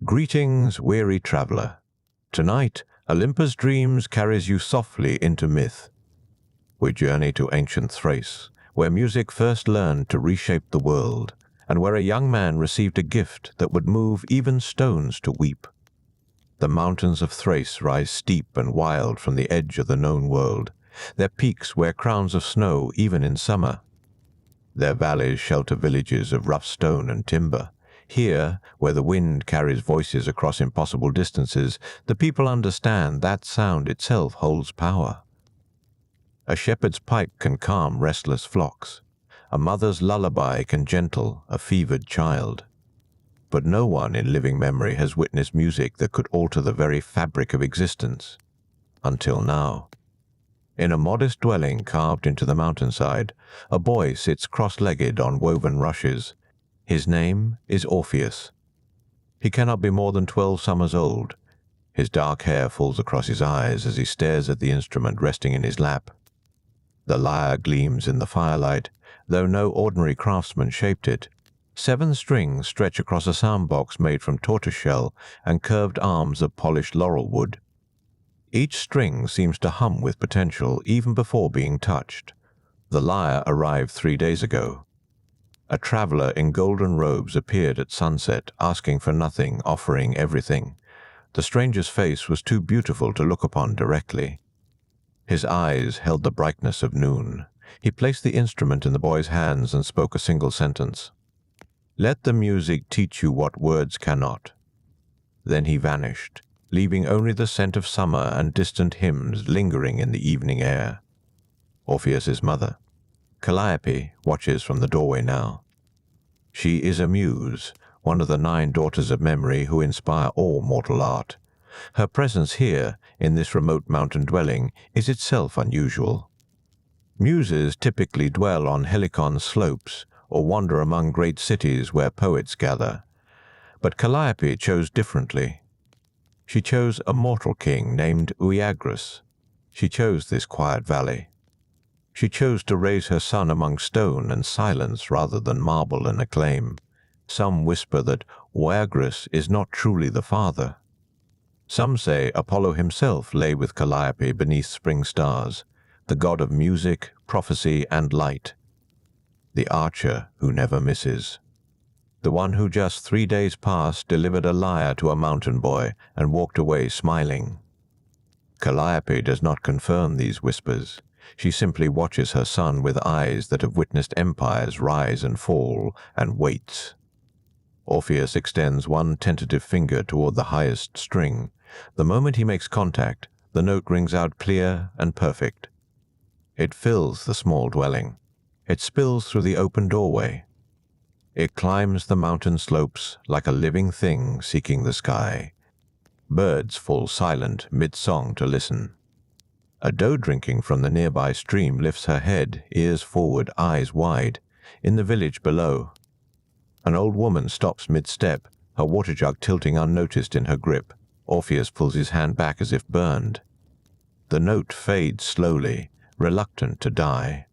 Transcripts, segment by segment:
Greetings, weary traveler. Tonight, Olympus Dreams carries you softly into myth. We journey to ancient Thrace, where music first learned to reshape the world, and where a young man received a gift that would move even stones to weep. The mountains of Thrace rise steep and wild from the edge of the known world. Their peaks wear crowns of snow even in summer. Their valleys shelter villages of rough stone and timber. Here, where the wind carries voices across impossible distances, the people understand that sound itself holds power. A shepherd's pipe can calm restless flocks. A mother's lullaby can gentle a fevered child. But no one in living memory has witnessed music that could alter the very fabric of existence. Until now. In a modest dwelling carved into the mountainside, a boy sits cross-legged on woven rushes. His name is Orpheus. He cannot be more than 12 summers old. His dark hair falls across his eyes as he stares at the instrument resting in his lap. The lyre gleams in the firelight, though no ordinary craftsman shaped it. 7 strings stretch across a soundbox made from tortoiseshell and curved arms of polished laurel wood. Each string seems to hum with potential even before being touched. The lyre arrived 3 days ago. A traveler in golden robes appeared at sunset, asking for nothing, offering everything. The stranger's face was too beautiful to look upon directly. His eyes held the brightness of noon. He placed the instrument in the boy's hands and spoke a single sentence. "Let the music teach you what words cannot." Then he vanished, leaving only the scent of summer and distant hymns lingering in the evening air. Orpheus's mother, Calliope, watches from the doorway now. She is a muse, one of the 9 daughters of memory who inspire all mortal art. Her presence here, in this remote mountain dwelling, is itself unusual. Muses typically dwell on Helicon slopes or wander among great cities where poets gather. But Calliope chose differently. She chose a mortal king named Eurydice. She chose this quiet valley. She chose to raise her son among stone and silence rather than marble and acclaim. Some whisper that Eurydice is not truly the father. Some say Apollo himself lay with Calliope beneath spring stars, the god of music, prophecy, and light. The archer who never misses. The one who just 3 days past delivered a lyre to a mountain boy and walked away smiling. Calliope does not confirm these whispers. She simply watches her son with eyes that have witnessed empires rise and fall, and waits. Orpheus extends one tentative finger toward the highest string. The moment he makes contact, the note rings out clear and perfect. It fills the small dwelling. It spills through the open doorway. It climbs the mountain slopes like a living thing seeking the sky. Birds fall silent mid-song to listen. A doe drinking from the nearby stream lifts her head, ears forward, eyes wide, in the village below. An old woman stops mid-step, her water jug tilting unnoticed in her grip. Orpheus pulls his hand back as if burned. The note fades slowly, reluctant to die.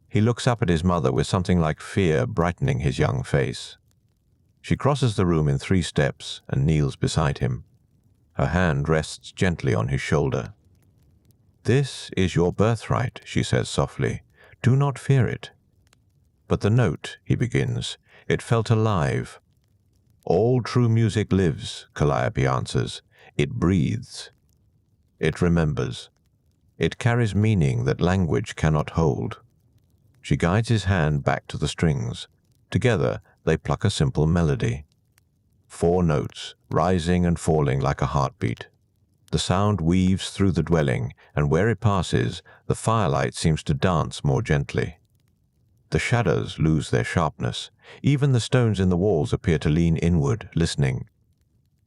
He looks up at his mother with something like fear brightening his young face. She crosses the room in 3 steps and kneels beside him. Her hand rests gently on his shoulder. "This is your birthright," she says softly. "Do not fear it." "But the note," he begins, "it felt alive." "All true music lives," Calliope answers. "It breathes. It remembers. It carries meaning that language cannot hold." She guides his hand back to the strings. Together, they pluck a simple melody. 4 notes, rising and falling like a heartbeat. The sound weaves through the dwelling, and where it passes, the firelight seems to dance more gently. The shadows lose their sharpness. Even the stones in the walls appear to lean inward, listening.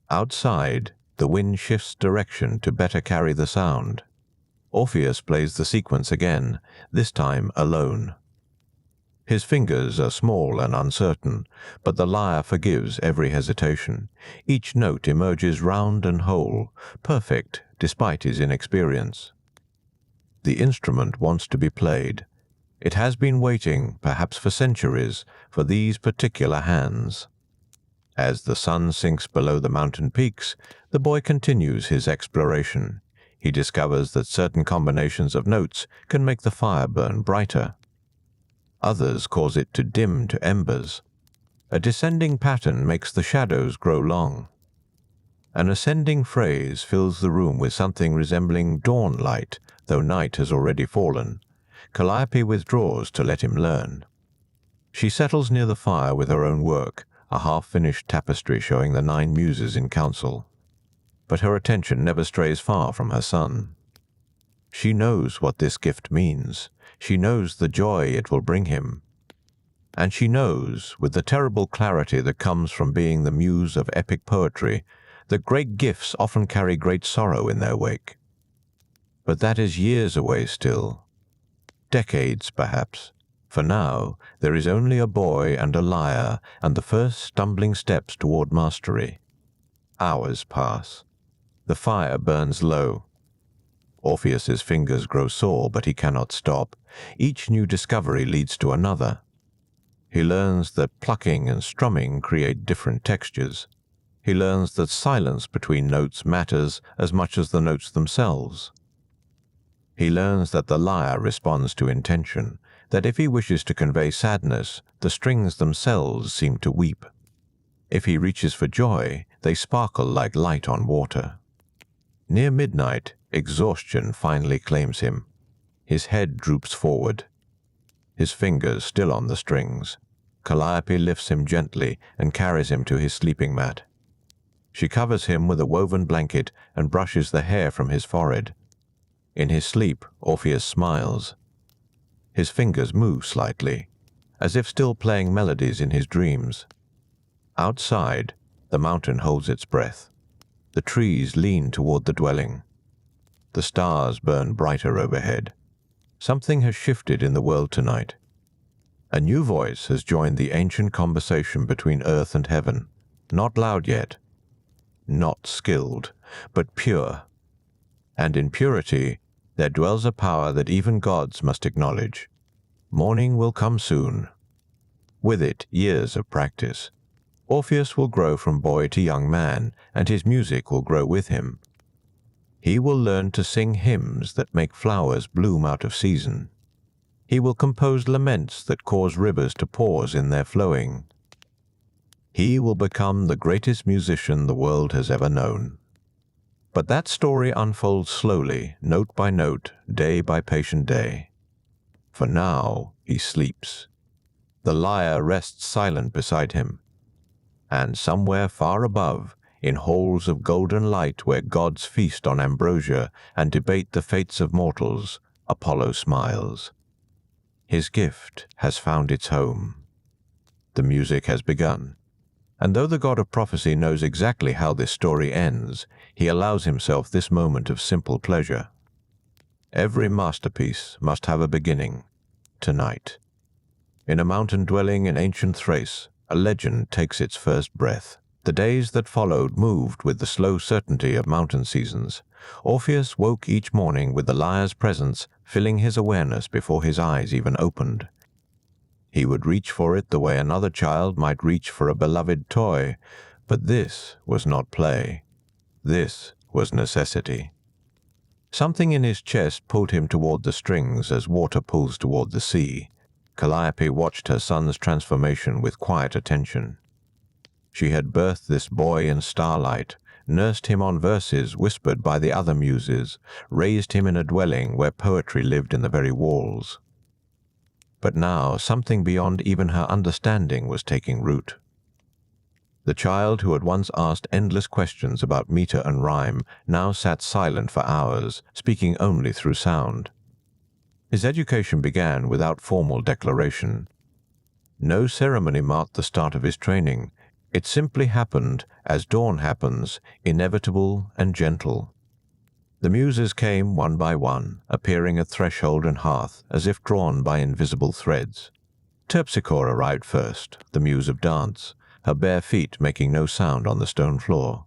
Outside, the wind shifts direction to better carry the sound. Orpheus plays the sequence again, this time alone. His fingers are small and uncertain, but the lyre forgives every hesitation. Each note emerges round and whole, perfect despite his inexperience. The instrument wants to be played. It has been waiting, perhaps for centuries, for these particular hands. As the sun sinks below the mountain peaks, the boy continues his exploration. He discovers that certain combinations of notes can make the fire burn brighter. Others cause it to dim to embers. A descending pattern makes the shadows grow long. An ascending phrase fills the room with something resembling dawn light, though night has already fallen. Calliope withdraws to let him learn. She settles near the fire with her own work, a half-finished tapestry showing the 9 muses in council. But her attention never strays far from her son. She knows what this gift means. She knows the joy it will bring him. And she knows, with the terrible clarity that comes from being the muse of epic poetry, that great gifts often carry great sorrow in their wake. But that is years away still. Decades, perhaps. For now, there is only a boy and a lyre and the first stumbling steps toward mastery. Hours pass. The fire burns low. Orpheus's fingers grow sore, but he cannot stop. Each new discovery leads to another. He learns that plucking and strumming create different textures. He learns that silence between notes matters as much as the notes themselves. He learns that the lyre responds to intention, that if he wishes to convey sadness, the strings themselves seem to weep. If he reaches for joy, they sparkle like light on water. Near midnight, exhaustion finally claims him. His head droops forward. His fingers still on the strings. Calliope lifts him gently and carries him to his sleeping mat. She covers him with a woven blanket and brushes the hair from his forehead. In his sleep, Orpheus smiles. His fingers move slightly, as if still playing melodies in his dreams. Outside, the mountain holds its breath. The trees lean toward the dwelling. The stars burn brighter overhead. Something has shifted in the world tonight. A new voice has joined the ancient conversation between earth and heaven. Not loud yet, not skilled, but pure. And in purity, there dwells a power that even gods must acknowledge. Morning will come soon. With it, years of practice. Orpheus will grow from boy to young man, and his music will grow with him. He will learn to sing hymns that make flowers bloom out of season. He will compose laments that cause rivers to pause in their flowing. He will become the greatest musician the world has ever known. But that story unfolds slowly, note by note, day by patient day. For now, he sleeps. The lyre rests silent beside him. And somewhere far above, in halls of golden light where gods feast on ambrosia and debate the fates of mortals, Apollo smiles. His gift has found its home. The music has begun. And though the god of prophecy knows exactly how this story ends, he allows himself this moment of simple pleasure. Every masterpiece must have a beginning, tonight. In a mountain dwelling in ancient Thrace, a legend takes its first breath. The days that followed moved with the slow certainty of mountain seasons. Orpheus woke each morning with the lyre's presence filling his awareness before his eyes even opened. He would reach for it the way another child might reach for a beloved toy, but this was not play. This was necessity. Something in his chest pulled him toward the strings as water pulls toward the sea. Calliope watched her son's transformation with quiet attention. She had birthed this boy in starlight, nursed him on verses whispered by the other muses, raised him in a dwelling where poetry lived in the very walls. But now something beyond even her understanding was taking root. The child who had once asked endless questions about meter and rhyme now sat silent for hours, speaking only through sound. His education began without formal declaration. No ceremony marked the start of his training. It simply happened as dawn happens, inevitable and gentle. The muses came one by one, appearing at threshold and hearth as if drawn by invisible threads. Terpsichore arrived first, the muse of dance, her bare feet making no sound on the stone floor.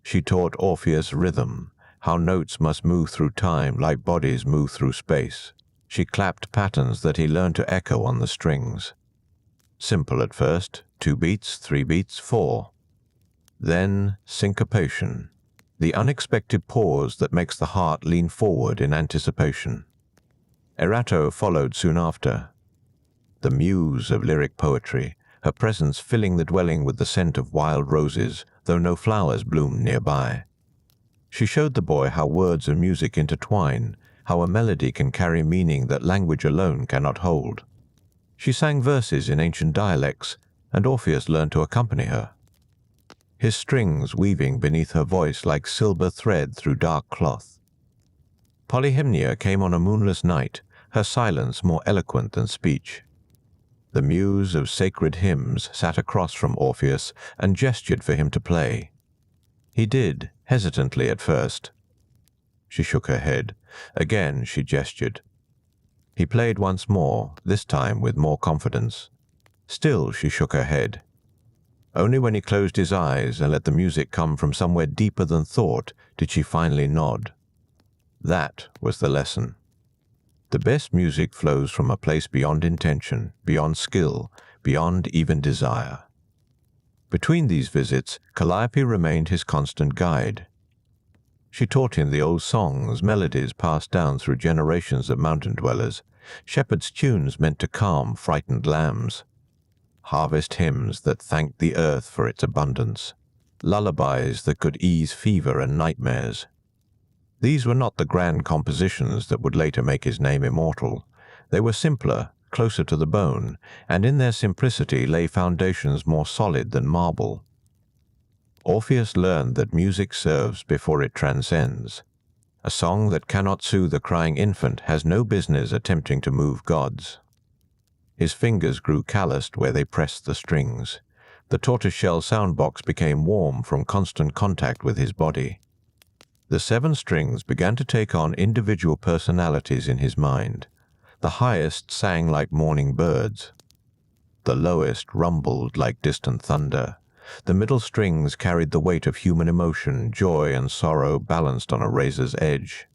She taught Orpheus rhythm, how notes must move through time like bodies move through space. She clapped patterns that he learned to echo on the strings. Simple at first, 2 beats, 3 beats, 4. Then syncopation, the unexpected pause that makes the heart lean forward in anticipation. Erato followed soon after, the muse of lyric poetry, her presence filling the dwelling with the scent of wild roses, though no flowers bloomed nearby. She showed the boy how words and music intertwine, how a melody can carry meaning that language alone cannot hold. She sang verses in ancient dialects, and Orpheus learned to accompany her, his strings weaving beneath her voice like silver thread through dark cloth. Polyhymnia came on a moonless night, her silence more eloquent than speech. The muse of sacred hymns sat across from Orpheus and gestured for him to play. He did, hesitantly at first. She shook her head. Again she gestured. He played once more, this time with more confidence. Still she shook her head. Only when he closed his eyes and let the music come from somewhere deeper than thought did she finally nod. That was the lesson. The best music flows from a place beyond intention, beyond skill, beyond even desire. Between these visits, Calliope remained his constant guide. She taught him the old songs, melodies passed down through generations of mountain dwellers, shepherds' tunes meant to calm frightened lambs, harvest hymns that thanked the earth for its abundance, lullabies that could ease fever and nightmares. These were not the grand compositions that would later make his name immortal. They were simpler, closer to the bone, and in their simplicity lay foundations more solid than marble. Orpheus learned that music serves before it transcends. A song that cannot soothe a crying infant has no business attempting to move gods. His fingers grew calloused where they pressed the strings. The tortoiseshell soundbox became warm from constant contact with his body. The 7 strings began to take on individual personalities in his mind. The highest sang like morning birds. The lowest rumbled like distant thunder. The middle strings carried the weight of human emotion, joy and sorrow balanced on a razor's edge.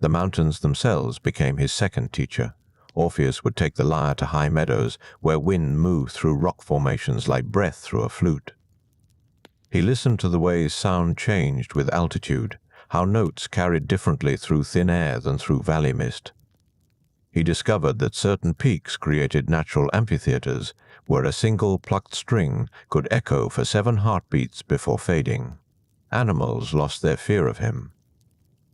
The mountains themselves became his second teacher. Orpheus would take the lyre to high meadows where wind moved through rock formations like breath through a flute. He listened to the way sound changed with altitude, how notes carried differently through thin air than through valley mist. He discovered that certain peaks created natural amphitheaters where a single plucked string could echo for 7 heartbeats before fading. Animals lost their fear of him.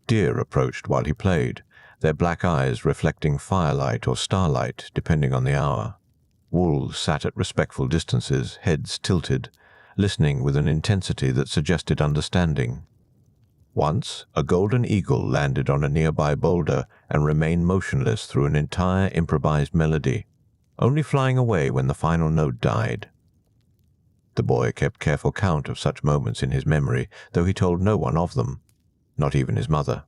Deer approached while he played, their black eyes reflecting firelight or starlight depending on the hour. Wolves sat at respectful distances, heads tilted, listening with an intensity that suggested understanding. Once, a golden eagle landed on a nearby boulder and remained motionless through an entire improvised melody, only flying away when the final note died. The boy kept careful count of such moments in his memory, though he told no one of them, not even his mother.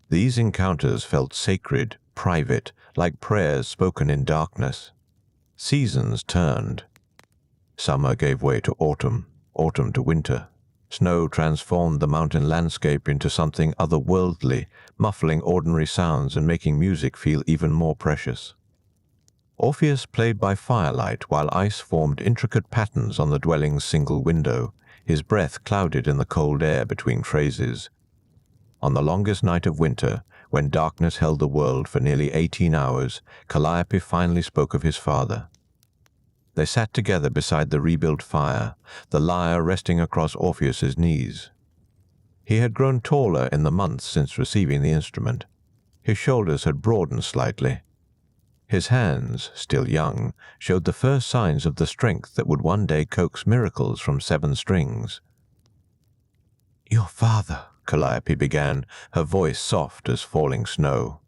These encounters felt sacred, private, like prayers spoken in darkness. Seasons turned. Summer gave way to autumn, autumn to winter. Snow transformed the mountain landscape into something otherworldly, muffling ordinary sounds and making music feel even more precious. Orpheus played by firelight while ice formed intricate patterns on the dwelling's single window, his breath clouded in the cold air between phrases. On the longest night of winter, when darkness held the world for nearly 18 hours, Calliope finally spoke of his father. They sat together beside the rebuilt fire, the lyre resting across Orpheus's knees. He had grown taller in the months since receiving the instrument. His shoulders had broadened slightly. His hands, still young, showed the first signs of the strength that would one day coax miracles from 7 strings. "Your father," Calliope began, her voice soft as falling snow.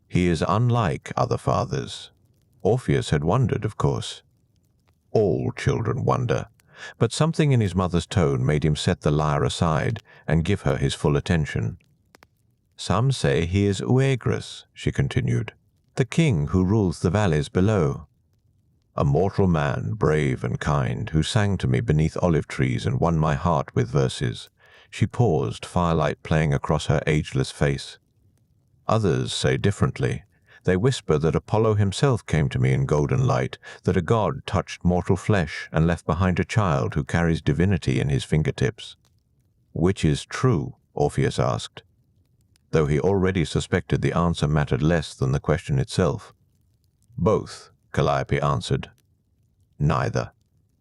"He is unlike other fathers." Orpheus had wondered, of course. All children wonder, but something in his mother's tone made him set the lyre aside and give her his full attention. "Some say he is Eurydice," she continued, "the king who rules the valleys below. A mortal man, brave and kind, who sang to me beneath olive trees and won my heart with verses." She paused, firelight playing across her ageless face. "Others say differently, They whisper that Apollo himself came to me in golden light, that a god touched mortal flesh and left behind a child who carries divinity in his fingertips." "Which is true?" Orpheus asked, though he already suspected the answer mattered less than the question itself. "Both," Calliope answered. "Neither.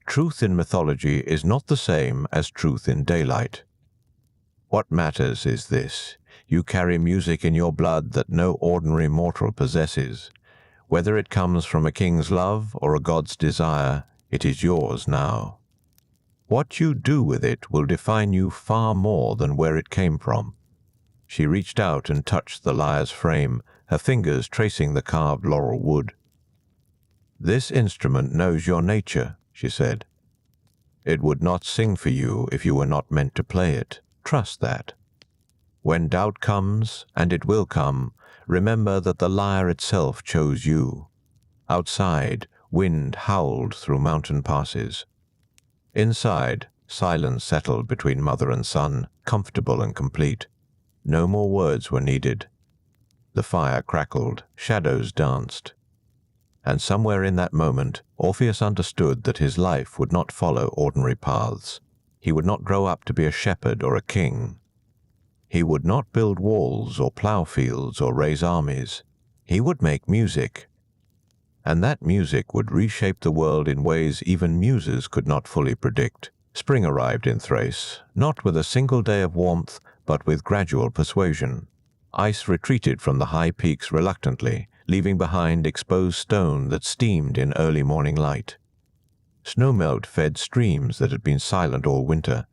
Truth in mythology is not the same as truth in daylight. What matters is this: you carry music in your blood that no ordinary mortal possesses. Whether it comes from a king's love or a god's desire, it is yours now. What you do with it will define you far more than where it came from." She reached out and touched the lyre's frame, her fingers tracing the carved laurel wood. "This instrument knows your nature," she said. "It would not sing for you if you were not meant to play it. Trust that. When doubt comes, and it will come, remember that the lyre itself chose you. Outside, wind howled through mountain passes. Inside, silence settled between mother and son, comfortable and complete. No more words were needed. The fire crackled, shadows danced. And somewhere in that moment, Orpheus understood that his life would not follow ordinary paths. He would not grow up to be a shepherd or a king. He would not build walls or plow fields or raise armies. He would make music. And that music would reshape the world in ways even muses could not fully predict. Spring arrived in Thrace, not with a single day of warmth, but with gradual persuasion. Ice retreated from the high peaks reluctantly, leaving behind exposed stone that steamed in early morning light. Snowmelt fed streams that had been silent all winter,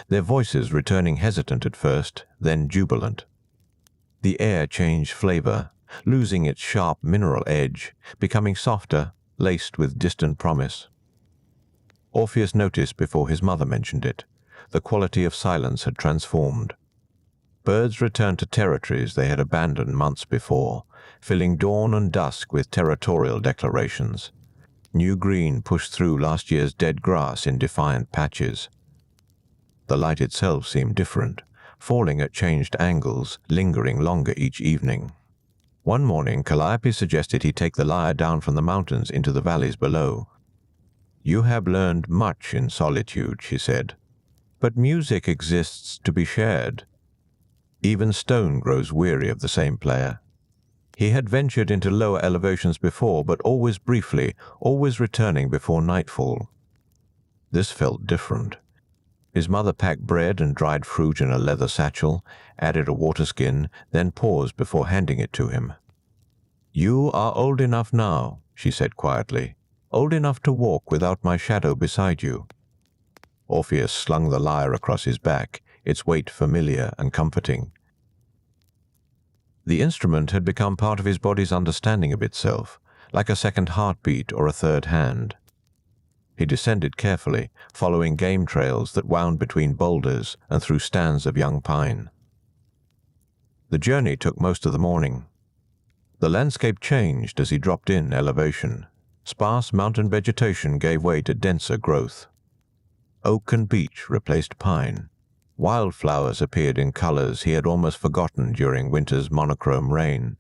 their voices returning hesitant at first, then jubilant. The air changed flavor, losing its sharp mineral edge, becoming softer, laced with distant promise. Orpheus noticed before his mother mentioned it. The quality of silence had transformed. Birds returned to territories they had abandoned months before, filling dawn and dusk with territorial declarations. New green pushed through last year's dead grass in defiant patches. The light itself seemed different, falling at changed angles, lingering longer each evening. One morning, Calliope suggested he take the lyre down from the mountains into the valleys below. "You have learned much in solitude," she said, "but music exists to be shared. Even stone grows weary of the same player." He had ventured into lower elevations before, but always briefly, always returning before nightfall. This felt different. His mother packed bread and dried fruit in a leather satchel, added a water skin, then paused before handing it to him. "You are old enough now," she said quietly, "old enough to walk without my shadow beside you." Orpheus slung the lyre across his back, its weight familiar and comforting. The instrument had become part of his body's understanding of itself, like a second heartbeat or a third hand. He descended carefully, following game trails that wound between boulders and through stands of young pine. The journey took most of the morning. The landscape changed as he dropped in elevation. Sparse mountain vegetation gave way to denser growth. Oak and beech replaced pine. Wildflowers appeared in colors he had almost forgotten during winter's monochrome rain.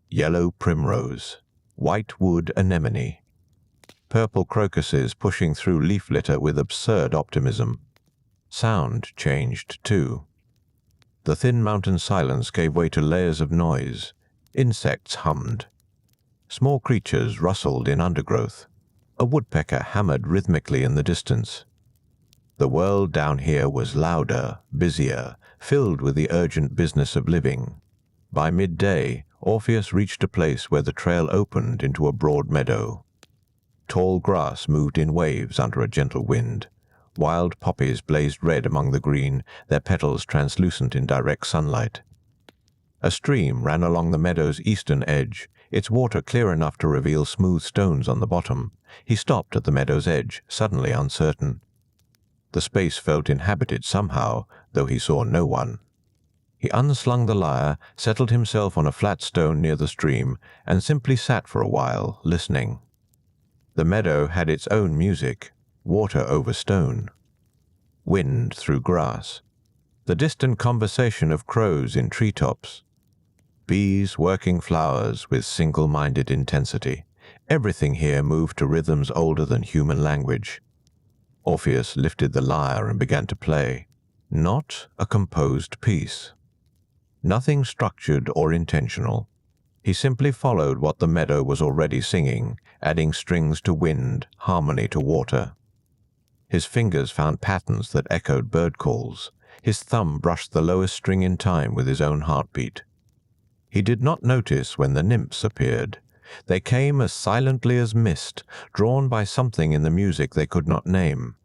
Yellow primrose, white wood anemone, purple crocuses pushing through leaf litter with absurd optimism. Sound changed too. The thin mountain silence gave way to layers of noise. Insects hummed. Small creatures rustled in undergrowth. A woodpecker hammered rhythmically in the distance. The world down here was louder, busier, filled with the urgent business of living. By midday, Orpheus reached a place where the trail opened into a broad meadow. Tall grass moved in waves under a gentle wind. Wild poppies blazed red among the green, their petals translucent in direct sunlight. A stream ran along the meadow's eastern edge, its water clear enough to reveal smooth stones on the bottom. He stopped at the meadow's edge, suddenly uncertain. The space felt inhabited somehow, though he saw no one. He unslung the lyre, settled himself on a flat stone near the stream, and simply sat for a while, listening. The meadow had its own music, water over stone, wind through grass, the distant conversation of crows in treetops. Bees working flowers with single-minded intensity. Everything here moved to rhythms older than human language. Orpheus lifted the lyre and began to play. Not a composed piece. Nothing structured or intentional. He simply followed what the meadow was already singing, adding strings to wind, harmony to water. His fingers found patterns that echoed bird calls. His thumb brushed the lowest string in time with his own heartbeat. He did not notice when the nymphs appeared. They came as silently as mist, drawn by something in the music they could not name.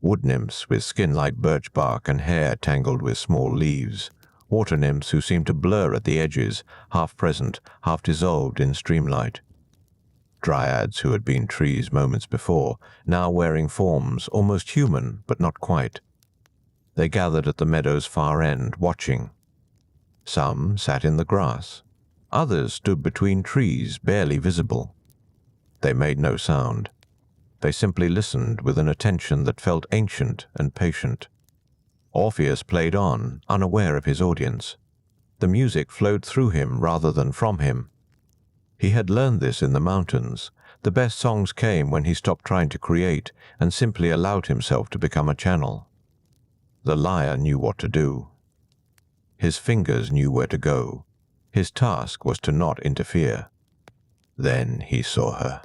Wood nymphs with skin like birch bark and hair tangled with small leaves. Water nymphs who seemed to blur at the edges, half present, half dissolved in streamlight. Dryads who had been trees moments before, now wearing forms almost human, but not quite. They gathered at the meadow's far end, watching. Some sat in the grass. Others stood between trees, barely visible. They made no sound. They simply listened with an attention that felt ancient and patient. Orpheus played on, unaware of his audience. The music flowed through him rather than from him. He had learned this in the mountains. The best songs came when he stopped trying to create and simply allowed himself to become a channel. The lyre knew what to do. His fingers knew where to go. His task was to not interfere. Then he saw her.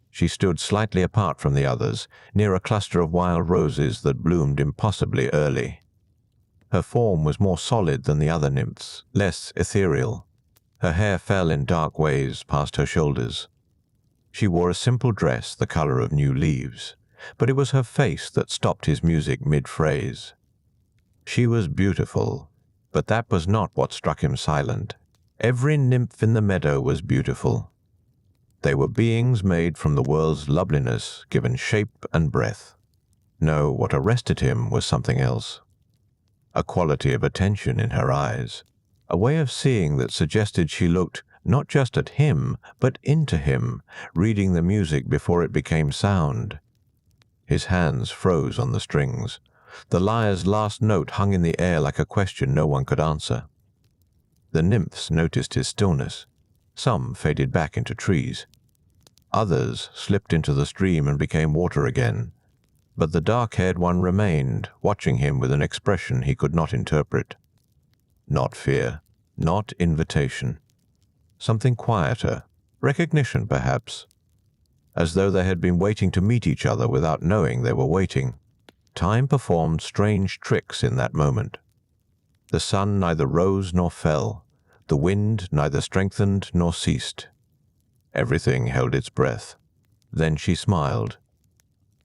She stood slightly apart from the others, near a cluster of wild roses that bloomed impossibly early. Her form was more solid than the other nymphs, less ethereal. Her hair fell in dark waves past her shoulders. She wore a simple dress the color of new leaves, but it was her face that stopped his music mid-phrase. She was beautiful, but that was not what struck him silent. Every nymph in the meadow was beautiful. They were beings made from the world's loveliness, given shape and breath. No, what arrested him was something else. A quality of attention in her eyes, a way of seeing that suggested she looked not just at him, but into him, reading the music before it became sound. His hands froze on the strings. The lyre's last note hung in the air like a question no one could answer. The nymphs noticed his stillness. Some faded back into trees. Others slipped into the stream and became water again. But the dark-haired one remained, watching him with an expression he could not interpret. Not fear, not invitation. Something quieter, recognition perhaps. As though they had been waiting to meet each other without knowing they were waiting. Time performed strange tricks in that moment. The sun neither rose nor fell. The wind neither strengthened nor ceased. Everything held its breath. Then she smiled.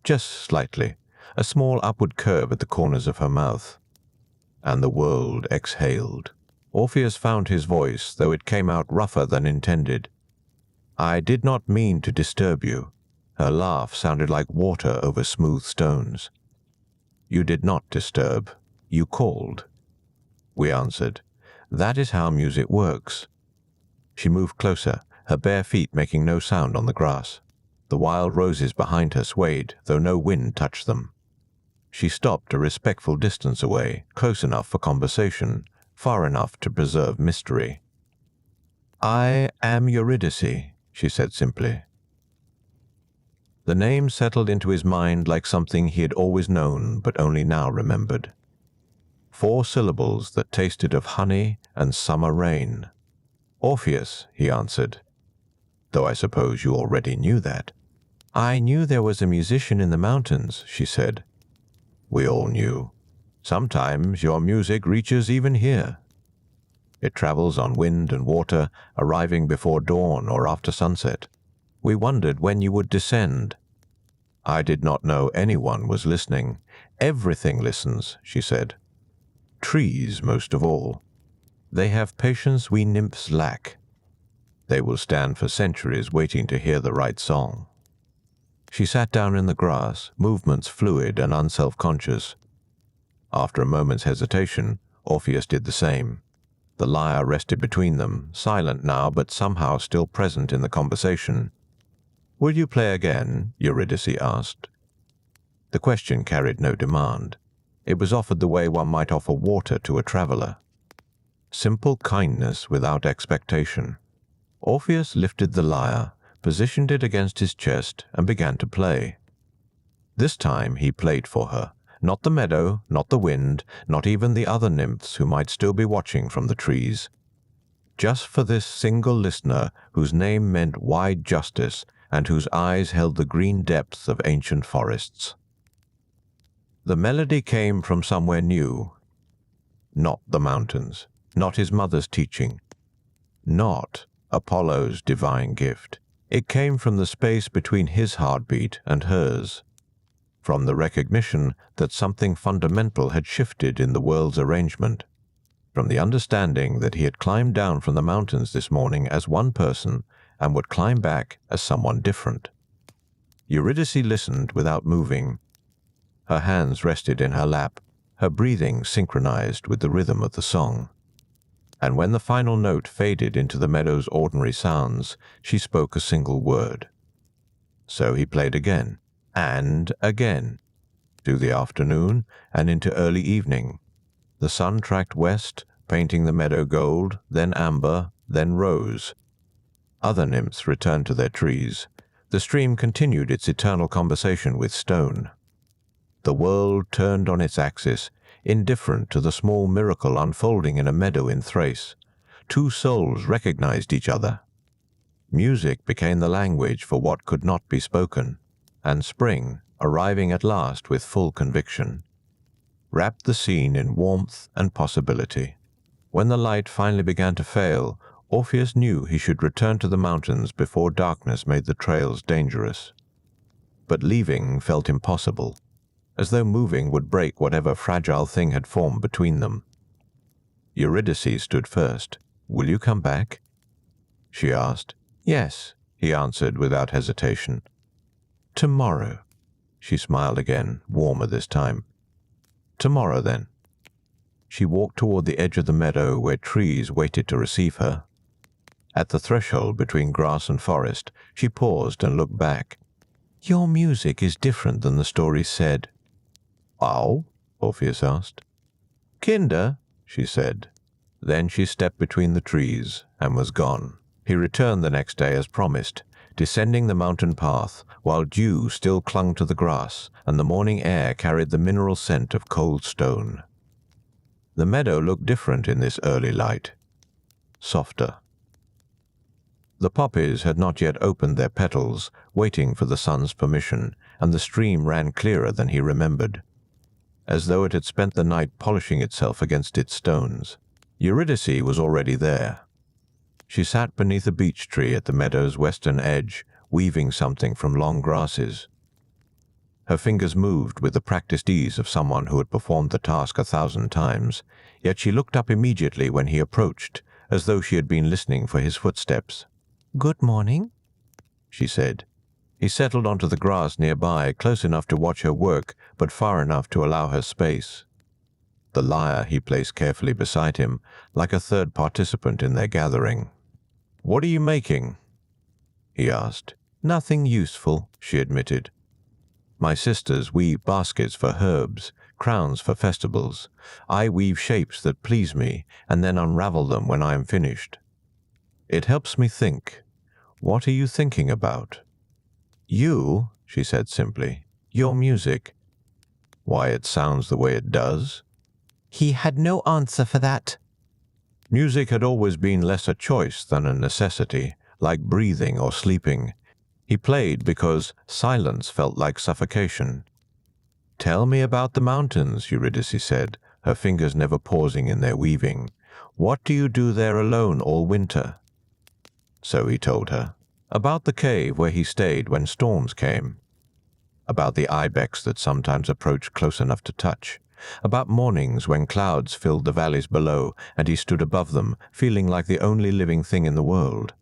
Just slightly, a small upward curve at the corners of her mouth. And the world exhaled. Orpheus found his voice, though it came out rougher than intended. I did not mean to disturb you. Her laugh sounded like water over smooth stones. You did not disturb. You called. We answered. That is how music works. She moved closer, her bare feet making no sound on the grass. The wild roses behind her swayed, though no wind touched them. She stopped a respectful distance away, close enough for conversation, far enough to preserve mystery. I am Eurydice, she said simply. The name settled into his mind like something he had always known but only now remembered. 4 syllables that tasted of honey and summer rain. Orpheus, he answered. Though I suppose you already knew that. I knew there was a musician in the mountains, she said. We all knew. Sometimes your music reaches even here. It travels on wind and water, arriving before dawn or after sunset. We wondered when you would descend. I did not know anyone was listening. Everything listens, she said. Trees most of all. They have patience we nymphs lack. They will stand for centuries waiting to hear the right song. She sat down in the grass, movements fluid and unself-conscious. After a moment's hesitation, Orpheus did the same. The lyre rested between them, silent now but somehow still present in the conversation. Will you play again? Eurydice asked. The question carried no demand. It was offered the way one might offer water to a traveler. simple kindness without expectation. Orpheus lifted the lyre, positioned it against his chest, and began to play. This time he played for her, not the meadow, not the wind, not even the other nymphs who might still be watching from the trees. Just for this single listener whose name meant wide justice and whose eyes held the green depths of ancient forests. The melody came from somewhere new. Not the mountains, not his mother's teaching, not Apollo's divine gift. It came from the space between his heartbeat and hers, from the recognition that something fundamental had shifted in the world's arrangement, from the understanding that he had climbed down from the mountains this morning as one person and would climb back as someone different. Eurydice listened without moving. Her hands rested in her lap, her breathing synchronized with the rhythm of the song. And when the final note faded into the meadow's ordinary sounds, she spoke a single word. So he played again, and again, through the afternoon and into early evening. The sun tracked west, painting the meadow gold, then amber, then rose. Other nymphs returned to their trees. The stream continued its eternal conversation with stone. The world turned on its axis, indifferent to the small miracle unfolding in a meadow in Thrace. Two souls recognized each other. Music became the language for what could not be spoken, and spring, arriving at last with full conviction, wrapped the scene in warmth and possibility. When the light finally began to fail, Orpheus knew he should return to the mountains before darkness made the trails dangerous. But leaving felt impossible, as though moving would break whatever fragile thing had formed between them. Eurydice stood first. "Will you come back?" she asked. "Yes," he answered without hesitation. "Tomorrow." She smiled again, warmer this time. "Tomorrow, then." She walked toward the edge of the meadow where trees waited to receive her. At the threshold between grass and forest, she paused and looked back. "Your music is different than the story said." "Oh?" Orpheus asked. "Kinder," she said. Then she stepped between the trees and was gone. He returned the next day as promised, descending the mountain path while dew still clung to the grass and the morning air carried the mineral scent of cold stone. The meadow looked different in this early light, softer. The poppies had not yet opened their petals, waiting for the sun's permission, and the stream ran clearer than he remembered, as though it had spent the night polishing itself against its stones. Eurydice was already there. She sat beneath a beech tree at the meadow's western edge, weaving something from long grasses. Her fingers moved with the practiced ease of someone who had performed the task 1,000 times, yet she looked up immediately when he approached, as though she had been listening for his footsteps. "Good morning," she said. He settled onto the grass nearby, close enough to watch her work, but far enough to allow her space. The lyre he placed carefully beside him, like a third participant in their gathering. "What are you making?" he asked. "Nothing useful," she admitted. "My sisters weave baskets for herbs, crowns for festivals. I weave shapes that please me, and then unravel them when I am finished. It helps me think. What are you thinking about?" "You," she said simply. "Your music." "Why it sounds the way it does?" He had no answer for that. Music had always been less a choice than a necessity, like breathing or sleeping. He played because silence felt like suffocation. "Tell me about the mountains," Eurydice said, her fingers never pausing in their weaving. "What do you do there alone all winter?" So he told her. About the cave where he stayed when storms came. About the ibex that sometimes approached close enough to touch. About mornings when clouds filled the valleys below and he stood above them, feeling like the only living thing in the world.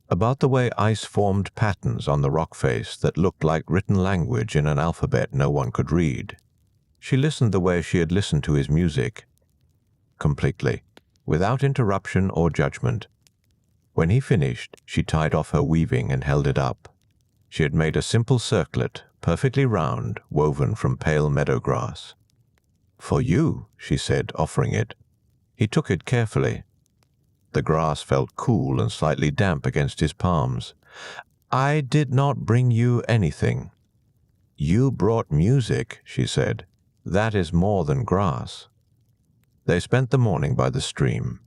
About the way ice formed patterns on the rock face that looked like written language in an alphabet no one could read. She listened the way she had listened to his music, completely, without interruption or judgment. When he finished, she tied off her weaving and held it up. She had made a simple circlet, perfectly round, woven from pale meadow grass. "For you," she said, offering it. He took it carefully. The grass felt cool and slightly damp against his palms. "I did not bring you anything." "You brought music," she said. "That is more than grass." They spent the morning by the stream.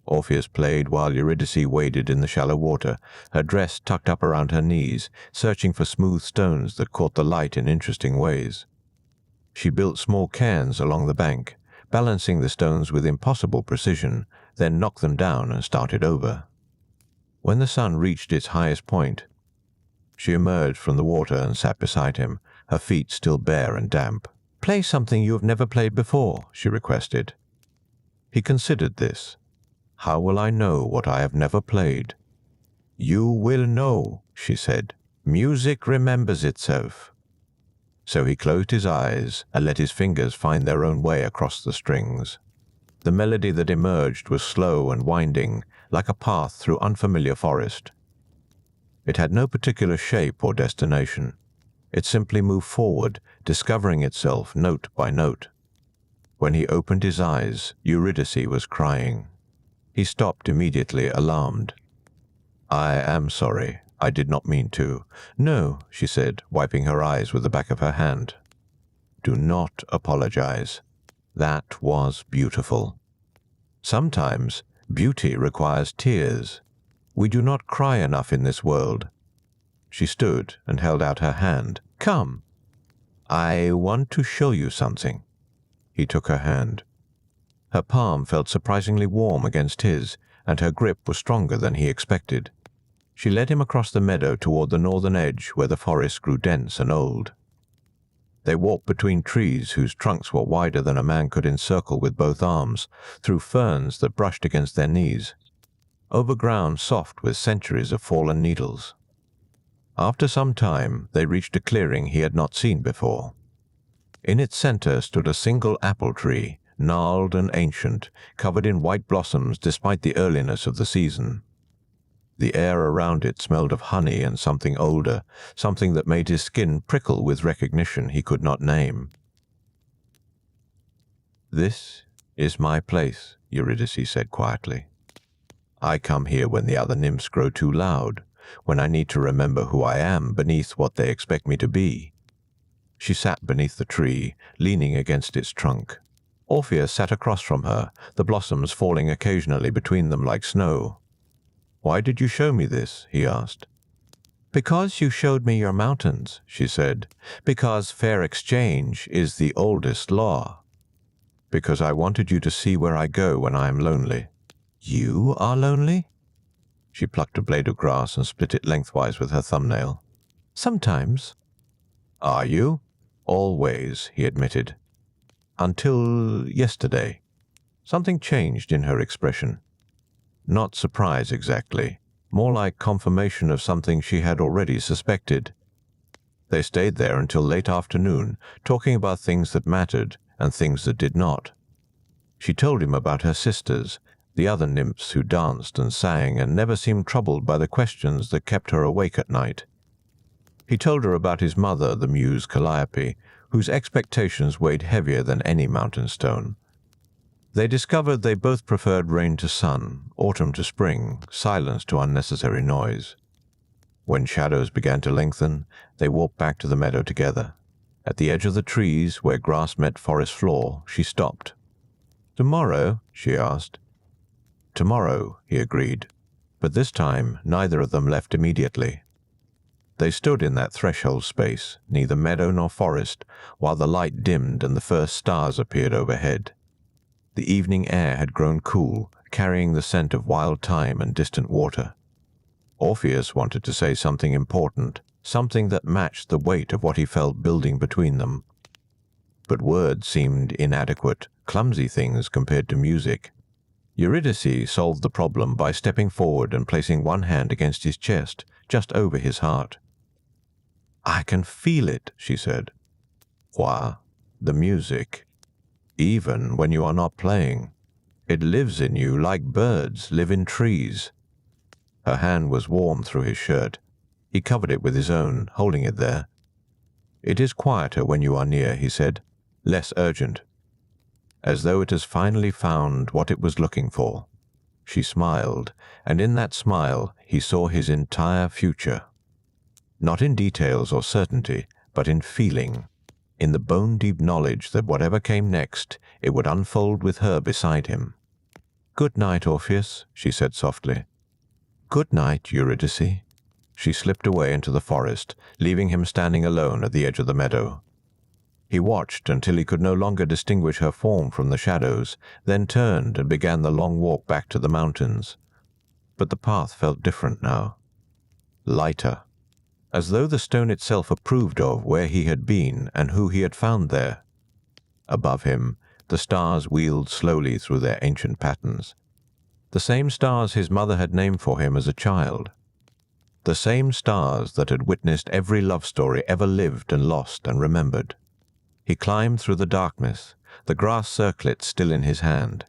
Orpheus played while Eurydice waded in the shallow water, her dress tucked up around her knees, searching for smooth stones that caught the light in interesting ways. She built small cairns along the bank, balancing the stones with impossible precision, then knocked them down and started over. When the sun reached its highest point, she emerged from the water and sat beside him, her feet still bare and damp. "Play something you have never played before," she requested. He considered this. "How will I know what I have never played?" "You will know," she said. "Music remembers itself." So he closed his eyes and let his fingers find their own way across the strings. The melody that emerged was slow and winding, like a path through unfamiliar forest. It had no particular shape or destination. It simply moved forward, discovering itself note by note. When he opened his eyes, Eurydice was crying. He stopped immediately, alarmed. "I am sorry. I did not mean to." "No," she said, wiping her eyes with the back of her hand. "Do not apologize. That was beautiful. Sometimes beauty requires tears. We do not cry enough in this world." She stood and held out her hand. "Come. I want to show you something." He took her hand. Her palm felt surprisingly warm against his, and her grip was stronger than he expected. She led him across the meadow toward the northern edge where the forest grew dense and old. They walked between trees whose trunks were wider than a man could encircle with both arms, through ferns that brushed against their knees, over ground soft with centuries of fallen needles. After some time, they reached a clearing he had not seen before. In its center stood a single apple tree, gnarled and ancient, covered in white blossoms despite the earliness of the season. The air around it smelled of honey and something older, something that made his skin prickle with recognition he could not name. "This is my place," Eurydice said quietly. "I come here when the other nymphs grow too loud, when I need to remember who I am beneath what they expect me to be." She sat beneath the tree, leaning against its trunk. Orpheus sat across from her, the blossoms falling occasionally between them like snow. "Why did you show me this?" he asked. "Because you showed me your mountains," she said. "Because fair exchange is the oldest law." "Because I wanted you to see where I go when I am lonely." "You are lonely?" She plucked a blade of grass and split it lengthwise with her thumbnail. "Sometimes." "Are you?" "Always," he admitted. "Until yesterday." Something changed in her expression. Not surprise exactly, more like confirmation of something she had already suspected. They stayed there until late afternoon, talking about things that mattered and things that did not. She told him about her sisters, the other nymphs who danced and sang and never seemed troubled by the questions that kept her awake at night. He told her about his mother, the muse Calliope, whose expectations weighed heavier than any mountain stone. They discovered they both preferred rain to sun, autumn to spring, silence to unnecessary noise. When shadows began to lengthen, they walked back to the meadow together. At the edge of the trees, where grass met forest floor, she stopped. "Tomorrow?" she asked. "Tomorrow," he agreed, but this time neither of them left immediately. They stood in that threshold space, neither meadow nor forest, while the light dimmed and the first stars appeared overhead. The evening air had grown cool, carrying the scent of wild thyme and distant water. Orpheus wanted to say something important, something that matched the weight of what he felt building between them. But words seemed inadequate, clumsy things compared to music. Eurydice solved the problem by stepping forward and placing one hand against his chest, just over his heart. "I can feel it," she said. "What?" "The music. Even when you are not playing. It lives in you like birds live in trees." Her hand was warm through his shirt. He covered it with his own, holding it there. "It is quieter when you are near," he said. "Less urgent." as though it has finally found what it was looking for. She smiled, and in that smile he saw his entire future. Not in details or certainty, but in feeling, in the bone-deep knowledge that whatever came next, it would unfold with her beside him. "Good night, Orpheus," she said softly. "Good night, Eurydice." She slipped away into the forest, leaving him standing alone at the edge of the meadow. He watched until he could no longer distinguish her form from the shadows, then turned and began the long walk back to the mountains. But the path felt different now. Lighter, as though the stone itself approved of where he had been and who he had found there. Above him, the stars wheeled slowly through their ancient patterns. The same stars his mother had named for him as a child. The same stars that had witnessed every love story ever lived and lost and remembered. He climbed through the darkness, the grass circlet still in his hand.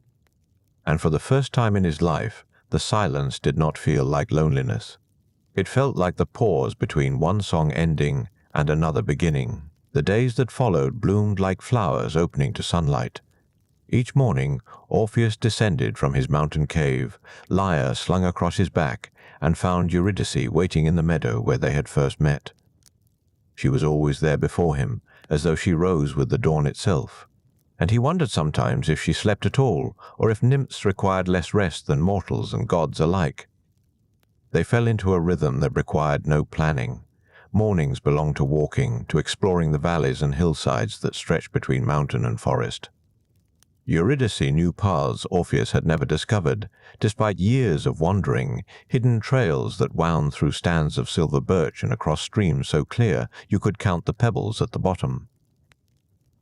And for the first time in his life, the silence did not feel like loneliness. It felt like the pause between one song ending and another beginning. The days that followed bloomed like flowers opening to sunlight. Each morning, Orpheus descended from his mountain cave, lyre slung across his back, and found Eurydice waiting in the meadow where they had first met. She was always there before him, as though she rose with the dawn itself, and he wondered sometimes if she slept at all, or if nymphs required less rest than mortals and gods alike. They fell into a rhythm that required no planning. Mornings belonged to walking, to exploring the valleys and hillsides that stretched between mountain and forest. Eurydice knew paths Orpheus had never discovered, despite years of wandering, hidden trails that wound through stands of silver birch and across streams so clear you could count the pebbles at the bottom.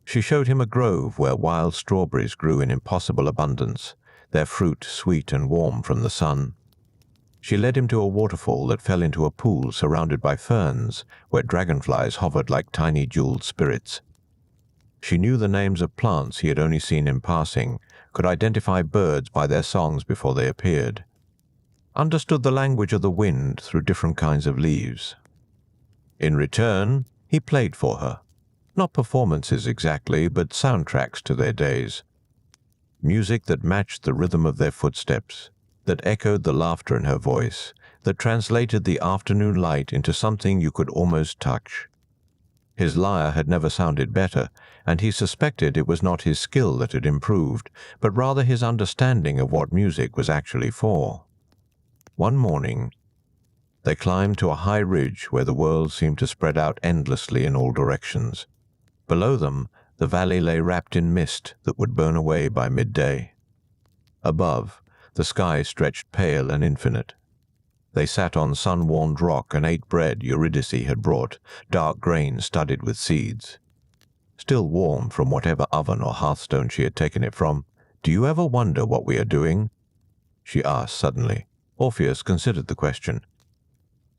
She showed him a grove where wild strawberries grew in impossible abundance, their fruit sweet and warm from the sun. She led him to a waterfall that fell into a pool surrounded by ferns, where dragonflies hovered like tiny jeweled spirits. She knew the names of plants he had only seen in passing, could identify birds by their songs before they appeared, understood the language of the wind through different kinds of leaves. In return, he played for her. Not performances exactly, but soundtracks to their days. Music that matched the rhythm of their footsteps, that echoed the laughter in her voice, that translated the afternoon light into something you could almost touch. His lyre had never sounded better, and he suspected it was not his skill that had improved, but rather his understanding of what music was actually for. One morning, they climbed to a high ridge where the world seemed to spread out endlessly in all directions. Below them, the valley lay wrapped in mist that would burn away by midday. Above, the sky stretched pale and infinite. They sat on sun-warmed rock and ate bread Eurydice had brought, dark grain studded with seeds. Still warm from whatever oven or hearthstone she had taken it from. "Do you ever wonder what we are doing?" she asked suddenly. Orpheus considered the question.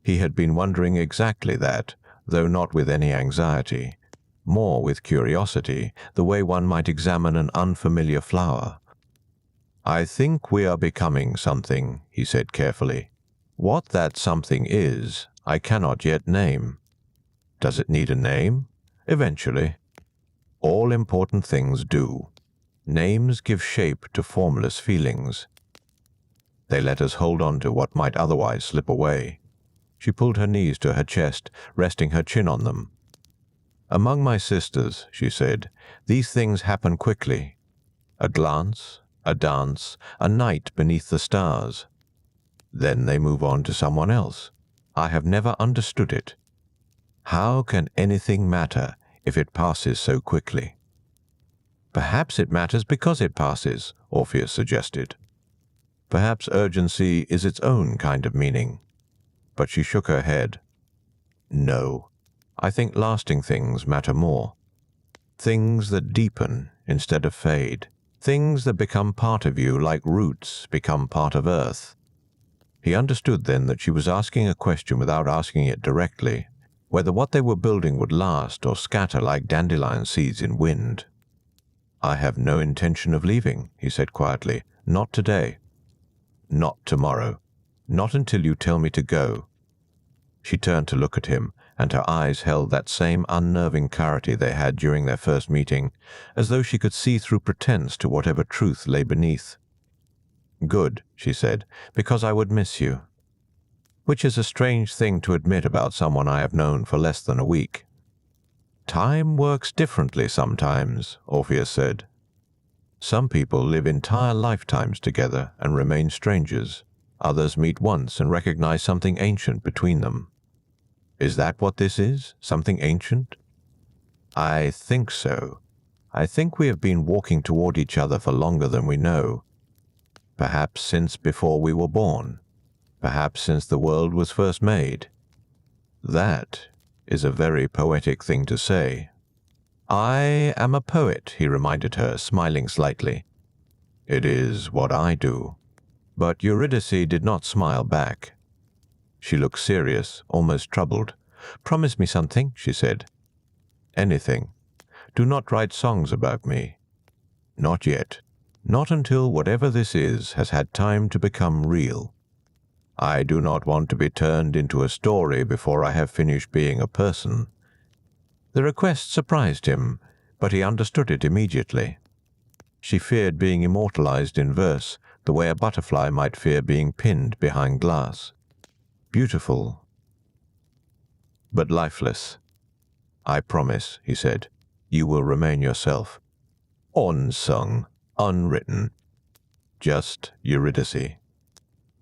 He had been wondering exactly that, though not with any anxiety, more with curiosity, the way one might examine an unfamiliar flower. "I think we are becoming something," he said carefully. "What that something is, I cannot yet name." "Does it need a name?" "Eventually. All important things do. Names give shape to formless feelings. They let us hold on to what might otherwise slip away." She pulled her knees to her chest, resting her chin on them. "Among my sisters," she said, "these things happen quickly. A glance, a dance, a night beneath the stars. Then they move on to someone else. I have never understood it. How can anything matter if it passes so quickly?" "Perhaps it matters because it passes," Orpheus suggested. "Perhaps urgency is its own kind of meaning." But she shook her head. "No, I think lasting things matter more. Things that deepen instead of fade. Things that become part of you like roots become part of earth." He understood then that she was asking a question without asking it directly, whether what they were building would last or scatter like dandelion seeds in wind. "I have no intention of leaving," he said quietly. "Not today. Not tomorrow. Not until you tell me to go." She turned to look at him, and her eyes held that same unnerving clarity they had during their first meeting, as though she could see through pretense to whatever truth lay beneath. "Good," she said, "because I would miss you." Which is a strange thing to admit about someone I have known for less than a week. "Time works differently sometimes," Orpheus said. "Some people live entire lifetimes together and remain strangers. Others meet once and recognize something ancient between them. Is that what this is? Something ancient?" "I think so. I think we have been walking toward each other for longer than we know. Perhaps since before we were born. Perhaps since the world was first made." "That is a very poetic thing to say." "I am a poet," he reminded her, smiling slightly. "It is what I do." But Eurydice did not smile back. She looked serious, almost troubled. "Promise me something," she said. "Anything. Do not write songs about me. Not yet. Not until whatever this is has had time to become real. I do not want to be turned into a story before I have finished being a person." The request surprised him, but he understood it immediately. She feared being immortalized in verse, the way a butterfly might fear being pinned behind glass. Beautiful, but lifeless. "I promise," he said, "you will remain yourself. Unsung, unwritten. Just Eurydice."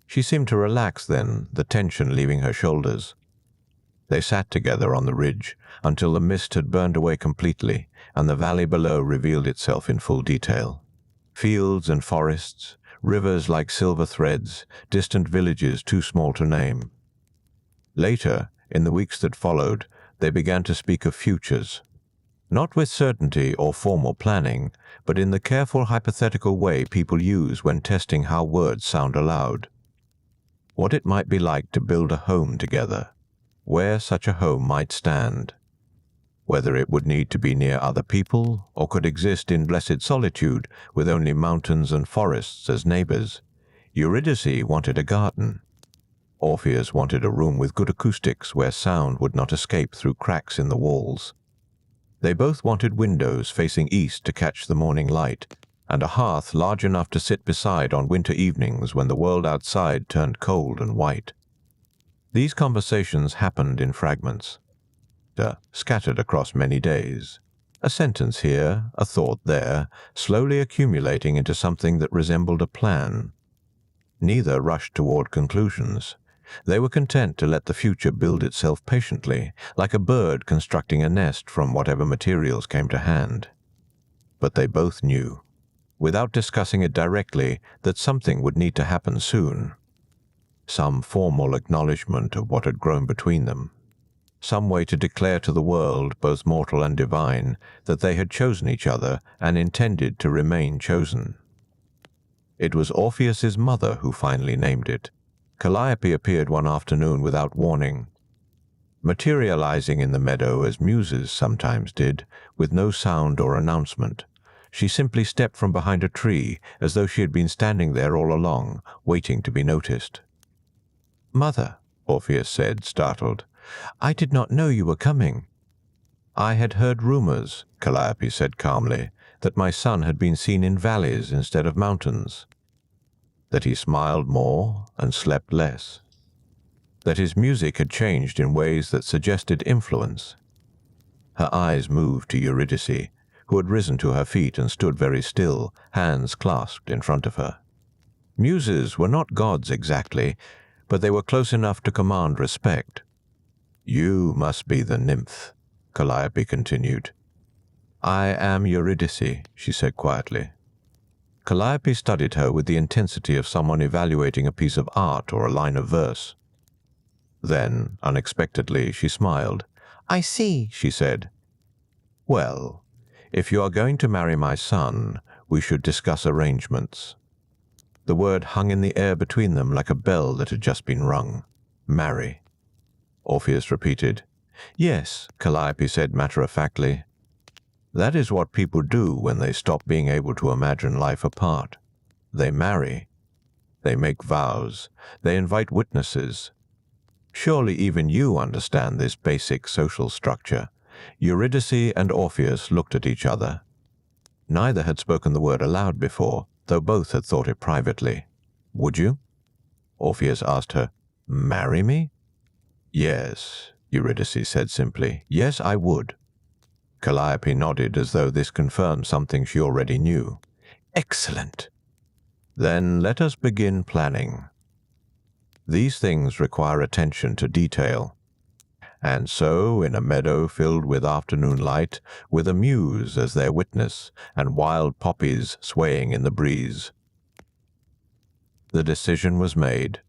She seemed to relax then, the tension leaving her shoulders. They sat together on the ridge until the mist had burned away completely and the valley below revealed itself in full detail. Fields and forests, rivers like silver threads, distant villages too small to name. Later, in the weeks that followed, they began to speak of futures. Not with certainty or formal planning, but in the careful hypothetical way people use when testing how words sound aloud. What it might be like to build a home together, where such a home might stand, whether it would need to be near other people or could exist in blessed solitude with only mountains and forests as neighbors. Eurydice wanted a garden. Orpheus wanted a room with good acoustics where sound would not escape through cracks in the walls. They both wanted windows facing east to catch the morning light, and a hearth large enough to sit beside on winter evenings when the world outside turned cold and white. These conversations happened in fragments, scattered across many days. A sentence here, a thought there, slowly accumulating into something that resembled a plan. Neither rushed toward conclusions. They were content to let the future build itself patiently, like a bird constructing a nest from whatever materials came to hand. But they both knew, without discussing it directly, that something would need to happen soon. Some formal acknowledgement of what had grown between them. Some way to declare to the world, both mortal and divine, that they had chosen each other and intended to remain chosen. It was Orpheus's mother who finally named it. Calliope appeared one afternoon without warning, materializing in the meadow as muses sometimes did, with no sound or announcement. She simply stepped from behind a tree, as though she had been standing there all along, waiting to be noticed. "Mother," Orpheus said, startled, "I did not know you were coming." "I had heard rumors," Calliope said calmly, "that my son had been seen in valleys instead of mountains. That he smiled more and slept less. That his music had changed in ways that suggested influence." Her eyes moved to Eurydice, who had risen to her feet and stood very still, hands clasped in front of her. Muses were not gods exactly, but they were close enough to command respect. "You must be the nymph," Calliope continued. "I am Eurydice," she said quietly. Calliope studied her with the intensity of someone evaluating a piece of art or a line of verse. Then, unexpectedly, she smiled. "I see," she said. "Well, if you are going to marry my son, we should discuss arrangements." The word hung in the air between them like a bell that had just been rung. "Marry," Orpheus repeated. "Yes," Calliope said matter-of-factly. "That is what people do when they stop being able to imagine life apart. They marry. They make vows. They invite witnesses. Surely even you understand this basic social structure. Eurydice and Orpheus looked at each other. Neither had spoken the word aloud before, though both had thought it privately. "Would you?" Orpheus asked her. "Marry me?" "Yes," Eurydice said simply. "Yes, I would." Calliope nodded as though this confirmed something she already knew. "Excellent. Then let us begin planning. These things require attention to detail. And so, in a meadow filled with afternoon light, with a muse as their witness, and wild poppies swaying in the breeze, the decision was made.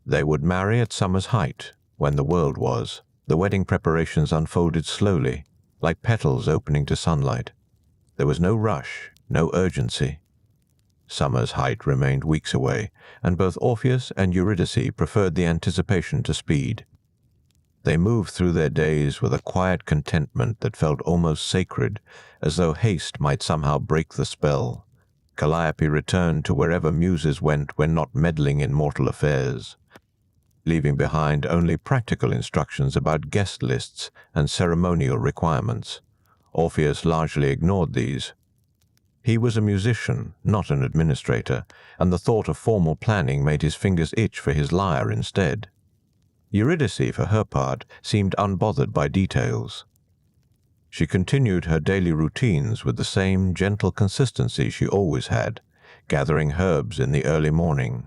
They would marry at summer's height, when the world was. The wedding preparations unfolded slowly, like petals opening to sunlight. There was no rush, no urgency. Summer's height remained weeks away, and both Orpheus and Eurydice preferred the anticipation to speed. They moved through their days with a quiet contentment that felt almost sacred, as though haste might somehow break the spell. Calliope returned to wherever muses went when not meddling in mortal affairs, leaving behind only practical instructions about guest lists and ceremonial requirements. Orpheus largely ignored these. He was a musician, not an administrator, and the thought of formal planning made his fingers itch for his lyre instead. Eurydice, for her part, seemed unbothered by details. She continued her daily routines with the same gentle consistency she always had, gathering herbs in the early morning,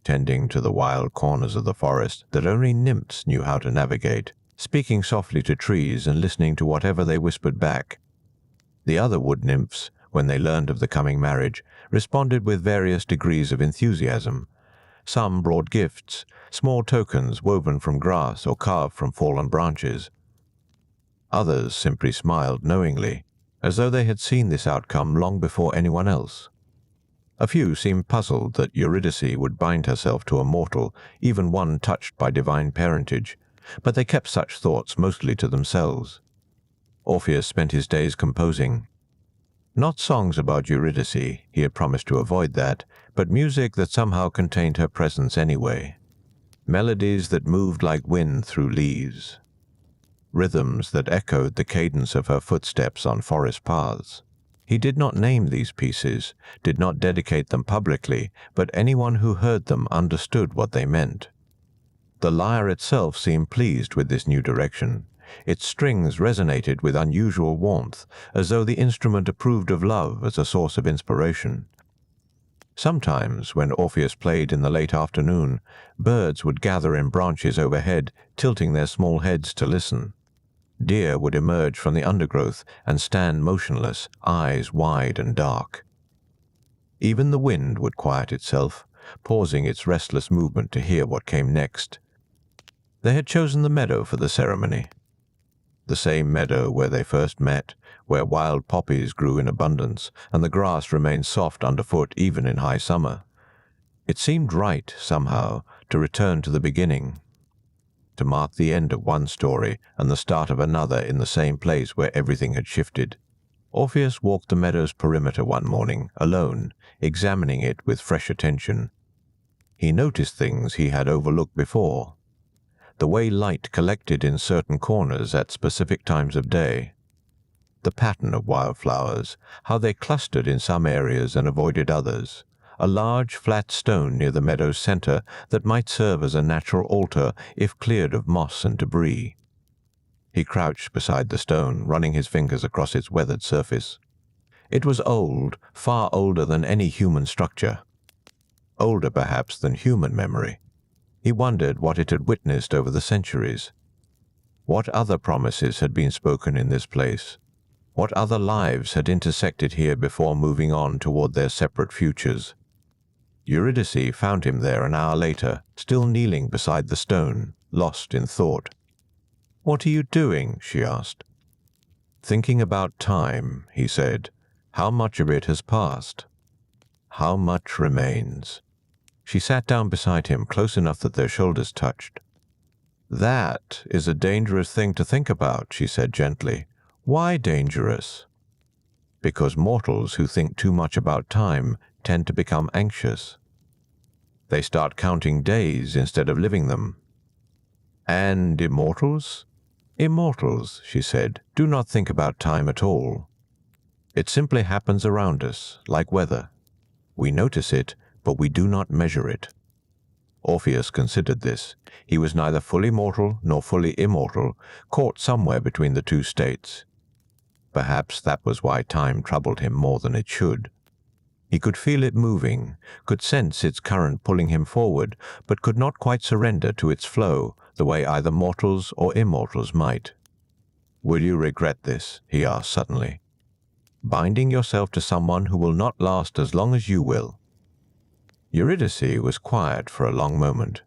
tending to the wild corners of the forest that only nymphs knew how to navigate, speaking softly to trees and listening to whatever they whispered back. The other wood nymphs, when they learned of the coming marriage, responded with various degrees of enthusiasm. Some brought gifts, small tokens woven from grass or carved from fallen branches. Others simply smiled knowingly, as though they had seen this outcome long before anyone else. A few seemed puzzled that Eurydice would bind herself to a mortal, even one touched by divine parentage, but they kept such thoughts mostly to themselves. Orpheus spent his days composing. Not songs about Eurydice, he had promised to avoid that, but music that somehow contained her presence anyway. Melodies that moved like wind through leaves. Rhythms that echoed the cadence of her footsteps on forest paths. He did not name these pieces, did not dedicate them publicly, but anyone who heard them understood what they meant. The lyre itself seemed pleased with this new direction. Its strings resonated with unusual warmth, as though the instrument approved of love as a source of inspiration. Sometimes, when Orpheus played in the late afternoon, birds would gather in branches overhead, tilting their small heads to listen. Deer would emerge from the undergrowth and stand motionless, eyes wide and dark. Even the wind would quiet itself, pausing its restless movement to hear what came next. They had chosen the meadow for the ceremony. The same meadow where they first met, where wild poppies grew in abundance, and the grass remained soft underfoot even in high summer. It seemed right, somehow, to return to the beginning, to mark the end of one story and the start of another in the same place where everything had shifted. Orpheus walked the meadow's perimeter one morning, alone, examining it with fresh attention. He noticed things he had overlooked before. The way light collected in certain corners at specific times of day. The pattern of wildflowers, how they clustered in some areas and avoided others. A large, flat stone near the meadow's center that might serve as a natural altar if cleared of moss and debris. He crouched beside the stone, running his fingers across its weathered surface. It was old, far older than any human structure. Older, perhaps, than human memory. He wondered what it had witnessed over the centuries. What other promises had been spoken in this place? What other lives had intersected here before moving on toward their separate futures? Eurydice found him there an hour later, still kneeling beside the stone, lost in thought. "What are you doing?" she asked. "Thinking about time," he said. "How much of it has passed? How much remains?" She sat down beside him, close enough that their shoulders touched. "That is a dangerous thing to think about," she said gently. "Why dangerous?" "Because mortals who think too much about time tend to become anxious. They start counting days instead of living them. And immortals? Immortals, she said, do not think about time at all. It simply happens around us, like weather. We notice it, but we do not measure it. Orpheus considered this. He was neither fully mortal nor fully immortal, caught somewhere between the two states. Perhaps that was why time troubled him more than it should. He could feel it moving, could sense its current pulling him forward, but could not quite surrender to its flow the way either mortals or immortals might. "Will you regret this?" he asked suddenly. "Binding yourself to someone who will not last as long as you will." Eurydice was quiet for a long moment.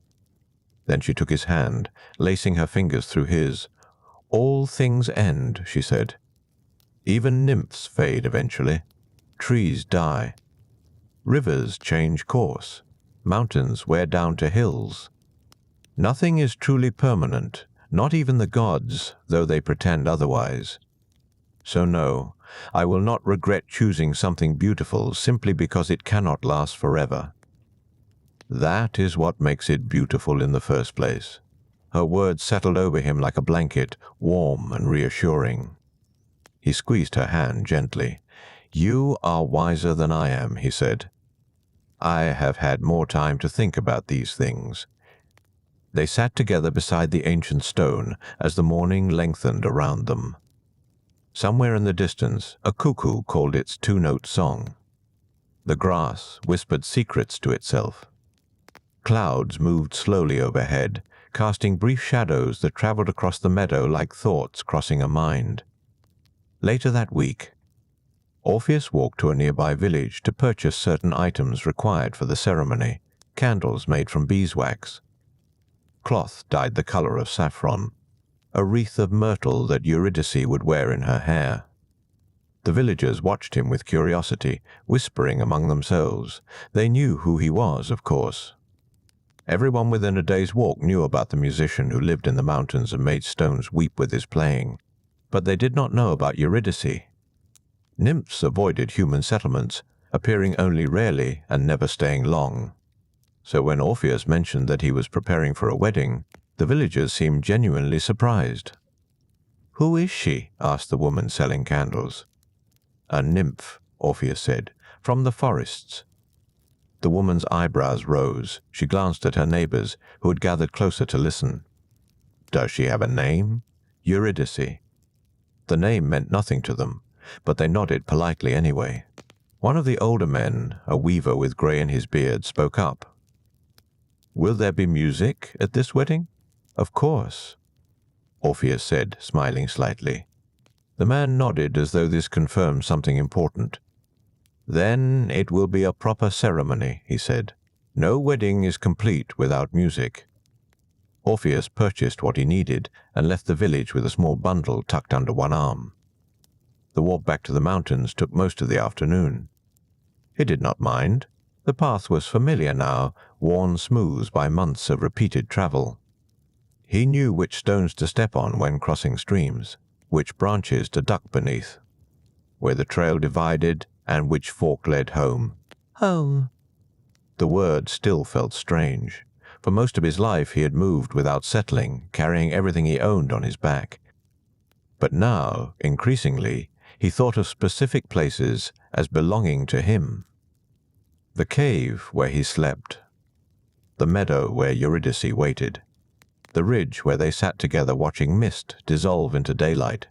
Then she took his hand, lacing her fingers through his. "All things end," she said. "Even nymphs fade eventually. Trees die. Rivers change course. Mountains wear down to hills. Nothing is truly permanent, not even the gods, though they pretend otherwise. So no, I will not regret choosing something beautiful simply because it cannot last forever. That is what makes it beautiful in the first place." Her words settled over him like a blanket, warm and reassuring. He squeezed her hand gently. "You are wiser than I am," he said. "I have had more time to think about these things." They sat together beside the ancient stone as the morning lengthened around them. Somewhere in the distance, a cuckoo called its two-note song. The grass whispered secrets to itself. Clouds moved slowly overhead, casting brief shadows that traveled across the meadow like thoughts crossing a mind. Later that week, Orpheus walked to a nearby village to purchase certain items required for the ceremony, candles made from beeswax, cloth dyed the color of saffron, a wreath of myrtle that Eurydice would wear in her hair. The villagers watched him with curiosity, whispering among themselves. They knew who he was, of course. Everyone within a day's walk knew about the musician who lived in the mountains and made stones weep with his playing, but they did not know about Eurydice. Nymphs avoided human settlements, appearing only rarely and never staying long. So when Orpheus mentioned that he was preparing for a wedding, the villagers seemed genuinely surprised. "Who is she?" asked the woman selling candles. "A nymph," Orpheus said, "from the forests." The woman's eyebrows rose. She glanced at her neighbors, who had gathered closer to listen. "Does she have a name?" "Eurydice." The name meant nothing to them, but they nodded politely anyway. One of the older men, a weaver with gray in his beard, spoke up. "Will there be music at this wedding?" "Of course," Orpheus said, smiling slightly. The man nodded as though this confirmed something important. "Then it will be a proper ceremony," he said. "No wedding is complete without music." Orpheus purchased what he needed and left the village with a small bundle tucked under one arm. The walk back to the mountains took most of the afternoon. He did not mind. The path was familiar now, worn smooth by months of repeated travel. He knew which stones to step on when crossing streams, which branches to duck beneath, where the trail divided and which fork led home. Home. The word still felt strange. For most of his life he had moved without settling, carrying everything he owned on his back. But now, increasingly, he thought of specific places as belonging to him. The cave where he slept, the meadow where Eurydice waited, the ridge where they sat together watching mist dissolve into daylight.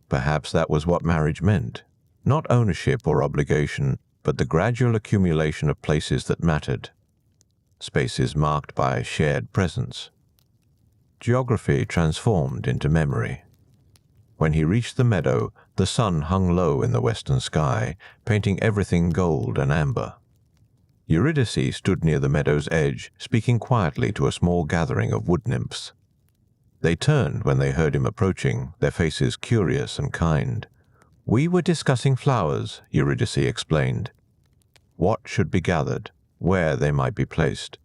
Perhaps that was what marriage meant. Not ownership or obligation, but the gradual accumulation of places that mattered. Spaces marked by shared presence. Geography transformed into memory. When he reached the meadow, the sun hung low in the western sky, painting everything gold and amber. Eurydice stood near the meadow's edge, speaking quietly to a small gathering of wood nymphs. They turned when they heard him approaching, their faces curious and kind. "We were discussing flowers," Eurydice explained. What should be gathered, where they might be placed.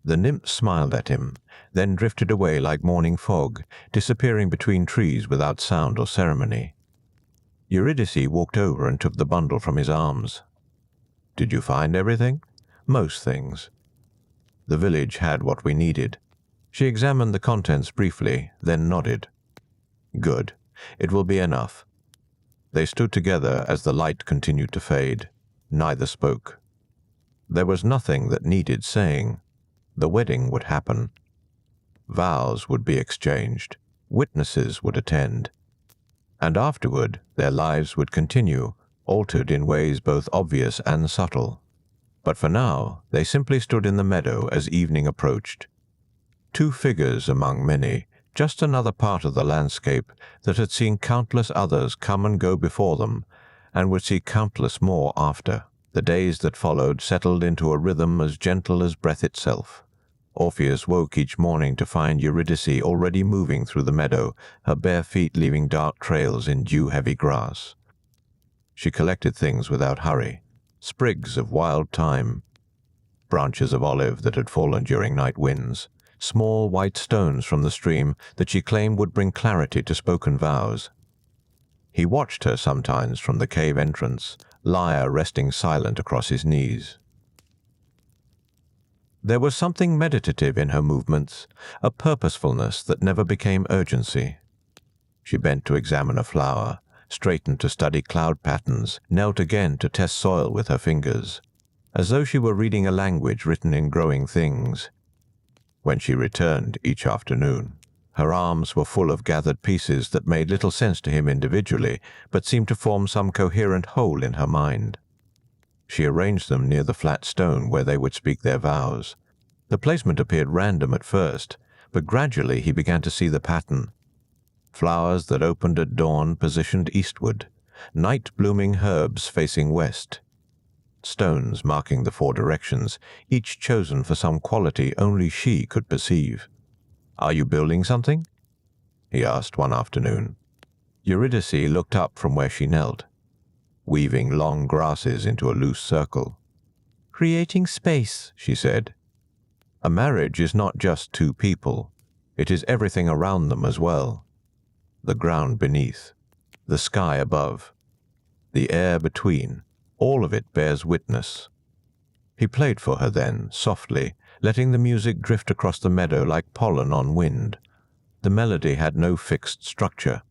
The nymphs smiled at him, then drifted away like morning fog, disappearing between trees without sound or ceremony. Eurydice walked over and took the bundle from his arms. "Did you find everything?" "Most things." "The village had what we needed." She examined the contents briefly, then nodded. Good. It will be enough. They stood together as the light continued to fade. Neither spoke. There was nothing that needed saying. The wedding would happen. Vows would be exchanged. Witnesses would attend. And afterward, their lives would continue, altered in ways both obvious and subtle. But for now, they simply stood in the meadow as evening approached. Two figures among many, just another part of the landscape that had seen countless others come and go before them, and would see countless more after. The days that followed settled into a rhythm as gentle as breath itself. Orpheus woke each morning to find Eurydice already moving through the meadow, her bare feet leaving dark trails in dew-heavy grass. She collected things without hurry, sprigs of wild thyme, branches of olive that had fallen during night winds, small white stones from the stream that she claimed would bring clarity to spoken vows. He watched her sometimes from the cave entrance, lyre resting silent across his knees. There was something meditative in her movements, a purposefulness that never became urgency. She bent to examine a flower, straightened to study cloud patterns, knelt again to test soil with her fingers, as though she were reading a language written in growing things. When she returned each afternoon, her arms were full of gathered pieces that made little sense to him individually, but seemed to form some coherent whole in her mind. She arranged them near the flat stone where they would speak their vows. The placement appeared random at first, but gradually he began to see the pattern. Flowers that opened at dawn positioned eastward, night-blooming herbs facing west, stones marking the four directions, each chosen for some quality only she could perceive. "Are you building something?" he asked one afternoon. Eurydice looked up from where she knelt, weaving long grasses into a loose circle. "Creating space," she said. "A marriage is not just two people. It is everything around them as well. The ground beneath, the sky above, the air between, all of it bears witness." He played for her then, softly, letting the music drift across the meadow like pollen on wind. The melody had no fixed structure.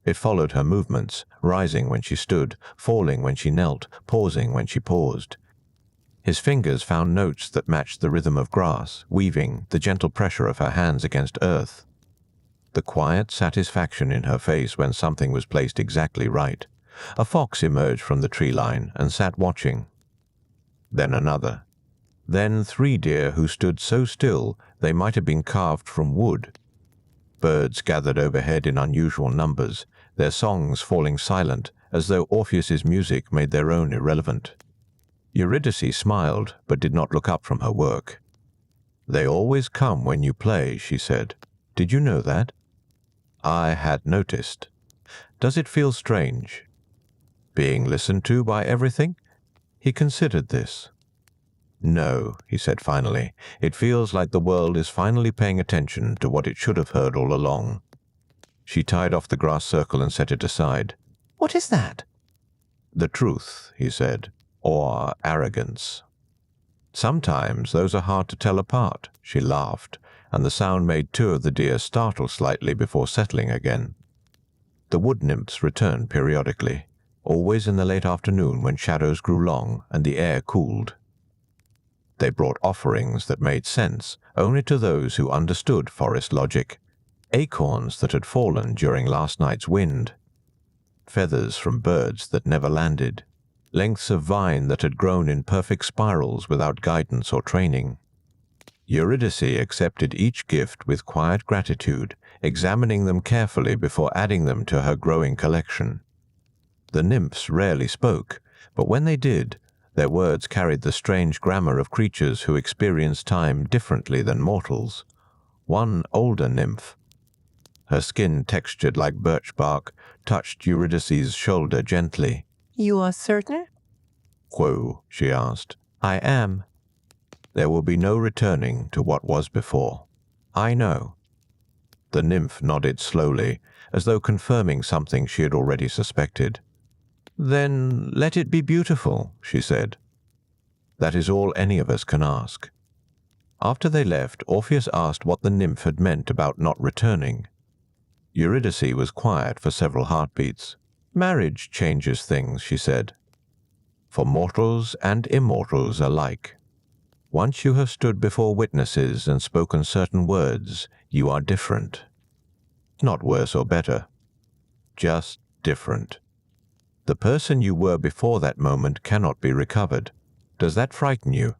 It followed her movements, rising when she stood, falling when she knelt, pausing when she paused. His fingers found notes that matched the rhythm of grass, weaving, the gentle pressure of her hands against earth. The quiet satisfaction in her face when something was placed exactly right. A fox emerged from the tree line and sat watching. Then another. Then 3 deer who stood so still they might have been carved from wood. Birds gathered overhead in unusual numbers, their songs falling silent, as though Orpheus's music made their own irrelevant. Eurydice smiled, but did not look up from her work. "They always come when you play," she said. "Did you know that?" "I had noticed. Does it feel strange? Being listened to by everything?" He considered this. "No," he said finally. "It feels like the world is finally paying attention to what it should have heard all along." She tied off the grass circle and set it aside. "What is that?" "The truth," he said, "or arrogance. Sometimes those are hard to tell apart." She laughed, and the sound made 2 of the deer startle slightly before settling again. The wood nymphs returned periodically, always in the late afternoon when shadows grew long and the air cooled. They brought offerings that made sense only to those who understood forest logic. Acorns that had fallen during last night's wind, feathers from birds that never landed, lengths of vine that had grown in perfect spirals without guidance or training. Eurydice accepted each gift with quiet gratitude, examining them carefully before adding them to her growing collection. The nymphs rarely spoke, but when they did, their words carried the strange grammar of creatures who experience time differently than mortals. One older nymph, her skin textured like birch bark, touched Eurydice's shoulder gently. "You are certain?" "Quo?" she asked. "I am. There will be no returning to what was before. I know." The nymph nodded slowly, as though confirming something she had already suspected. "Then let it be beautiful," she said. "That is all any of us can ask." After they left, Orpheus asked what the nymph had meant about not returning. Eurydice was quiet for several heartbeats. "Marriage changes things," she said. "For mortals and immortals alike. Once you have stood before witnesses and spoken certain words, you are different. Not worse or better, just different. The person you were before that moment cannot be recovered. Does that frighten you?"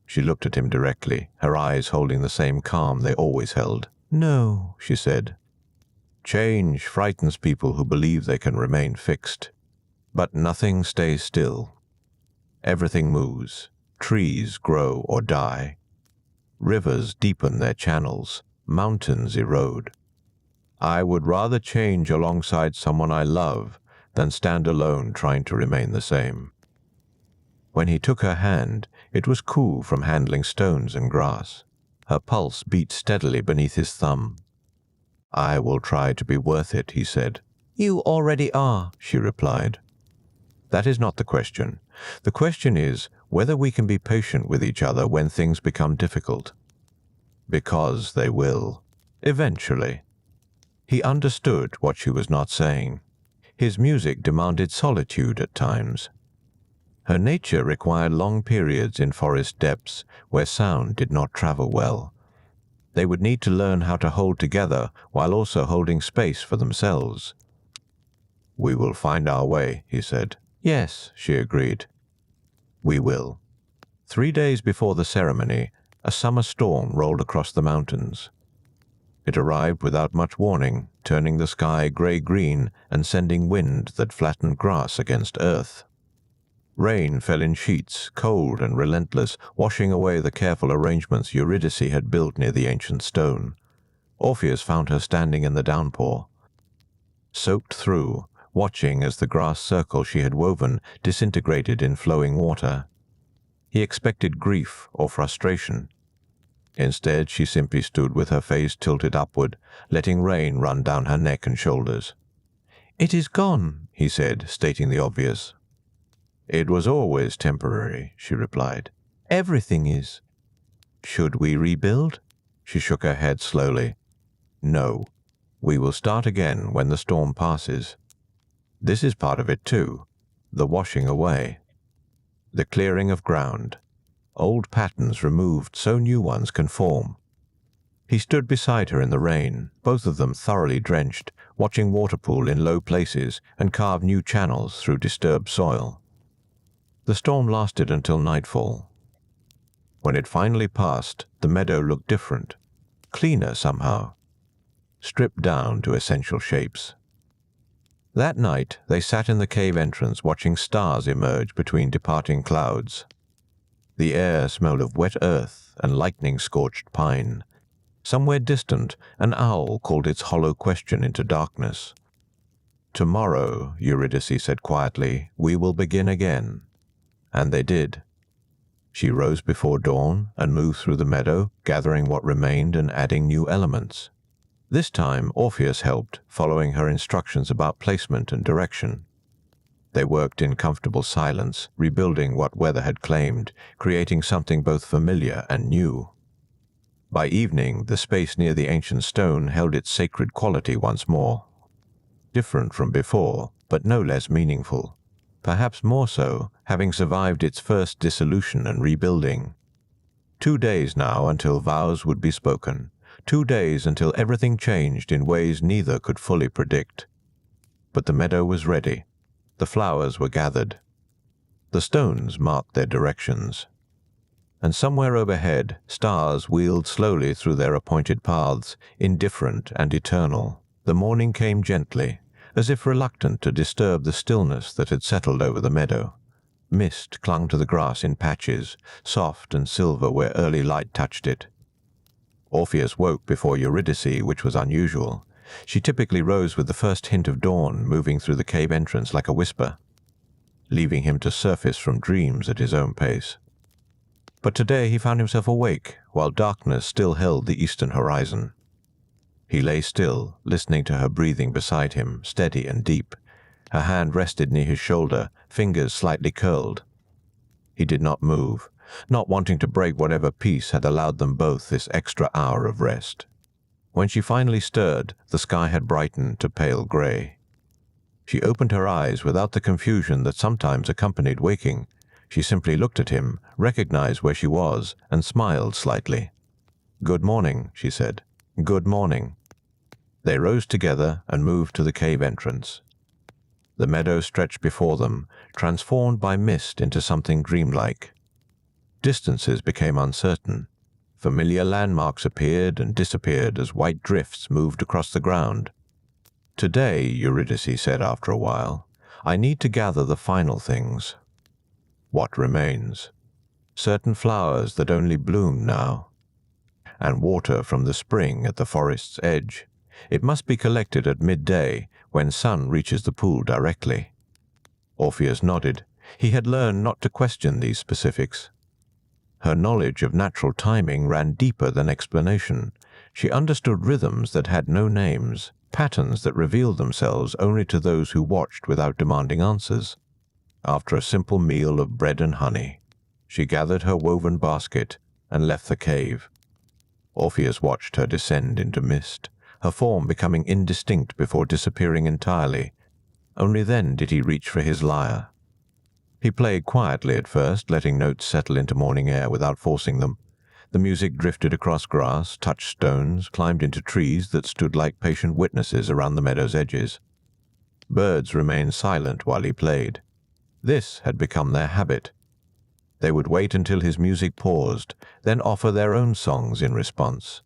She looked at him directly, her eyes holding the same calm they always held. "No," she said. Change frightens people who believe they can remain fixed. But nothing stays still. Everything moves. Trees grow or die. Rivers deepen their channels. Mountains erode. I would rather change alongside someone I love than stand alone trying to remain the same. When he took her hand, it was cool from handling stones and grass. Her pulse beat steadily beneath his thumb. "I will try to be worth it," he said. "You already are," she replied. "That is not the question. The question is whether we can be patient with each other when things become difficult. Because they will. Eventually." He understood what she was not saying. His music demanded solitude at times. Her nature required long periods in forest depths where sound did not travel well. They would need to learn how to hold together while also holding space for themselves. "We will find our way," he said. "Yes," she agreed. "We will." 3 days before the ceremony, a summer storm rolled across the mountains. It arrived without much warning, turning the sky gray-green and sending wind that flattened grass against earth. Rain fell in sheets, cold and relentless, washing away the careful arrangements Eurydice had built near the ancient stone. Orpheus found her standing in the downpour. Soaked through, watching as the grass circle she had woven disintegrated in flowing water. He expected grief or frustration. Instead, she simply stood with her face tilted upward, letting rain run down her neck and shoulders. "It is gone," he said, stating the obvious. "It was always temporary," she replied. "Everything is." "Should we rebuild?" She shook her head slowly. "No. We will start again when the storm passes. This is part of it too, the washing away. The clearing of ground. Old patterns removed so new ones can form." He stood beside her in the rain, both of them thoroughly drenched, watching water pool in low places and carve new channels through disturbed soil. The storm lasted until nightfall. When it finally passed, the meadow looked different, cleaner somehow, stripped down to essential shapes. That night, they sat in the cave entrance watching stars emerge between departing clouds. The air smelled of wet earth and lightning-scorched pine. Somewhere distant, an owl called its hollow question into darkness. "Tomorrow," Eurydice said quietly, "we will begin again." And they did. She rose before dawn and moved through the meadow, gathering what remained and adding new elements. This time, Orpheus helped, following her instructions about placement and direction. They worked in comfortable silence, rebuilding what weather had claimed, creating something both familiar and new. By evening, the space near the ancient stone held its sacred quality once more. Different from before, but no less meaningful. Perhaps more so, having survived its first dissolution and rebuilding. 2 days now until vows would be spoken. 2 days until everything changed in ways neither could fully predict. But the meadow was ready. The flowers were gathered. The stones marked their directions. And somewhere overhead, stars wheeled slowly through their appointed paths, indifferent and eternal. The morning came gently, as if reluctant to disturb the stillness that had settled over the meadow. Mist clung to the grass in patches, soft and silver where early light touched it. Orpheus woke before Eurydice, which was unusual. She typically rose with the first hint of dawn, moving through the cave entrance like a whisper, leaving him to surface from dreams at his own pace. But today he found himself awake, while darkness still held the eastern horizon. He lay still, listening to her breathing beside him, steady and deep. Her hand rested near his shoulder, fingers slightly curled. He did not move, not wanting to break whatever peace had allowed them both this extra hour of rest. When she finally stirred, the sky had brightened to pale grey. She opened her eyes without the confusion that sometimes accompanied waking. She simply looked at him, recognized where she was, and smiled slightly. "Good morning," she said. "Good morning." They rose together and moved to the cave entrance. The meadow stretched before them, transformed by mist into something dreamlike. Distances became uncertain. Familiar landmarks appeared and disappeared as white drifts moved across the ground. "Today," Eurydice said after a while, "I need to gather the final things. What remains? Certain flowers that only bloom now, and water from the spring at the forest's edge. It must be collected at midday, when sun reaches the pool directly." Orpheus nodded. He had learned not to question these specifics. Her knowledge of natural timing ran deeper than explanation. She understood rhythms that had no names, patterns that revealed themselves only to those who watched without demanding answers. After a simple meal of bread and honey, she gathered her woven basket and left the cave. Orpheus watched her descend into mist, her form becoming indistinct before disappearing entirely. Only then did he reach for his lyre. He played quietly at first, letting notes settle into morning air without forcing them. The music drifted across grass, touched stones, climbed into trees that stood like patient witnesses around the meadow's edges. Birds remained silent while he played. This had become their habit. They would wait until his music paused, then offer their own songs in response.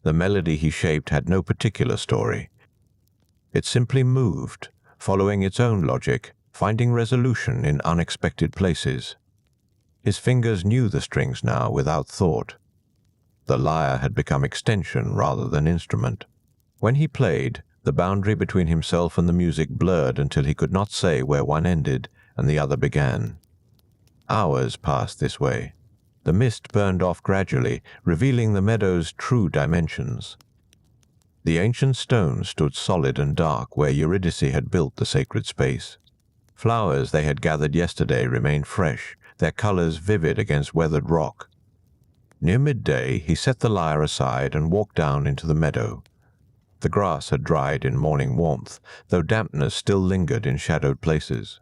The melody he shaped had no particular story. It simply moved, following its own logic, finding resolution in unexpected places. His fingers knew the strings now without thought. The lyre had become extension rather than instrument. When he played, the boundary between himself and the music blurred until he could not say where one ended and the other began. Hours passed this way. The mist burned off gradually, revealing the meadow's true dimensions. The ancient stone stood solid and dark where Eurydice had built the sacred space. Flowers they had gathered yesterday remained fresh, their colors vivid against weathered rock. Near midday, he set the lyre aside and walked down into the meadow. The grass had dried in morning warmth, though dampness still lingered in shadowed places.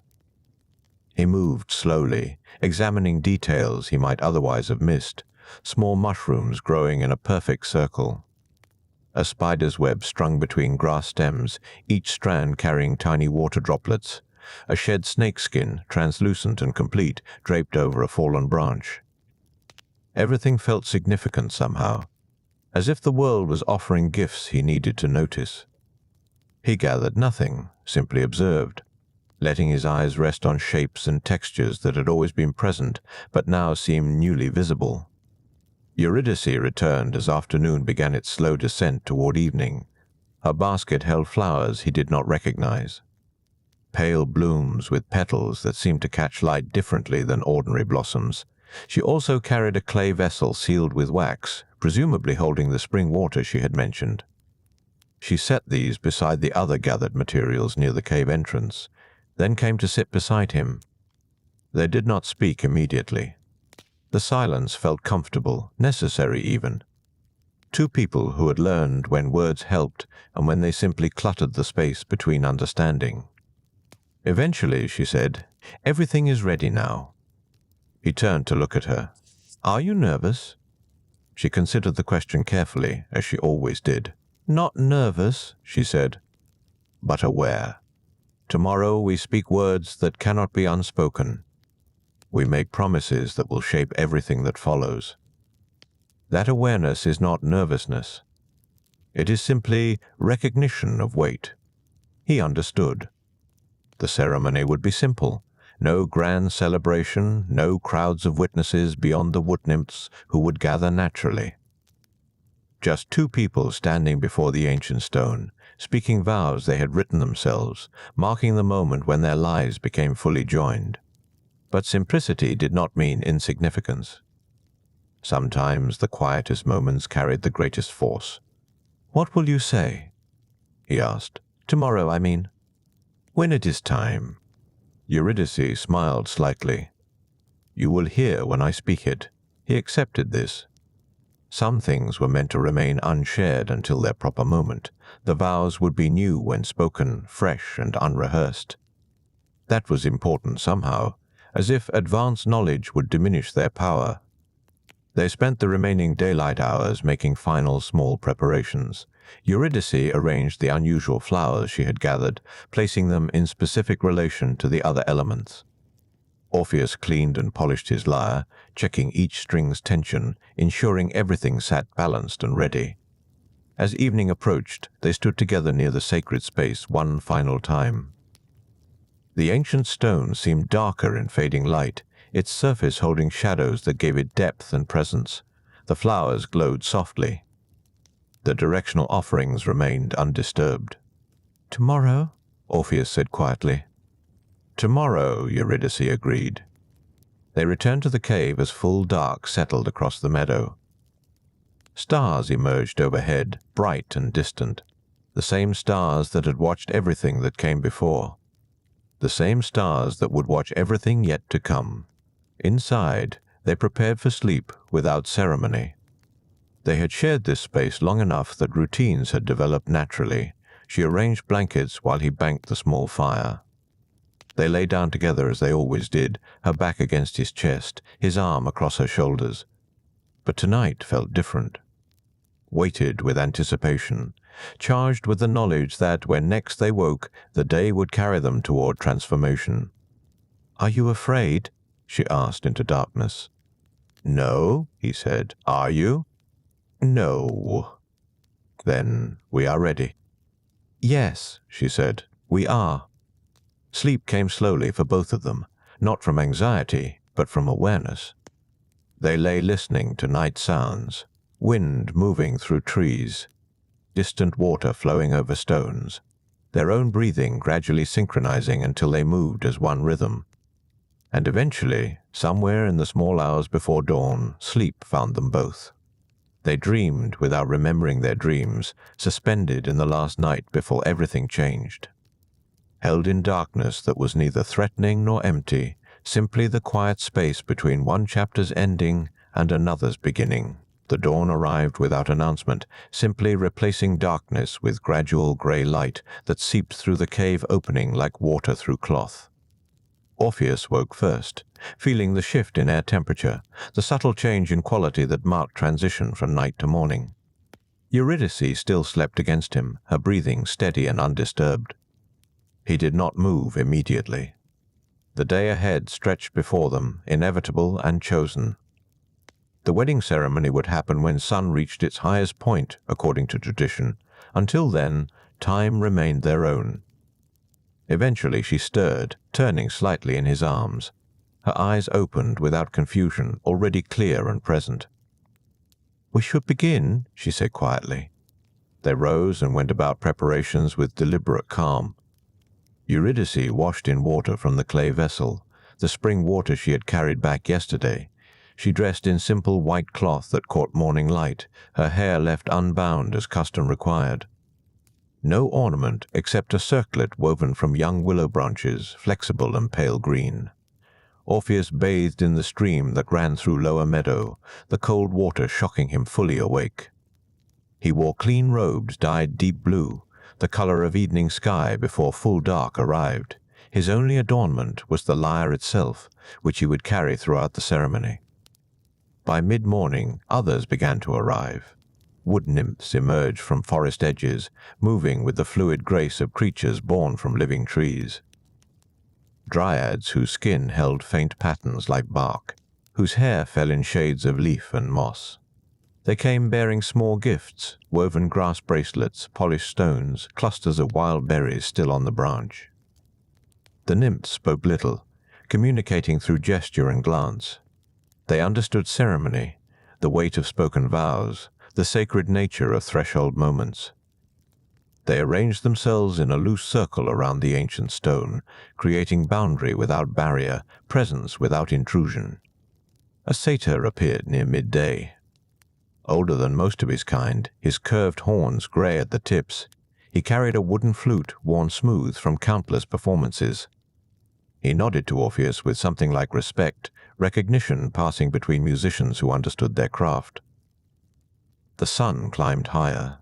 He moved slowly, examining details he might otherwise have missed, small mushrooms growing in a perfect circle. A spider's web strung between grass stems, each strand carrying tiny water droplets. A shed snakeskin, translucent and complete, draped over a fallen branch. Everything felt significant somehow, as if the world was offering gifts he needed to notice. He gathered nothing, simply observed, letting his eyes rest on shapes and textures that had always been present, but now seemed newly visible. Eurydice returned as afternoon began its slow descent toward evening. Her basket held flowers he did not recognize. Pale blooms with petals that seemed to catch light differently than ordinary blossoms. She also carried a clay vessel sealed with wax, presumably holding the spring water she had mentioned. She set these beside the other gathered materials near the cave entrance, then came to sit beside him. They did not speak immediately. The silence felt comfortable, necessary even. Two people who had learned when words helped and when they simply cluttered the space between understanding. Eventually, she said, "Everything is ready now." He turned to look at her. "Are you nervous?" She considered the question carefully, as she always did. "Not nervous," she said, "but aware. Tomorrow we speak words that cannot be unspoken. We make promises that will shape everything that follows. That awareness is not nervousness. It is simply recognition of weight." He understood. The ceremony would be simple. No grand celebration, no crowds of witnesses beyond the wood nymphs who would gather naturally. Just two people standing before the ancient stone, speaking vows they had written themselves, marking the moment when their lives became fully joined. But simplicity did not mean insignificance. Sometimes the quietest moments carried the greatest force. "What will you say?" he asked. "Tomorrow, I mean." "When it is time." Eurydice smiled slightly. You will hear when I speak it. He accepted this. Some things were meant to remain unshared until their proper moment. The vows would be new when spoken, fresh and unrehearsed. That was important somehow, as if advanced knowledge would diminish their power. They spent the remaining daylight hours making final small preparations. Eurydice arranged the unusual flowers she had gathered, placing them in specific relation to the other elements. Orpheus cleaned and polished his lyre, checking each string's tension, ensuring everything sat balanced and ready. As evening approached, they stood together near the sacred space one final time. The ancient stone seemed darker in fading light, its surface holding shadows that gave it depth and presence. The flowers glowed softly. The directional offerings remained undisturbed. "Tomorrow," Orpheus said quietly. "Tomorrow," Eurydice agreed. They returned to the cave as full dark settled across the meadow. Stars emerged overhead, bright and distant, the same stars that had watched everything that came before, the same stars that would watch everything yet to come. Inside, they prepared for sleep without ceremony. They had shared this space long enough that routines had developed naturally. She arranged blankets while he banked the small fire. They lay down together as they always did, her back against his chest, his arm across her shoulders. But tonight felt different. Weighted with anticipation, charged with the knowledge that when next they woke, the day would carry them toward transformation. "Are you afraid?" she asked into darkness. "No," he said. "Are you?" "No." "Then we are ready." "Yes," she said, "we are." Sleep came slowly for both of them, not from anxiety, but from awareness. They lay listening to night sounds, wind moving through trees, distant water flowing over stones, their own breathing gradually synchronizing until they moved as one rhythm. And eventually, somewhere in the small hours before dawn, sleep found them both. They dreamed without remembering their dreams, suspended in the last night before everything changed. Held in darkness that was neither threatening nor empty, simply the quiet space between one chapter's ending and another's beginning. The dawn arrived without announcement, simply replacing darkness with gradual gray light that seeped through the cave opening like water through cloth. Orpheus woke first, feeling the shift in air temperature, the subtle change in quality that marked transition from night to morning. Eurydice still slept against him, her breathing steady and undisturbed. He did not move immediately. The day ahead stretched before them, inevitable and chosen. The wedding ceremony would happen when sun reached its highest point, according to tradition. Until then, time remained their own. Eventually she stirred, turning slightly in his arms. Her eyes opened without confusion, already clear and present. "We should begin," she said quietly. They rose and went about preparations with deliberate calm. Eurydice washed in water from the clay vessel, the spring water she had carried back yesterday. She dressed in simple white cloth that caught morning light, her hair left unbound as custom required. No ornament except a circlet woven from young willow branches, flexible and pale green. Orpheus bathed in the stream that ran through Lower Meadow, the cold water shocking him fully awake. He wore clean robes dyed deep blue, the color of evening sky before full dark arrived. His only adornment was the lyre itself, which he would carry throughout the ceremony. By mid-morning, others began to arrive. Wood nymphs emerged from forest edges, moving with the fluid grace of creatures born from living trees. Dryads whose skin held faint patterns like bark, whose hair fell in shades of leaf and moss. They came bearing small gifts, woven grass bracelets, polished stones, clusters of wild berries still on the branch. The nymphs spoke little, communicating through gesture and glance. They understood ceremony, the weight of spoken vows, the sacred nature of threshold moments. They arranged themselves in a loose circle around the ancient stone, creating boundary without barrier, presence without intrusion. A satyr appeared near midday. Older than most of his kind, his curved horns gray at the tips, he carried a wooden flute worn smooth from countless performances. He nodded to Orpheus with something like respect, recognition passing between musicians who understood their craft. The sun climbed higher.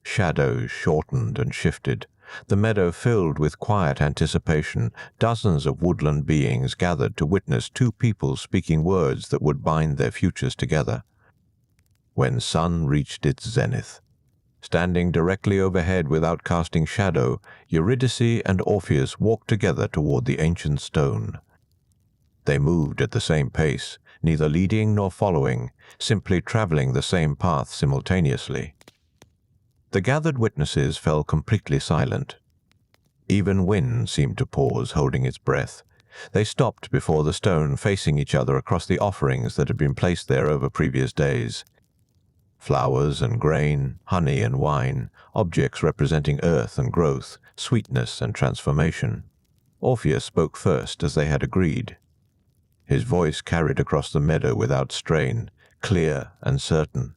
Shadows shortened and shifted. The meadow filled with quiet anticipation. Dozens of woodland beings gathered to witness two people speaking words that would bind their futures together. When sun reached its zenith, standing directly overhead without casting shadow, Eurydice and Orpheus walked together toward the ancient stone. They moved at the same pace, neither leading nor following, simply traveling the same path simultaneously. The gathered witnesses fell completely silent. Even wind seemed to pause, holding its breath. They stopped before the stone, facing each other across the offerings that had been placed there over previous days. Flowers and grain, honey and wine, objects representing earth and growth, sweetness and transformation. Orpheus spoke first, as they had agreed. His voice carried across the meadow without strain, clear and certain.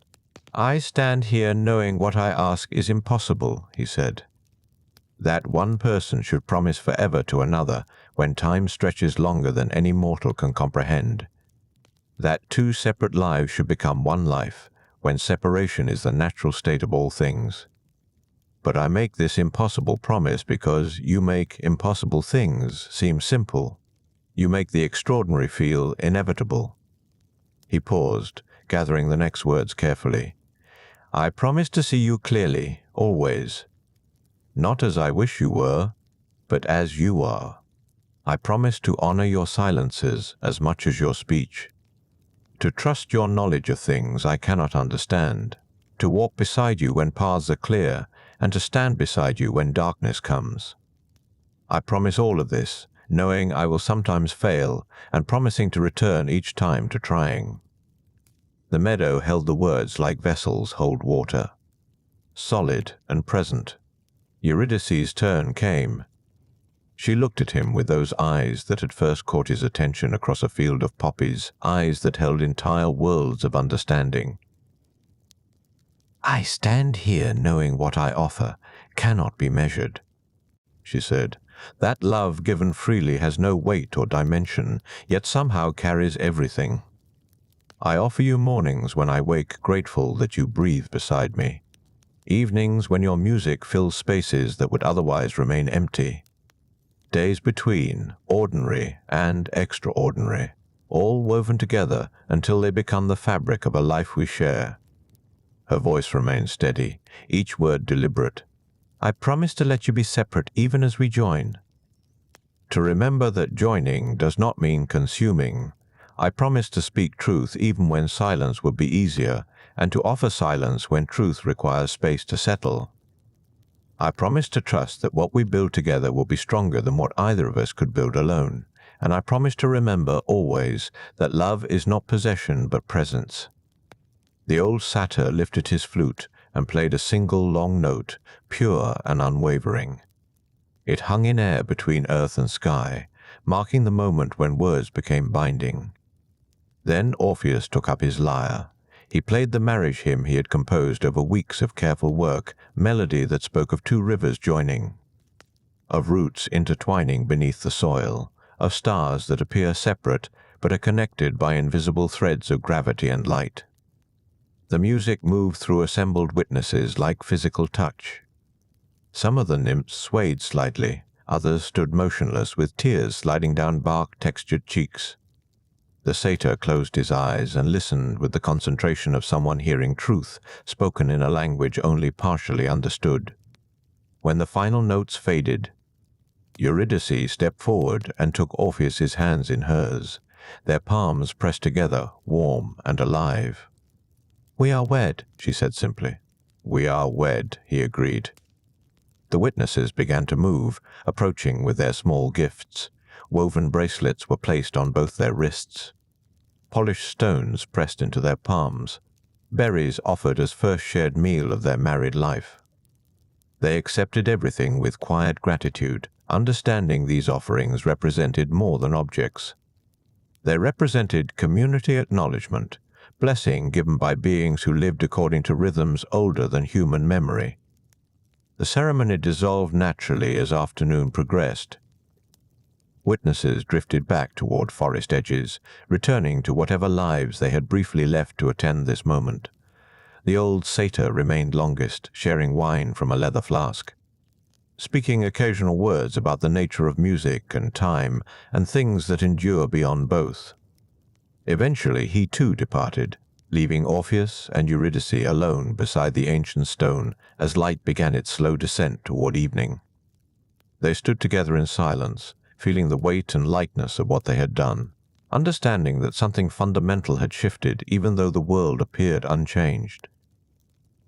"I stand here knowing what I ask is impossible," he said. "That one person should promise forever to another when time stretches longer than any mortal can comprehend. That two separate lives should become one life when separation is the natural state of all things. But I make this impossible promise because you make impossible things seem simple. You make the extraordinary feel inevitable." He paused, gathering the next words carefully. "I promise to see you clearly, always. Not as I wish you were, but as you are. I promise to honor your silences as much as your speech. To trust your knowledge of things I cannot understand. To walk beside you when paths are clear, and to stand beside you when darkness comes. I promise all of this, knowing I will sometimes fail, and promising to return each time to trying." The meadow held the words like vessels hold water. Solid and present. Eurydice's turn came. She looked at him with those eyes that had first caught his attention across a field of poppies, eyes that held entire worlds of understanding. "I stand here knowing what I offer cannot be measured," she said. "That love given freely has no weight or dimension, yet somehow carries everything. I offer you mornings when I wake grateful that you breathe beside me. Evenings when your music fills spaces that would otherwise remain empty. Days between, ordinary and extraordinary, all woven together until they become the fabric of a life we share." Her voice remained steady, each word deliberate. "I promise to let you be separate even as we join. To remember that joining does not mean consuming. I promise to speak truth even when silence would be easier, and to offer silence when truth requires space to settle. I promise to trust that what we build together will be stronger than what either of us could build alone, and I promise to remember always that love is not possession but presence." The old satyr lifted his flute and played a single long note, pure and unwavering. It hung in air between earth and sky, marking the moment when words became binding. Then Orpheus took up his lyre. He played the marriage hymn he had composed over weeks of careful work, melody that spoke of two rivers joining, of roots intertwining beneath the soil, of stars that appear separate but are connected by invisible threads of gravity and light. The music moved through assembled witnesses like physical touch. Some of the nymphs swayed slightly, others stood motionless with tears sliding down bark-textured cheeks. The satyr closed his eyes and listened with the concentration of someone hearing truth spoken in a language only partially understood. When the final notes faded, Eurydice stepped forward and took Orpheus's hands in hers, their palms pressed together, warm and alive. "We are wed," she said simply. "We are wed," he agreed. The witnesses began to move, approaching with their small gifts. Woven bracelets were placed on both their wrists. Polished stones pressed into their palms. Berries offered as first shared meal of their married life. They accepted everything with quiet gratitude, understanding these offerings represented more than objects. They represented community acknowledgement, blessing given by beings who lived according to rhythms older than human memory. The ceremony dissolved naturally as afternoon progressed. Witnesses drifted back toward forest edges, returning to whatever lives they had briefly left to attend this moment. The old satyr remained longest, sharing wine from a leather flask, speaking occasional words about the nature of music and time and things that endure beyond both. Eventually he too departed, leaving Orpheus and Eurydice alone beside the ancient stone as light began its slow descent toward evening. They stood together in silence, feeling the weight and lightness of what they had done, understanding that something fundamental had shifted even though the world appeared unchanged.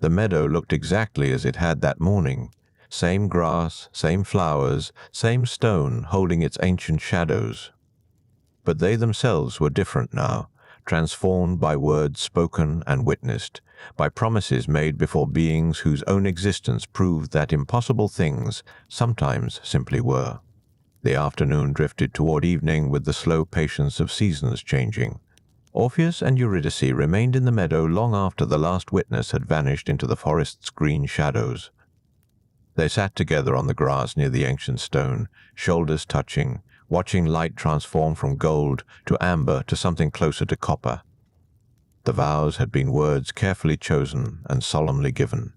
The meadow looked exactly as it had that morning, same grass, same flowers, same stone holding its ancient shadows. But they themselves were different now, transformed by words spoken and witnessed, by promises made before beings whose own existence proved that impossible things sometimes simply were. The afternoon drifted toward evening with the slow patience of seasons changing. Orpheus and Eurydice remained in the meadow long after the last witness had vanished into the forest's green shadows. They sat together on the grass near the ancient stone, shoulders touching, watching light transform from gold to amber to something closer to copper. The vows had been words carefully chosen and solemnly given.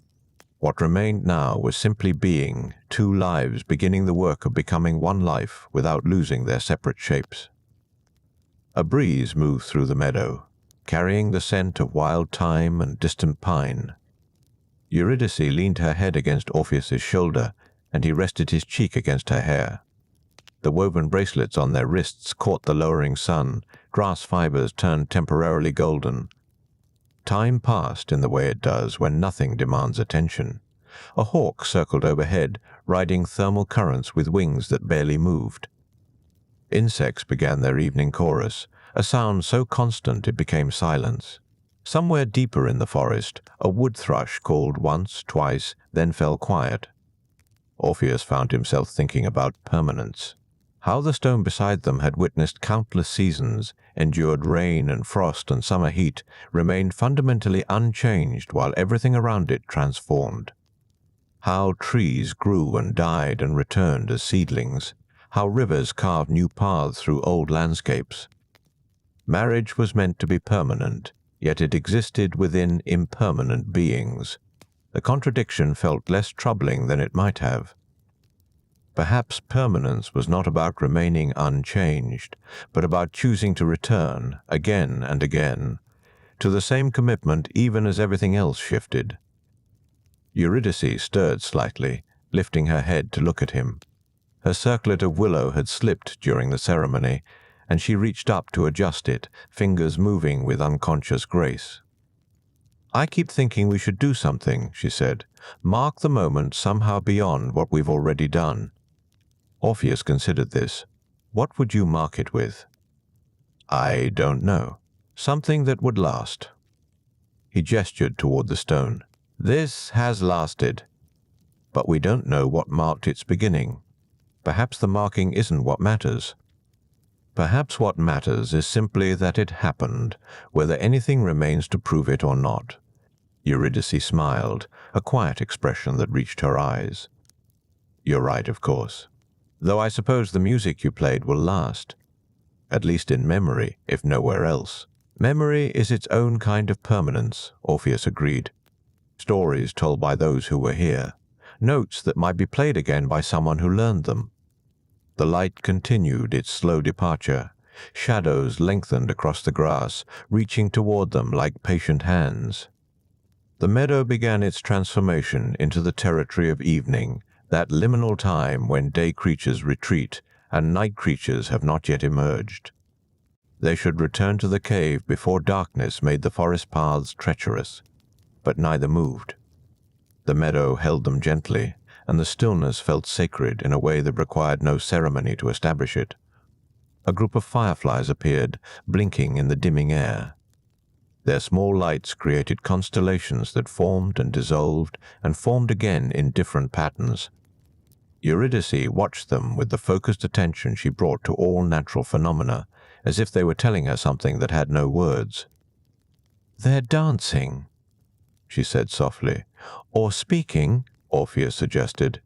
What remained now was simply being, two lives beginning the work of becoming one life without losing their separate shapes. A breeze moved through the meadow, carrying the scent of wild thyme and distant pine. Eurydice leaned her head against Orpheus's shoulder, and he rested his cheek against her hair. The woven bracelets on their wrists caught the lowering sun, grass fibers turned temporarily golden. Time passed in the way it does when nothing demands attention. A hawk circled overhead, riding thermal currents with wings that barely moved. Insects began their evening chorus, a sound so constant it became silence. Somewhere deeper in the forest, a wood thrush called once, twice, then fell quiet. Orpheus found himself thinking about permanence. How the stone beside them had witnessed countless seasons, endured rain and frost and summer heat, remained fundamentally unchanged while everything around it transformed. How trees grew and died and returned as seedlings. How rivers carved new paths through old landscapes. Marriage was meant to be permanent, yet it existed within impermanent beings. The contradiction felt less troubling than it might have. Perhaps permanence was not about remaining unchanged, but about choosing to return, again and again, to the same commitment even as everything else shifted. Eurydice stirred slightly, lifting her head to look at him. Her circlet of willow had slipped during the ceremony, and she reached up to adjust it, fingers moving with unconscious grace. "I keep thinking we should do something," she said. "Mark the moment somehow beyond what we've already done." Orpheus considered this. "What would you mark it with?" "I don't know. Something that would last." He gestured toward the stone. "This has lasted, but we don't know what marked its beginning. Perhaps the marking isn't what matters. Perhaps what matters is simply that it happened, whether anything remains to prove it or not." Eurydice smiled, a quiet expression that reached her eyes. "You're right, of course. Though I suppose the music you played will last. At least in memory, if nowhere else. Memory is its own kind of permanence," Orpheus agreed. "Stories told by those who were here. Notes that might be played again by someone who learned them." The light continued its slow departure. Shadows lengthened across the grass, reaching toward them like patient hands. The meadow began its transformation into the territory of evening, that liminal time when day creatures retreat and night creatures have not yet emerged. They should return to the cave before darkness made the forest paths treacherous, but neither moved. The meadow held them gently, and the stillness felt sacred in a way that required no ceremony to establish it. A group of fireflies appeared, blinking in the dimming air. Their small lights created constellations that formed and dissolved and formed again in different patterns. Eurydice watched them with the focused attention she brought to all natural phenomena, as if they were telling her something that had no words. "They're dancing," she said softly. "Or speaking," Orpheus suggested.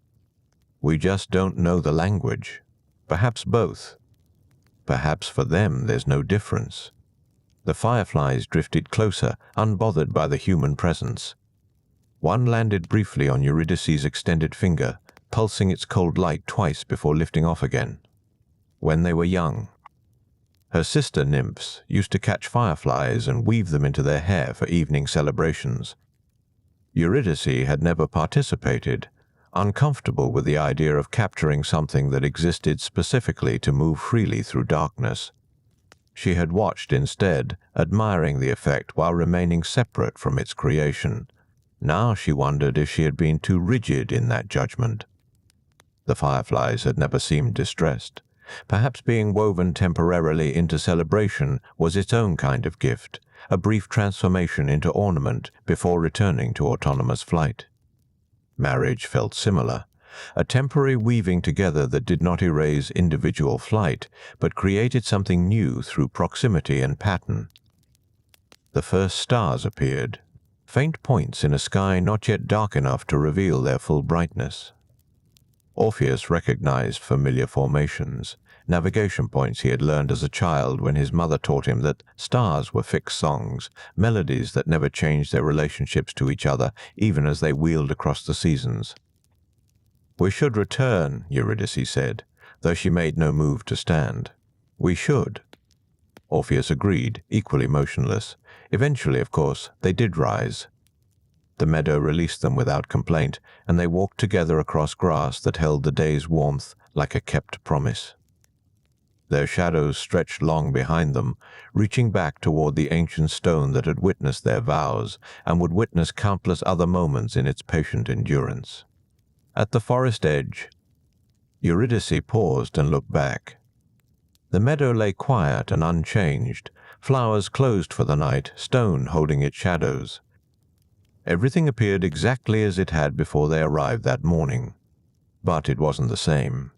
"We just don't know the language. Perhaps both." Perhaps for them there's no difference. The fireflies drifted closer, unbothered by the human presence. One landed briefly on Eurydice's extended finger, pulsing its cold light twice before lifting off again. When they were young, her sister nymphs used to catch fireflies and weave them into their hair for evening celebrations. Eurydice had never participated, uncomfortable with the idea of capturing something that existed specifically to move freely through darkness. She had watched instead, admiring the effect while remaining separate from its creation. Now she wondered if she had been too rigid in that judgment. The fireflies had never seemed distressed. Perhaps being woven temporarily into celebration was its own kind of gift, a brief transformation into ornament before returning to autonomous flight. Marriage felt similar, a temporary weaving together that did not erase individual flight, but created something new through proximity and pattern. The first stars appeared, faint points in a sky not yet dark enough to reveal their full brightness. Orpheus recognized familiar formations, navigation points he had learned as a child when his mother taught him that stars were fixed songs, melodies that never changed their relationships to each other even as they wheeled across the seasons. "We should return," Eurydice said, though she made no move to stand. "We should." Orpheus agreed, equally motionless. Eventually, of course, they did rise. The meadow released them without complaint, and they walked together across grass that held the day's warmth like a kept promise. Their shadows stretched long behind them, reaching back toward the ancient stone that had witnessed their vows and would witness countless other moments in its patient endurance. At the forest edge, Eurydice paused and looked back. The meadow lay quiet and unchanged, flowers closed for the night, stone holding its shadows. Everything appeared exactly as it had before they arrived that morning, but it wasn't the same.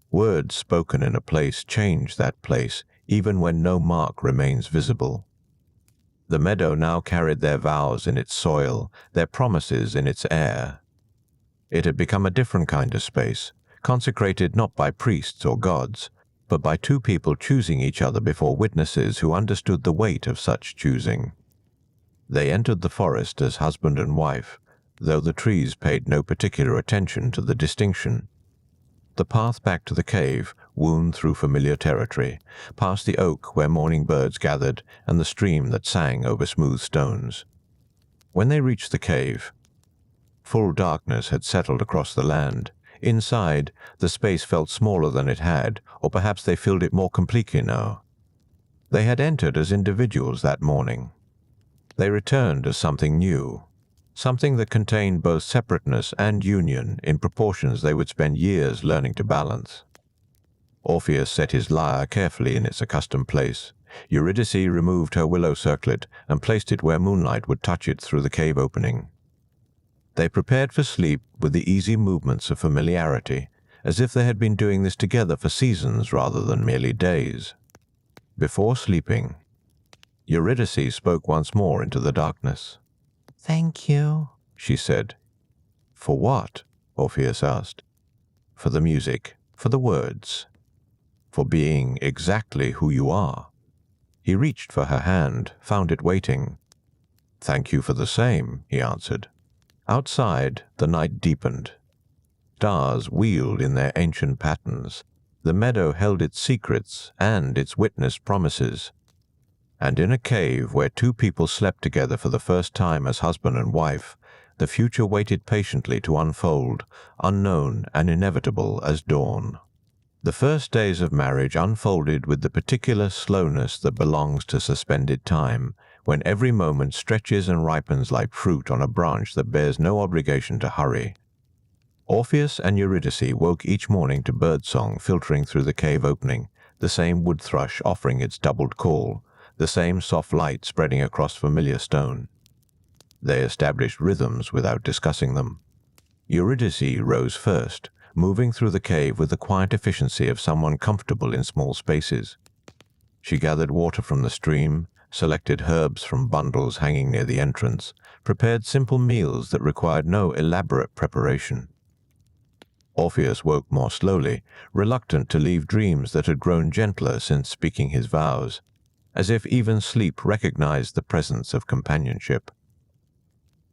Words spoken in a place change that place, even when no mark remains visible. The meadow now carried their vows in its soil, their promises in its air. It had become a different kind of space, consecrated not by priests or gods, but by two people choosing each other before witnesses who understood the weight of such choosing. They entered the forest as husband and wife, though the trees paid no particular attention to the distinction. The path back to the cave wound through familiar territory, past the oak where morning birds gathered and the stream that sang over smooth stones. When they reached the cave, full darkness had settled across the land. Inside, the space felt smaller than it had, or perhaps they filled it more completely now. They had entered as individuals that morning. They returned as something new, something that contained both separateness and union in proportions they would spend years learning to balance. Orpheus set his lyre carefully in its accustomed place. Eurydice removed her willow circlet and placed it where moonlight would touch it through the cave opening. They prepared for sleep with the easy movements of familiarity, as if they had been doing this together for seasons rather than merely days. Before sleeping, Eurydice spoke once more into the darkness. "Thank you," she said. "For what?" Orpheus asked. "For the music, for the words, for being exactly who you are." He reached for her hand, found it waiting. "Thank you for the same," he answered. Outside, the night deepened. Stars wheeled in their ancient patterns. The meadow held its secrets and its witnessed promises. And in a cave where two people slept together for the first time as husband and wife, the future waited patiently to unfold, unknown and inevitable as dawn. The first days of marriage unfolded with the particular slowness that belongs to suspended time, when every moment stretches and ripens like fruit on a branch that bears no obligation to hurry. Orpheus and Eurydice woke each morning to birdsong filtering through the cave opening, the same wood thrush offering its doubled call, the same soft light spreading across familiar stone. They established rhythms without discussing them. Eurydice rose first, moving through the cave with the quiet efficiency of someone comfortable in small spaces. She gathered water from the stream, selected herbs from bundles hanging near the entrance, prepared simple meals that required no elaborate preparation. Orpheus woke more slowly, reluctant to leave dreams that had grown gentler since speaking his vows, as if even sleep recognized the presence of companionship.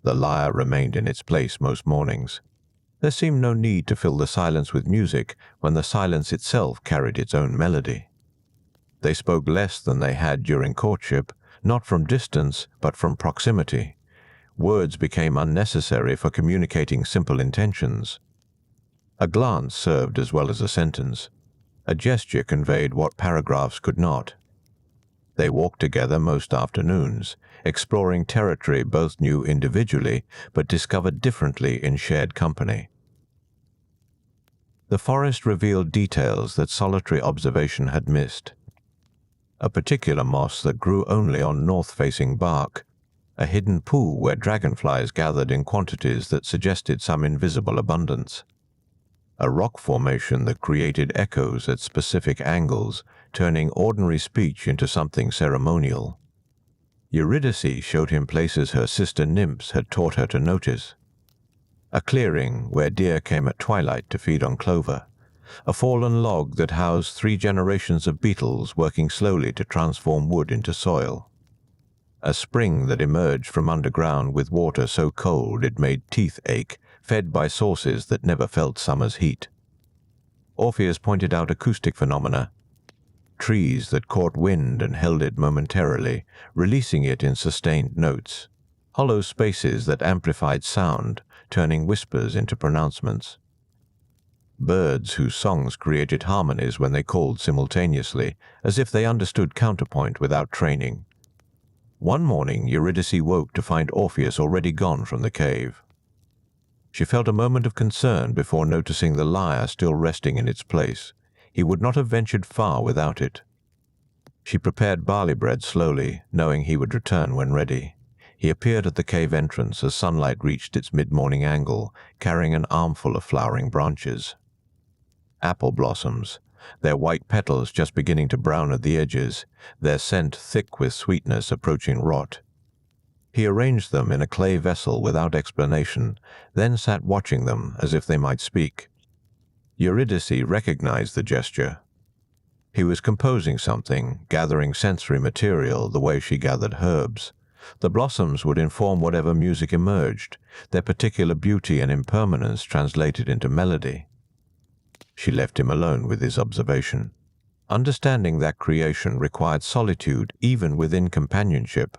The lyre remained in its place most mornings. There seemed no need to fill the silence with music when the silence itself carried its own melody. They spoke less than they had during courtship, not from distance, but from proximity. Words became unnecessary for communicating simple intentions. A glance served as well as a sentence. A gesture conveyed what paragraphs could not. They walked together most afternoons, exploring territory both knew individually but discovered differently in shared company. The forest revealed details that solitary observation had missed. A particular moss that grew only on north-facing bark, a hidden pool where dragonflies gathered in quantities that suggested some invisible abundance, a rock formation that created echoes at specific angles, turning ordinary speech into something ceremonial. Eurydice showed him places her sister nymphs had taught her to notice. A clearing where deer came at twilight to feed on clover, a fallen log that housed 3 generations of beetles working slowly to transform wood into soil, a spring that emerged from underground with water so cold it made teeth ache, fed by sources that never felt summer's heat. Orpheus pointed out acoustic phenomena, trees that caught wind and held it momentarily, releasing it in sustained notes, hollow spaces that amplified sound, turning whispers into pronouncements, birds whose songs created harmonies when they called simultaneously, as if they understood counterpoint without training. One morning Eurydice woke to find Orpheus already gone from the cave. She felt a moment of concern before noticing the lyre still resting in its place. He would not have ventured far without it. She prepared barley bread slowly, knowing he would return when ready. He appeared at the cave entrance as sunlight reached its mid-morning angle, carrying an armful of flowering branches. Apple blossoms, their white petals just beginning to brown at the edges, their scent thick with sweetness approaching rot. He arranged them in a clay vessel without explanation, then sat watching them as if they might speak. Eurydice recognized the gesture. He was composing something, gathering sensory material the way she gathered herbs. The blossoms would inform whatever music emerged, their particular beauty and impermanence translated into melody. She left him alone with his observation. Understanding that creation required solitude even within companionship.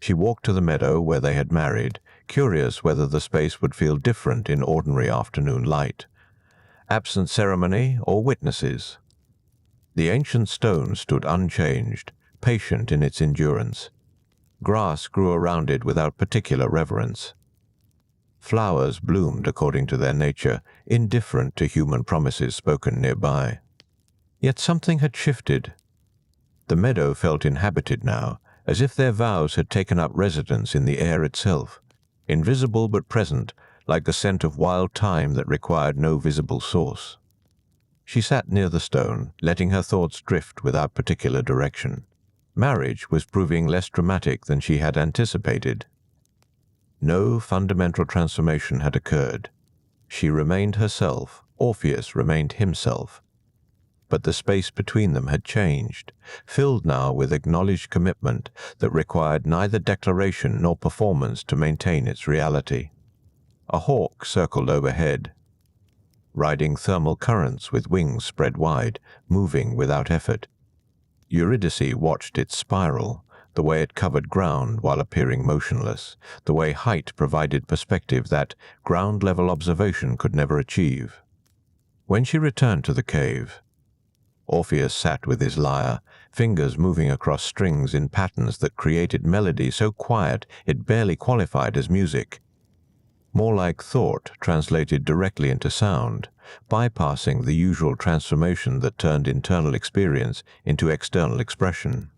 She walked to the meadow where they had married, curious whether the space would feel different in ordinary afternoon light. Absent ceremony or witnesses. The ancient stone stood unchanged, patient in its endurance. Grass grew around it without particular reverence. Flowers bloomed according to their nature, indifferent to human promises spoken nearby. Yet something had shifted. The meadow felt inhabited now, as if their vows had taken up residence in the air itself, invisible but present, like the scent of wild thyme that required no visible source. She sat near the stone, letting her thoughts drift without particular direction. Marriage was proving less dramatic than she had anticipated. No fundamental transformation had occurred. She remained herself, Orpheus remained himself. But the space between them had changed, filled now with acknowledged commitment that required neither declaration nor performance to maintain its reality. A hawk circled overhead, riding thermal currents with wings spread wide, moving without effort. Eurydice watched its spiral, the way it covered ground while appearing motionless, the way height provided perspective that ground-level observation could never achieve. When she returned to the cave, Orpheus sat with his lyre, fingers moving across strings in patterns that created melody so quiet it barely qualified as music. More like thought translated directly into sound, bypassing the usual transformation that turned internal experience into external expression.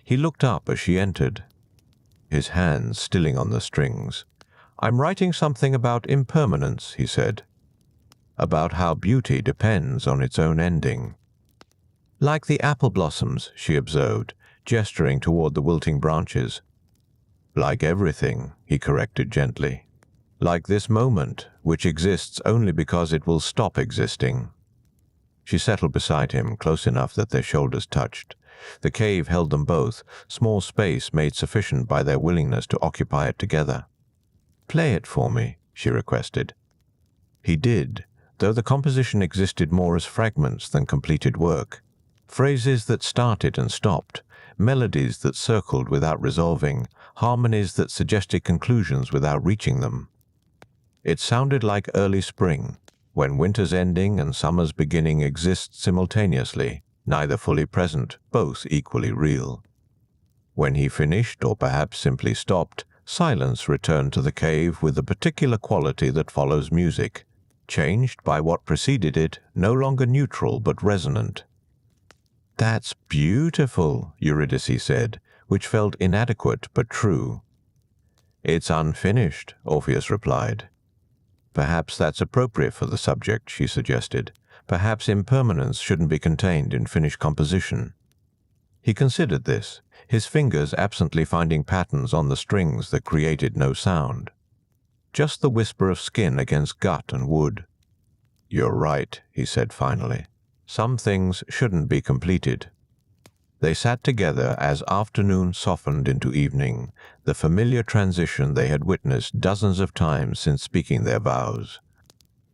He looked up as she entered, his hands stilling on the strings. "I'm writing something about impermanence," he said. "About how beauty depends on its own ending." "Like the apple blossoms," she observed, gesturing toward the wilting branches. "Like everything," he corrected gently. like this moment, which exists only because it will stop existing. She settled beside him, close enough that their shoulders touched. The cave held them both, small space made sufficient by their willingness to occupy it together. "Play it for me," she requested. He did, though the composition existed more as fragments than completed work. Phrases that started and stopped, melodies that circled without resolving, harmonies that suggested conclusions without reaching them. It sounded like early spring, when winter's ending and summer's beginning exist simultaneously, neither fully present, both equally real. When he finished, or perhaps simply stopped, silence returned to the cave with the particular quality that follows music, changed by what preceded it, no longer neutral but resonant. "That's beautiful," Eurydice said, which felt inadequate but true. "It's unfinished," Orpheus replied. "Perhaps that's appropriate for the subject," she suggested. "Perhaps impermanence shouldn't be contained in finished composition." He considered this, his fingers absently finding patterns on the strings that created no sound. Just the whisper of skin against gut and wood. "You're right," he said finally. "Some things shouldn't be completed." They sat together as afternoon softened into evening, the familiar transition they had witnessed dozens of times since speaking their vows.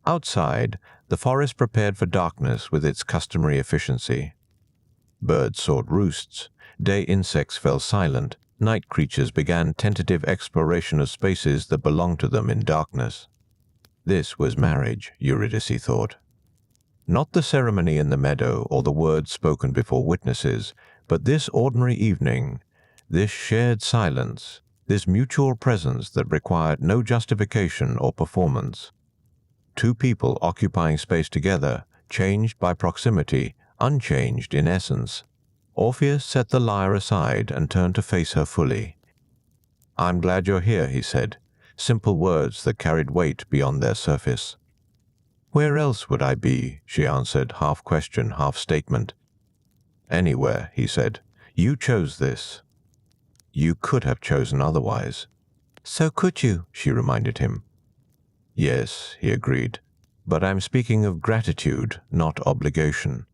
Outside, the forest prepared for darkness with its customary efficiency. Birds sought roosts, day insects fell silent, night creatures began tentative exploration of spaces that belonged to them in darkness. This was marriage, Eurydice thought. Not the ceremony in the meadow or the words spoken before witnesses, but this ordinary evening, this shared silence, this mutual presence that required no justification or performance. Two people occupying space together, changed by proximity, unchanged in essence. Orpheus set the lyre aside and turned to face her fully. "I'm glad you're here," he said, simple words that carried weight beyond their surface. "Where else would I be?" she answered, half question, half statement. "Anywhere," he said. "You chose this." "You could have chosen otherwise." "So could you," she reminded him. "Yes," he agreed, "but I'm speaking of gratitude, not obligation."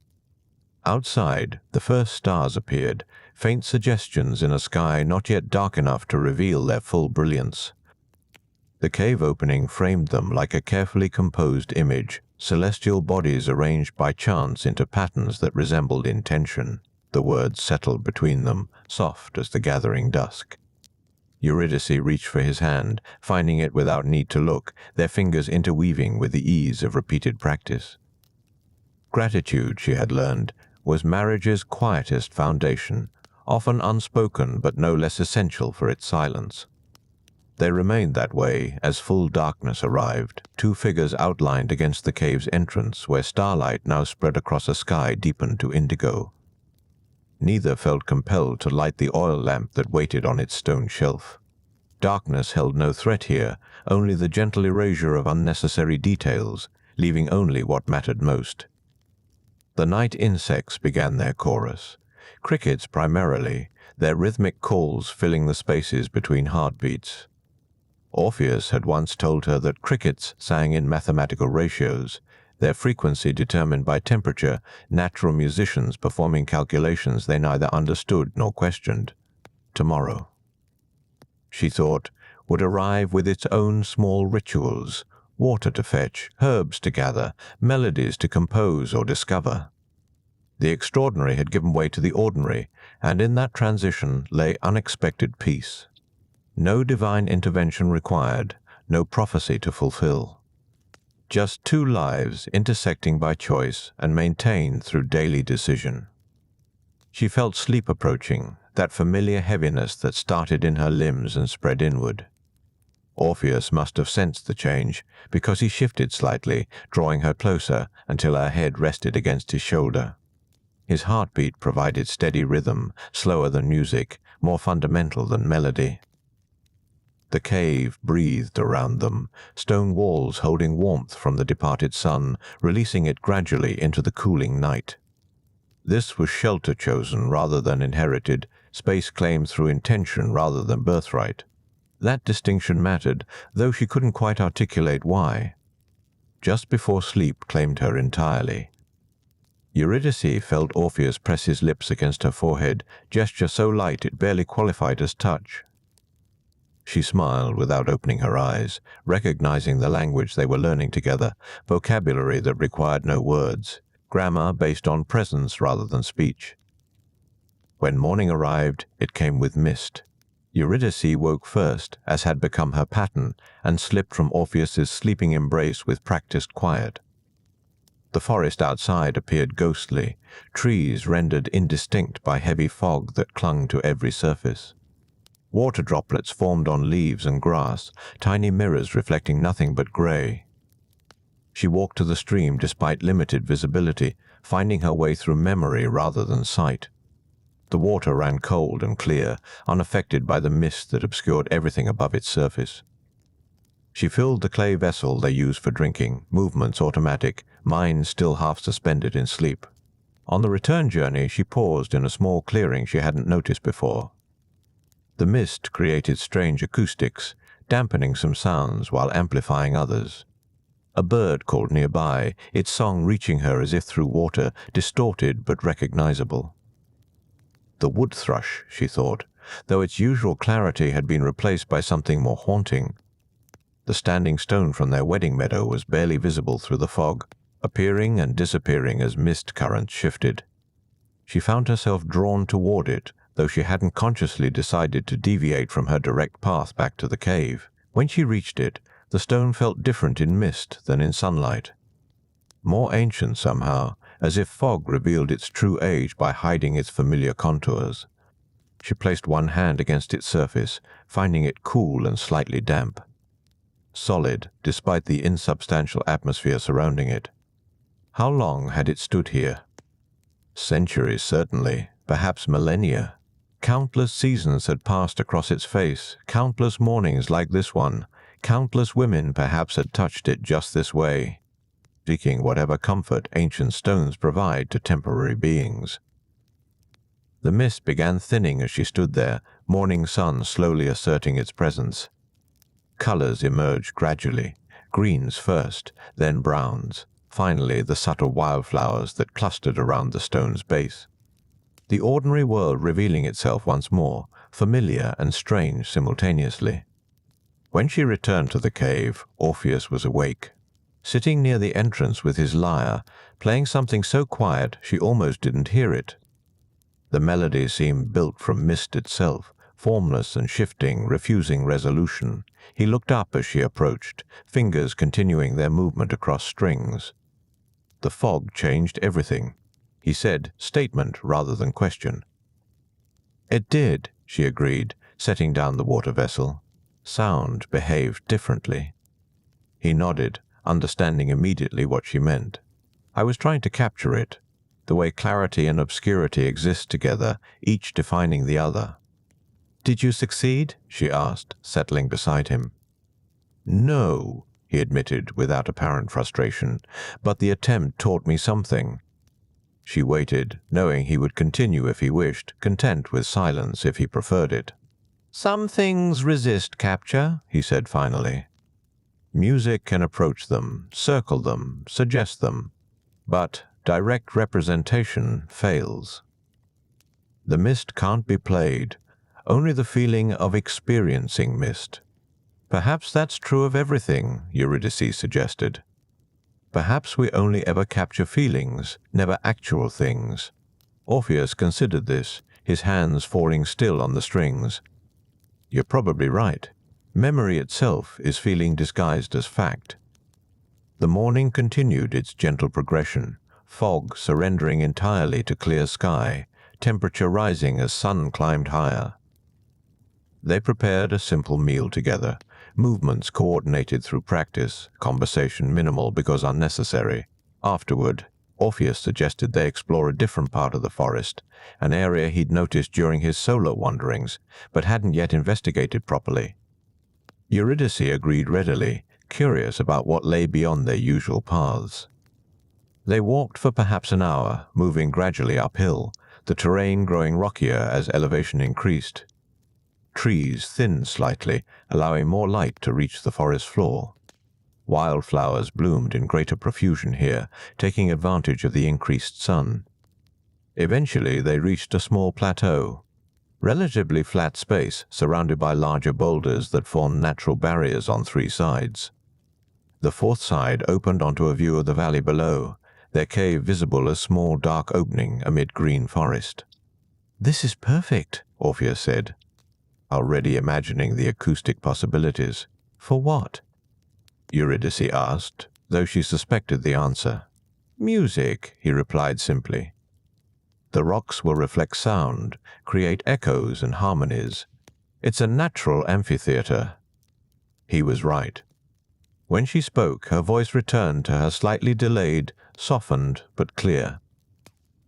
Outside, the first stars appeared, faint suggestions in a sky not yet dark enough to reveal their full brilliance. The cave opening framed them like a carefully composed image, celestial bodies arranged by chance into patterns that resembled intention. The words settled between them, soft as the gathering dusk. Eurydice reached for his hand, finding it without need to look, their fingers interweaving with the ease of repeated practice. Gratitude, she had learned, was marriage's quietest foundation, often unspoken but no less essential for its silence. They remained that way as full darkness arrived, two figures outlined against the cave's entrance where starlight now spread across a sky deepened to indigo. Neither felt compelled to light the oil lamp that waited on its stone shelf. Darkness held no threat here, only the gentle erasure of unnecessary details, leaving only what mattered most. The night insects began their chorus, crickets primarily, their rhythmic calls filling the spaces between heartbeats. Orpheus had once told her that crickets sang in mathematical ratios, their frequency determined by temperature, natural musicians performing calculations they neither understood nor questioned. Tomorrow, she thought, would arrive with its own small rituals, water to fetch, herbs to gather, melodies to compose or discover. The extraordinary had given way to the ordinary, and in that transition lay unexpected peace. No divine intervention required, no prophecy to fulfill. Just two lives intersecting by choice and maintained through daily decision. She felt sleep approaching, that familiar heaviness that started in her limbs and spread inward. Orpheus must have sensed the change, because he shifted slightly, drawing her closer until her head rested against his shoulder. His heartbeat provided steady rhythm, slower than music, more fundamental than melody. The cave breathed around them, stone walls holding warmth from the departed sun, releasing it gradually into the cooling night. This was shelter chosen rather than inherited, space claimed through intention rather than birthright. That distinction mattered, though she couldn't quite articulate why. Just before sleep claimed her entirely. Eurydice felt Orpheus press his lips against her forehead, gesture so light it barely qualified as touch. She smiled without opening her eyes, recognizing the language they were learning together, vocabulary that required no words, grammar based on presence rather than speech. When morning arrived, it came with mist. Eurydice woke first, as had become her pattern, and slipped from Orpheus's sleeping embrace with practiced quiet. The forest outside appeared ghostly, trees rendered indistinct by heavy fog that clung to every surface. Water droplets formed on leaves and grass, tiny mirrors reflecting nothing but grey. She walked to the stream despite limited visibility, finding her way through memory rather than sight. The water ran cold and clear, unaffected by the mist that obscured everything above its surface. She filled the clay vessel they used for drinking, movements automatic, mind still half suspended in sleep. On the return journey, she paused in a small clearing she hadn't noticed before. The mist created strange acoustics, dampening some sounds while amplifying others. A bird called nearby, its song reaching her as if through water, distorted but recognizable. The wood thrush, she thought, though its usual clarity had been replaced by something more haunting. The standing stone from their wedding meadow was barely visible through the fog, appearing and disappearing as mist currents shifted. She found herself drawn toward it, though she hadn't consciously decided to deviate from her direct path back to the cave. When she reached it, the stone felt different in mist than in sunlight. More ancient somehow, as if fog revealed its true age by hiding its familiar contours. She placed one hand against its surface, finding it cool and slightly damp. Solid, despite the insubstantial atmosphere surrounding it. How long had it stood here? Centuries, certainly, perhaps millennia. Countless seasons had passed across its face, countless mornings like this one. Countless women perhaps had touched it just this way, seeking whatever comfort ancient stones provide to temporary beings. The mist began thinning as she stood there, morning sun slowly asserting its presence. Colors emerged gradually, greens first, then browns, finally the subtle wildflowers that clustered around the stone's base. The ordinary world revealing itself once more, familiar and strange simultaneously. When she returned to the cave, Orpheus was awake, sitting near the entrance with his lyre, playing something so quiet she almost didn't hear it. The melody seemed built from mist itself, formless and shifting, refusing resolution. He looked up as she approached, fingers continuing their movement across strings. The fog changed everything. He said statement rather than question. It did, she agreed, setting down the water vessel. Sound behaved differently. He nodded, understanding immediately what she meant. I was trying to capture it, the way clarity and obscurity exist together, each defining the other. Did you succeed? She asked, settling beside him. No, he admitted without apparent frustration, but the attempt taught me something. She waited, knowing he would continue if he wished, content with silence if he preferred it. Some things resist capture, he said finally. Music can approach them, circle them, suggest them, but direct representation fails. The mist can't be played, only the feeling of experiencing mist. Perhaps that's true of everything, Eurydice suggested. Perhaps we only ever capture feelings, never actual things. Orpheus considered this, his hands falling still on the strings. You're probably right. Memory itself is feeling disguised as fact. The morning continued its gentle progression, fog surrendering entirely to clear sky, temperature rising as sun climbed higher. They prepared a simple meal together, movements coordinated through practice, conversation minimal because unnecessary. Afterward, Orpheus suggested they explore a different part of the forest, an area he'd noticed during his solo wanderings, but hadn't yet investigated properly. Eurydice agreed readily, curious about what lay beyond their usual paths. They walked for perhaps an hour, moving gradually uphill, the terrain growing rockier as elevation increased. Trees thinned slightly, allowing more light to reach the forest floor. Wildflowers bloomed in greater profusion here, taking advantage of the increased sun. Eventually, they reached a small plateau, relatively flat space surrounded by larger boulders that formed natural barriers on three sides. The fourth side opened onto a view of the valley below, their cave visible a small dark opening amid green forest. "This is perfect," Orpheus said, already imagining the acoustic possibilities. "For what?" Eurydice asked, though she suspected the answer. "Music," he replied simply. "The rocks will reflect sound, create echoes and harmonies. It's a natural amphitheater." He was right. When she spoke, her voice returned to her slightly delayed, softened but clear.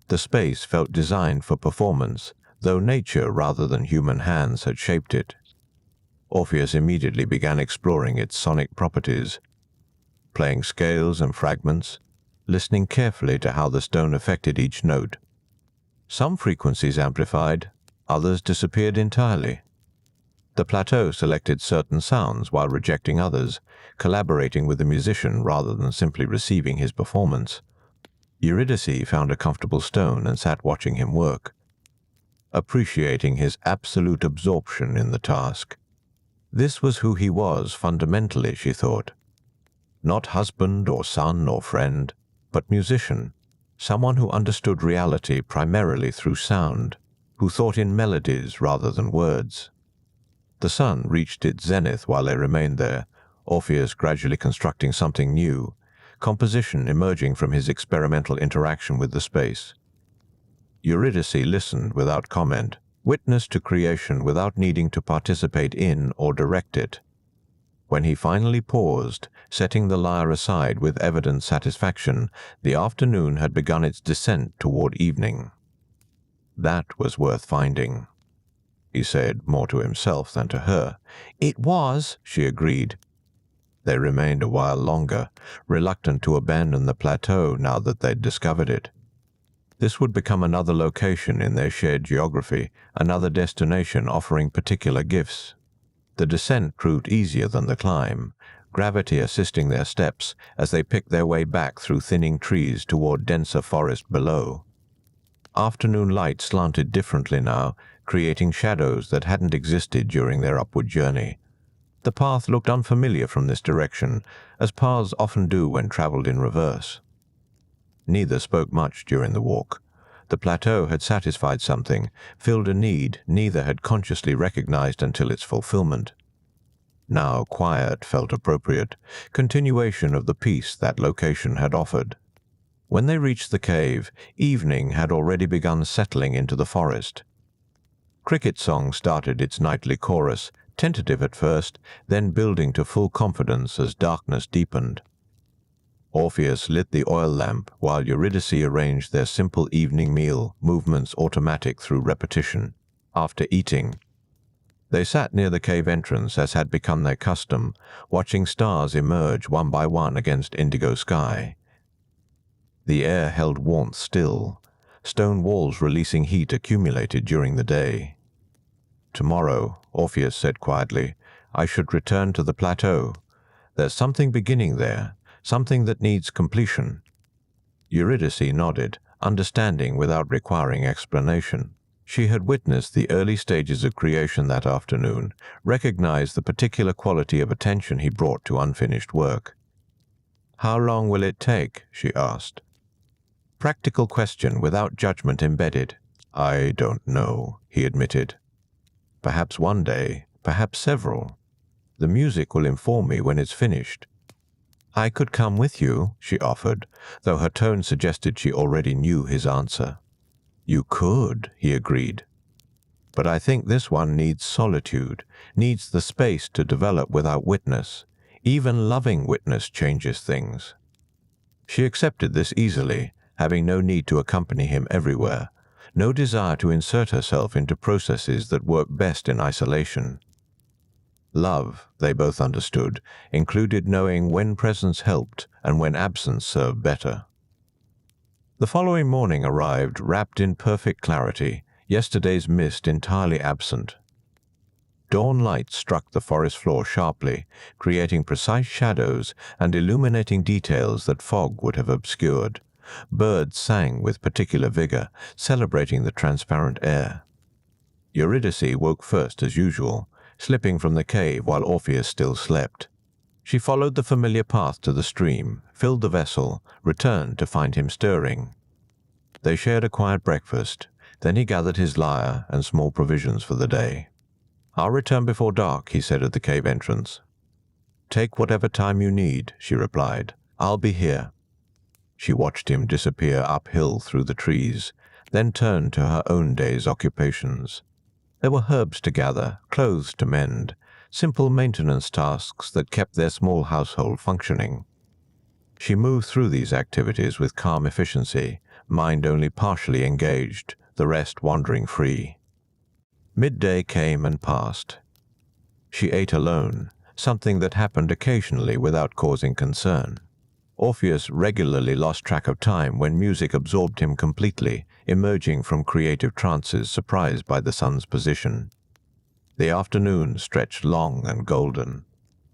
The space felt designed for performance, though nature rather than human hands had shaped it. Orpheus immediately began exploring its sonic properties, playing scales and fragments, listening carefully to how the stone affected each note. Some frequencies amplified, others disappeared entirely. The plateau selected certain sounds while rejecting others, collaborating with the musician rather than simply receiving his performance. Eurydice found a comfortable stone and sat watching him work, appreciating his absolute absorption in the task. This was who he was fundamentally, she thought. Not husband or son or friend, but musician, someone who understood reality primarily through sound, who thought in melodies rather than words. The sun reached its zenith while they remained there, Orpheus gradually constructing something new, composition emerging from his experimental interaction with the space. Eurydice listened without comment, witness to creation without needing to participate in or direct it. When he finally paused, setting the lyre aside with evident satisfaction, the afternoon had begun its descent toward evening. That was worth finding, he said, more to himself than to her. "It was," she agreed. They remained a while longer, reluctant to abandon the plateau now that they'd discovered it. This would become another location in their shared geography, another destination offering particular gifts. The descent proved easier than the climb, gravity assisting their steps as they picked their way back through thinning trees toward denser forest below. Afternoon light slanted differently now, creating shadows that hadn't existed during their upward journey. The path looked unfamiliar from this direction, as paths often do when traveled in reverse. Neither spoke much during the walk. The plateau had satisfied something, filled a need neither had consciously recognized until its fulfillment. Now quiet felt appropriate, continuation of the peace that location had offered. When they reached the cave, evening had already begun settling into the forest. Cricket song started its nightly chorus, tentative at first, then building to full confidence as darkness deepened. Orpheus lit the oil lamp while Eurydice arranged their simple evening meal, movements automatic through repetition. After eating, they sat near the cave entrance as had become their custom, watching stars emerge one by one against indigo sky. The air held warmth still, stone walls releasing heat accumulated during the day. "Tomorrow," Orpheus said quietly, "I should return to the plateau. There's something beginning there, something that needs completion." Eurydice nodded, understanding without requiring explanation. She had witnessed the early stages of creation that afternoon, recognized the particular quality of attention he brought to unfinished work. "How long will it take?" she asked. Practical question without judgment embedded. "I don't know," he admitted. "Perhaps one day, perhaps several. The music will inform me when it's finished." "I could come with you," she offered, though her tone suggested she already knew his answer. "You could," he agreed. "But I think this one needs solitude, needs the space to develop without witness. Even loving witness changes things." She accepted this easily, having no need to accompany him everywhere, no desire to insert herself into processes that work best in isolation. Love, they both understood, included knowing when presence helped and when absence served better. The following morning arrived wrapped in perfect clarity, yesterday's mist entirely absent. Dawn light struck the forest floor sharply, creating precise shadows and illuminating details that fog would have obscured. Birds sang with particular vigor, celebrating the transparent air. Eurydice woke first as usual, slipping from the cave while Orpheus still slept. She followed the familiar path to the stream, filled the vessel, returned to find him stirring. They shared a quiet breakfast, then he gathered his lyre and small provisions for the day. "I'll return before dark," he said at the cave entrance. "Take whatever time you need," she replied. "I'll be here." She watched him disappear uphill through the trees, then turned to her own day's occupations. There were herbs to gather, clothes to mend, simple maintenance tasks that kept their small household functioning. She moved through these activities with calm efficiency, mind only partially engaged, the rest wandering free. Midday came and passed. She ate alone, something that happened occasionally without causing concern. Orpheus regularly lost track of time when music absorbed him completely, emerging from creative trances surprised by the sun's position. The afternoon stretched long and golden.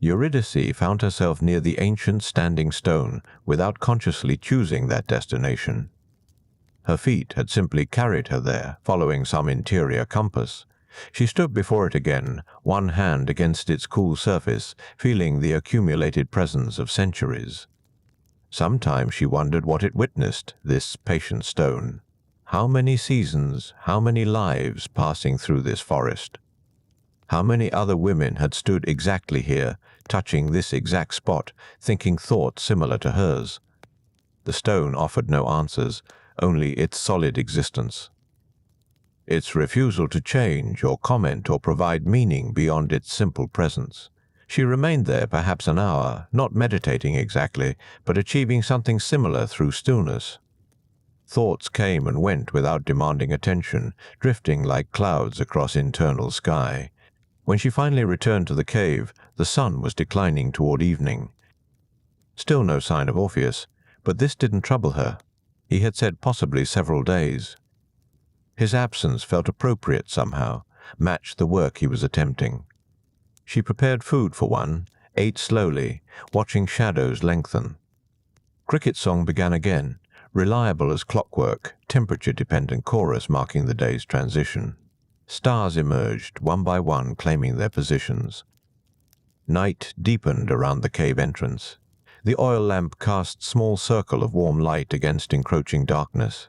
Eurydice found herself near the ancient standing stone without consciously choosing that destination. Her feet had simply carried her there, following some interior compass. She stood before it again, one hand against its cool surface, feeling the accumulated presence of centuries. Sometimes she wondered what it witnessed, this patient stone. How many seasons, how many lives passing through this forest? How many other women had stood exactly here, touching this exact spot, thinking thoughts similar to hers? The stone offered no answers, only its solid existence. Its refusal to change or comment or provide meaning beyond its simple presence. She remained there perhaps an hour, not meditating exactly, but achieving something similar through stillness. Thoughts came and went without demanding attention, drifting like clouds across internal sky. When she finally returned to the cave, the sun was declining toward evening. Still no sign of Orpheus, but this didn't trouble her. He had said possibly several days. His absence felt appropriate somehow, matched the work he was attempting. She prepared food for one, ate slowly, watching shadows lengthen. Cricket song began again, reliable as clockwork, temperature-dependent chorus marking the day's transition. Stars emerged, one by one, claiming their positions. Night deepened around the cave entrance. The oil lamp cast small circle of warm light against encroaching darkness.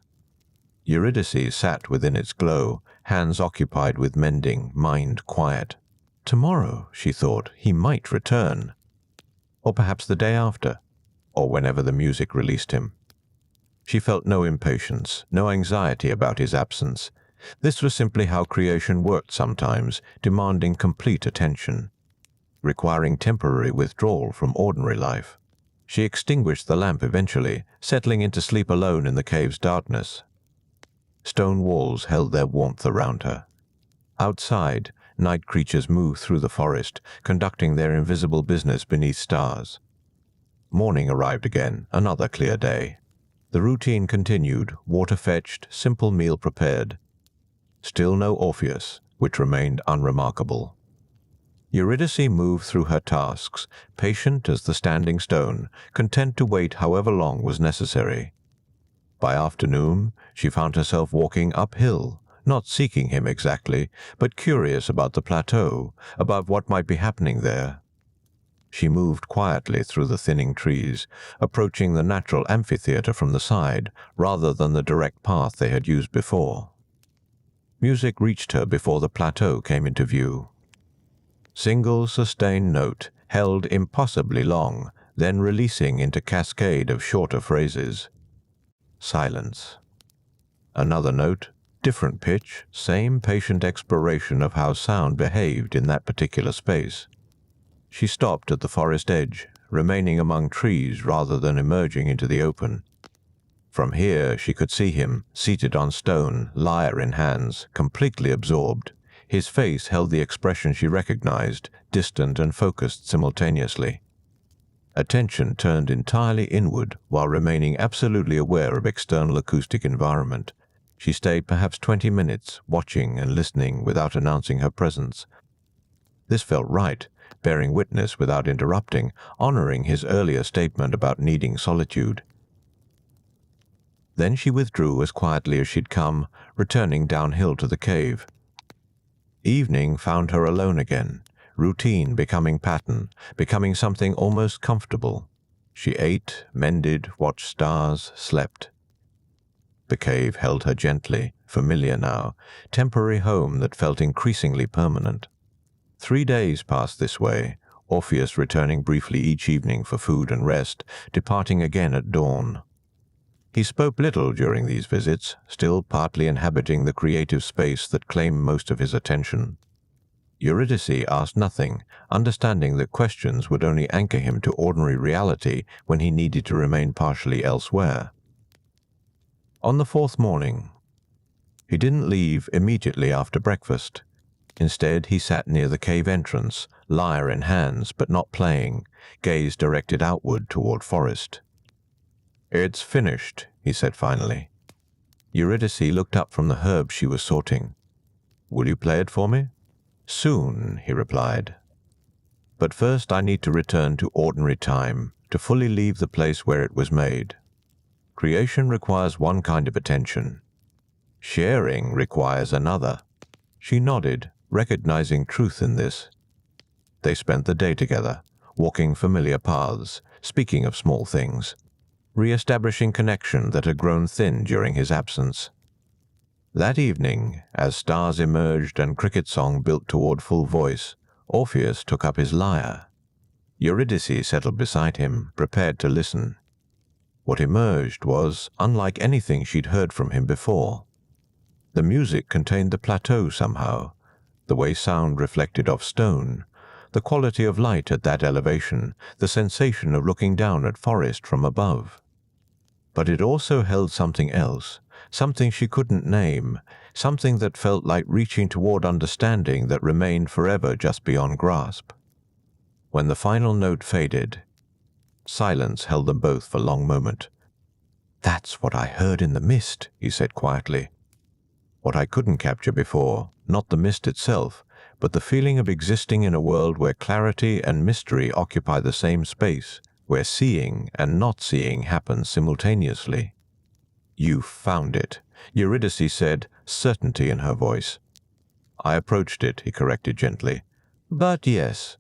Eurydice sat within its glow, hands occupied with mending, mind quiet. Tomorrow, she thought, he might return. Or perhaps the day after, or whenever the music released him. She felt no impatience, no anxiety about his absence. This was simply how creation worked sometimes, demanding complete attention, requiring temporary withdrawal from ordinary life. She extinguished the lamp eventually, settling into sleep alone in the cave's darkness. Stone walls held their warmth around her. Outside, night creatures moved through the forest, conducting their invisible business beneath stars. Morning arrived again, another clear day. The routine continued, water fetched, simple meal prepared. Still no Orpheus, which remained unremarkable. Eurydice moved through her tasks, patient as the standing stone, content to wait however long was necessary. By afternoon, she found herself walking uphill, not seeking him exactly, but curious about the plateau, about what might be happening there. She moved quietly through the thinning trees, approaching the natural amphitheater from the side, rather than the direct path they had used before. Music reached her before the plateau came into view. Single sustained note, held impossibly long, then releasing into cascade of shorter phrases. Silence. Another note, different pitch, same patient exploration of how sound behaved in that particular space. She stopped at the forest edge, remaining among trees rather than emerging into the open. From here she could see him, seated on stone, lyre in hands, completely absorbed. His face held the expression she recognized, distant and focused simultaneously. Attention turned entirely inward while remaining absolutely aware of external acoustic environment. She stayed perhaps 20 minutes, watching and listening without announcing her presence. This felt right, bearing witness without interrupting, honoring his earlier statement about needing solitude. Then she withdrew as quietly as she'd come, returning downhill to the cave. Evening found her alone again, routine becoming pattern, becoming something almost comfortable. She ate, mended, watched stars, slept. The cave held her gently, familiar now, temporary home that felt increasingly permanent. 3 days passed this way, Orpheus returning briefly each evening for food and rest, departing again at dawn. He spoke little during these visits, still partly inhabiting the creative space that claimed most of his attention. Eurydice asked nothing, understanding that questions would only anchor him to ordinary reality when he needed to remain partially elsewhere. On the 4th morning, he didn't leave immediately after breakfast. Instead, he sat near the cave entrance, lyre in hands but not playing, gaze directed outward toward forest. "It's finished," he said finally. Eurydice looked up from the herbs she was sorting. "Will you play it for me?" "Soon," he replied. "But first I need to return to ordinary time, to fully leave the place where it was made. Creation requires one kind of attention. Sharing requires another." She nodded, recognizing truth in this. They spent the day together, walking familiar paths, speaking of small things, re-establishing connection that had grown thin during his absence. That evening, as stars emerged and cricket song built toward full voice, Orpheus took up his lyre. Eurydice settled beside him, prepared to listen. What emerged was unlike anything she'd heard from him before. The music contained the plateau somehow, the way sound reflected off stone, the quality of light at that elevation, the sensation of looking down at forest from above. But it also held something else, something she couldn't name, something that felt like reaching toward understanding that remained forever just beyond grasp. When the final note faded, silence held them both for a long moment. "That's what I heard in the mist," he said quietly. What I couldn't capture before, not the mist itself, but the feeling of existing in a world where clarity and mystery occupy the same space, where seeing and not seeing happen simultaneously. "You found it," Eurydice said, certainty in her voice. "I approached it," he corrected gently. "But yes."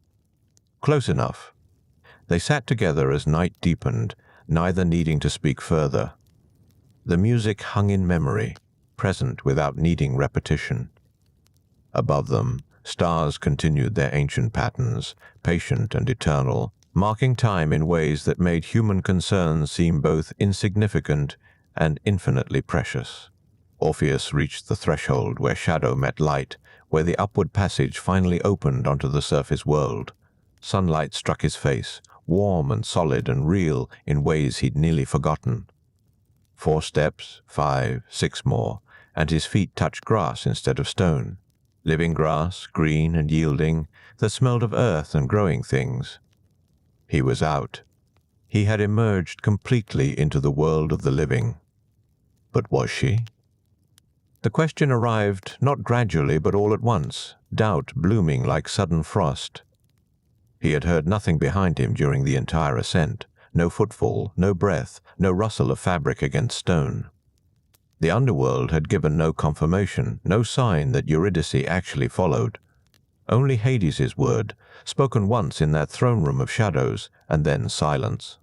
"Close enough." They sat together as night deepened, neither needing to speak further. The music hung in memory, present without needing repetition. Above them, stars continued their ancient patterns, patient and eternal, marking time in ways that made human concerns seem both insignificant and infinitely precious. Orpheus reached the threshold where shadow met light, where the upward passage finally opened onto the surface world. Sunlight struck his face, warm and solid and real in ways he'd nearly forgotten. 4 steps, 5, 6 more, and his feet touched grass instead of stone. Living grass, green and yielding, that smelled of earth and growing things. He was out. He had emerged completely into the world of the living. But was she? The question arrived not gradually but all at once, doubt blooming like sudden frost. He had heard nothing behind him during the entire ascent, no footfall, no breath, no rustle of fabric against stone. The underworld had given no confirmation, no sign that Eurydice actually followed. Only Hades' word, spoken once in that throne room of shadows, and then silence.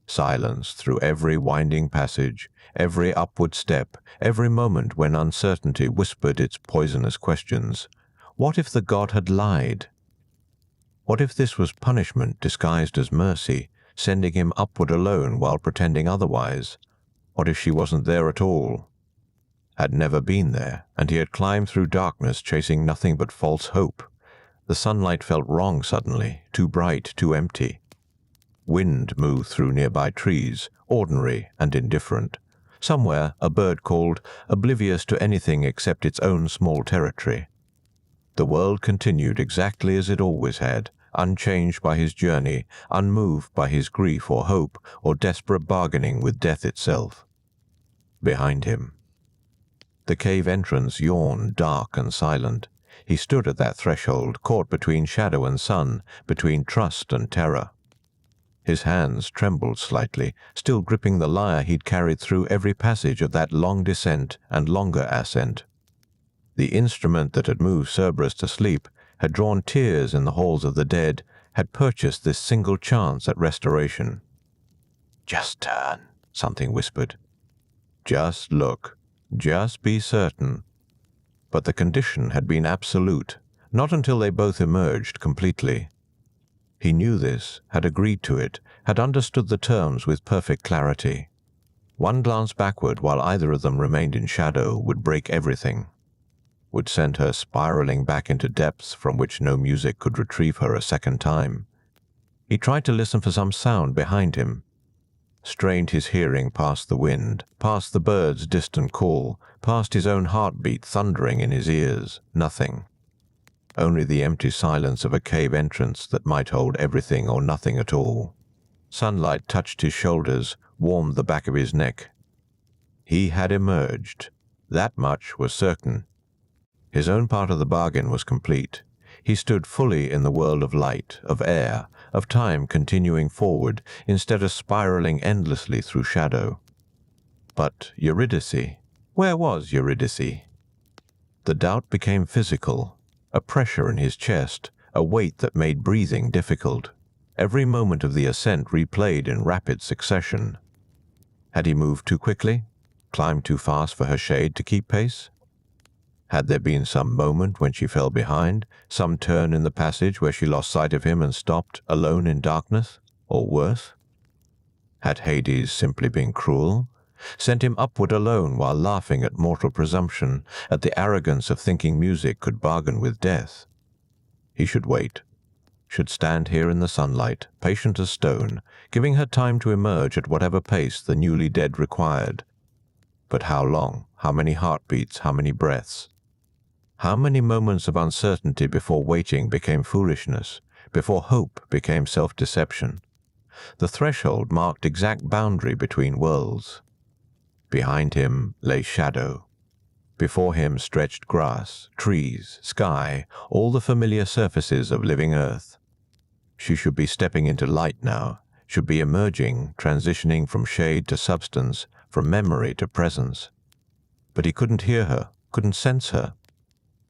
Silence through every winding passage, every upward step, every moment when uncertainty whispered its poisonous questions. What if the god had lied? What if this was punishment disguised as mercy, sending him upward alone while pretending otherwise? What if she wasn't there at all? Had never been there, and he had climbed through darkness chasing nothing but false hope. The sunlight felt wrong suddenly, too bright, too empty. Wind moved through nearby trees, ordinary and indifferent. Somewhere a bird called, oblivious to anything except its own small territory. The world continued exactly as it always had, unchanged by his journey, unmoved by his grief or hope or desperate bargaining with death itself. Behind him, the cave entrance yawned dark and silent. He stood at that threshold, caught between shadow and sun, between trust and terror. His hands trembled slightly, still gripping the lyre he'd carried through every passage of that long descent and longer ascent. The instrument that had moved Cerberus to sleep, had drawn tears in the halls of the dead, had purchased this single chance at restoration. "Just turn," something whispered. "Just look. Just be certain." But the condition had been absolute, not until they both emerged completely. He knew this, had agreed to it, had understood the terms with perfect clarity. One glance backward while either of them remained in shadow would break everything, would send her spiraling back into depths from which no music could retrieve her a second time. He tried to listen for some sound behind him, strained his hearing past the wind, past the bird's distant call, past his own heartbeat thundering in his ears. Nothing. Only the empty silence of a cave entrance that might hold everything or nothing at all. Sunlight touched his shoulders, warmed the back of his neck. He had emerged. That much was certain. His own part of the bargain was complete. He stood fully in the world of light, of air, of time continuing forward instead of spiraling endlessly through shadow. But Eurydice? Where was Eurydice? The doubt became physical, a pressure in his chest, a weight that made breathing difficult. Every moment of the ascent replayed in rapid succession. Had he moved too quickly? Climbed too fast for her shade to keep pace? Had there been some moment when she fell behind, some turn in the passage where she lost sight of him and stopped, alone in darkness? Or worse? Had Hades simply been cruel? Sent him upward alone while laughing at mortal presumption, at the arrogance of thinking music could bargain with death? He should wait. Should stand here in the sunlight, patient as stone, giving her time to emerge at whatever pace the newly dead required. But how long? How many heartbeats? How many breaths? How many moments of uncertainty before waiting became foolishness, before hope became self-deception? The threshold marked exact boundary between worlds. Behind him lay shadow. Before him stretched grass, trees, sky, all the familiar surfaces of living earth. She should be stepping into light now, should be emerging, transitioning from shade to substance, from memory to presence. But he couldn't hear her, couldn't sense her,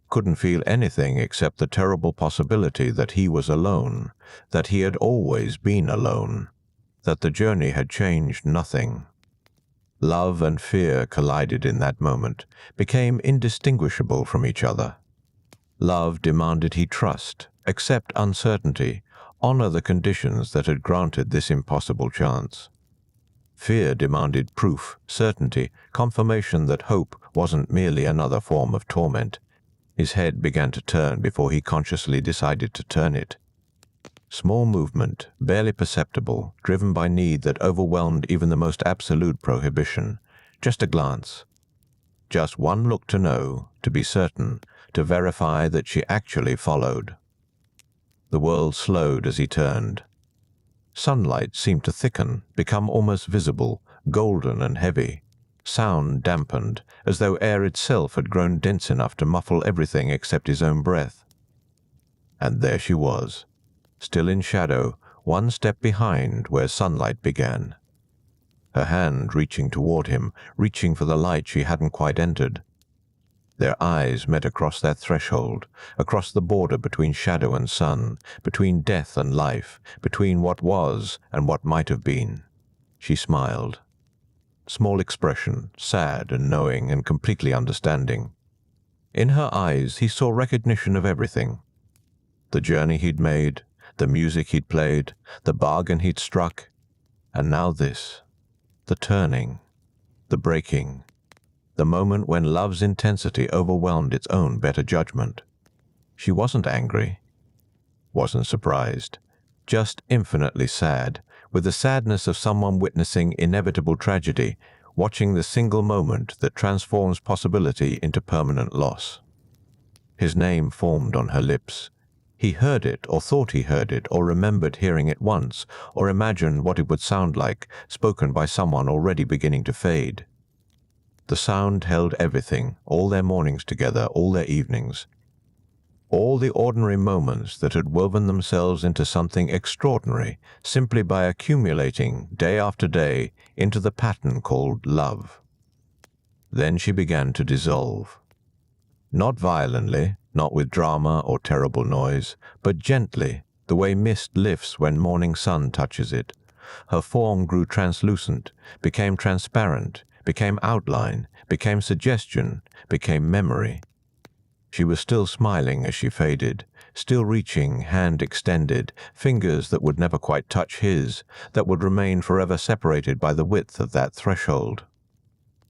couldn't feel anything except the terrible possibility that he was alone, that he had always been alone, that the journey had changed nothing. Love and fear collided in that moment, became indistinguishable from each other. Love demanded he trust, accept uncertainty, honor the conditions that had granted this impossible chance. Fear demanded proof, certainty, confirmation that hope wasn't merely another form of torment. His head began to turn before he consciously decided to turn it. Small movement, barely perceptible, driven by need that overwhelmed even the most absolute prohibition. Just a glance. Just one look to know, to be certain, to verify that she actually followed. The world slowed as he turned. Sunlight seemed to thicken, become almost visible, golden and heavy. Sound dampened, as though air itself had grown dense enough to muffle everything except his own breath. And there she was, still in shadow, one step behind where sunlight began. Her hand reaching toward him, reaching for the light she hadn't quite entered. Their eyes met across that threshold, across the border between shadow and sun, between death and life, between what was and what might have been. She smiled. Small expression, sad and knowing and completely understanding. In her eyes he saw recognition of everything. The journey he'd made, the music he'd played, the bargain he'd struck, and now this, the turning, the breaking, the moment when love's intensity overwhelmed its own better judgment. She wasn't angry, wasn't surprised, just infinitely sad, with the sadness of someone witnessing inevitable tragedy, watching the single moment that transforms possibility into permanent loss. His name formed on her lips. He heard it, or thought he heard it, or remembered hearing it once, or imagined what it would sound like, spoken by someone already beginning to fade. The sound held everything, all their mornings together, all their evenings. All the ordinary moments that had woven themselves into something extraordinary simply by accumulating day after day into the pattern called love. Then she began to dissolve. Not violently, not with drama or terrible noise, but gently, the way mist lifts when morning sun touches it. Her form grew translucent, became transparent, became outline, became suggestion, became memory. She was still smiling as she faded, still reaching, hand extended, fingers that would never quite touch his, that would remain forever separated by the width of that threshold.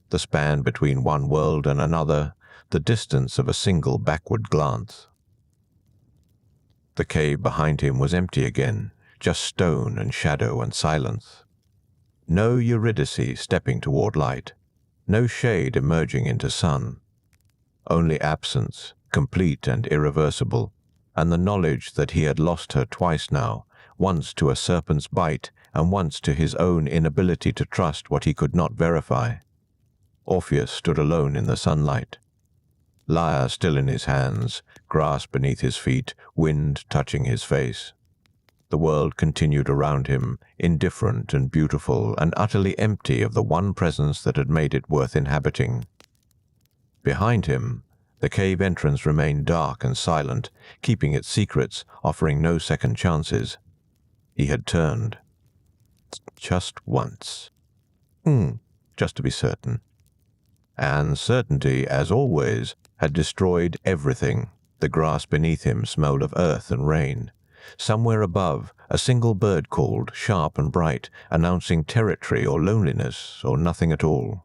The span between one world and another, the distance of a single backward glance. The cave behind him was empty again, just stone and shadow and silence. No Eurydice stepping toward light, no shade emerging into sun. Only absence, complete and irreversible, and the knowledge that he had lost her twice now, once to a serpent's bite and once to his own inability to trust what he could not verify. Orpheus stood alone in the sunlight. Lyre still in his hands, grass beneath his feet, wind touching his face. The world continued around him, indifferent and beautiful and utterly empty of the one presence that had made it worth inhabiting. Behind him, the cave entrance remained dark and silent, keeping its secrets, offering no second chances. He had turned. Just once. Just to be certain. And certainty, as always, had destroyed everything. The grass beneath him smelled of earth and rain. Somewhere above, a single bird called, sharp and bright, announcing territory or loneliness or nothing at all.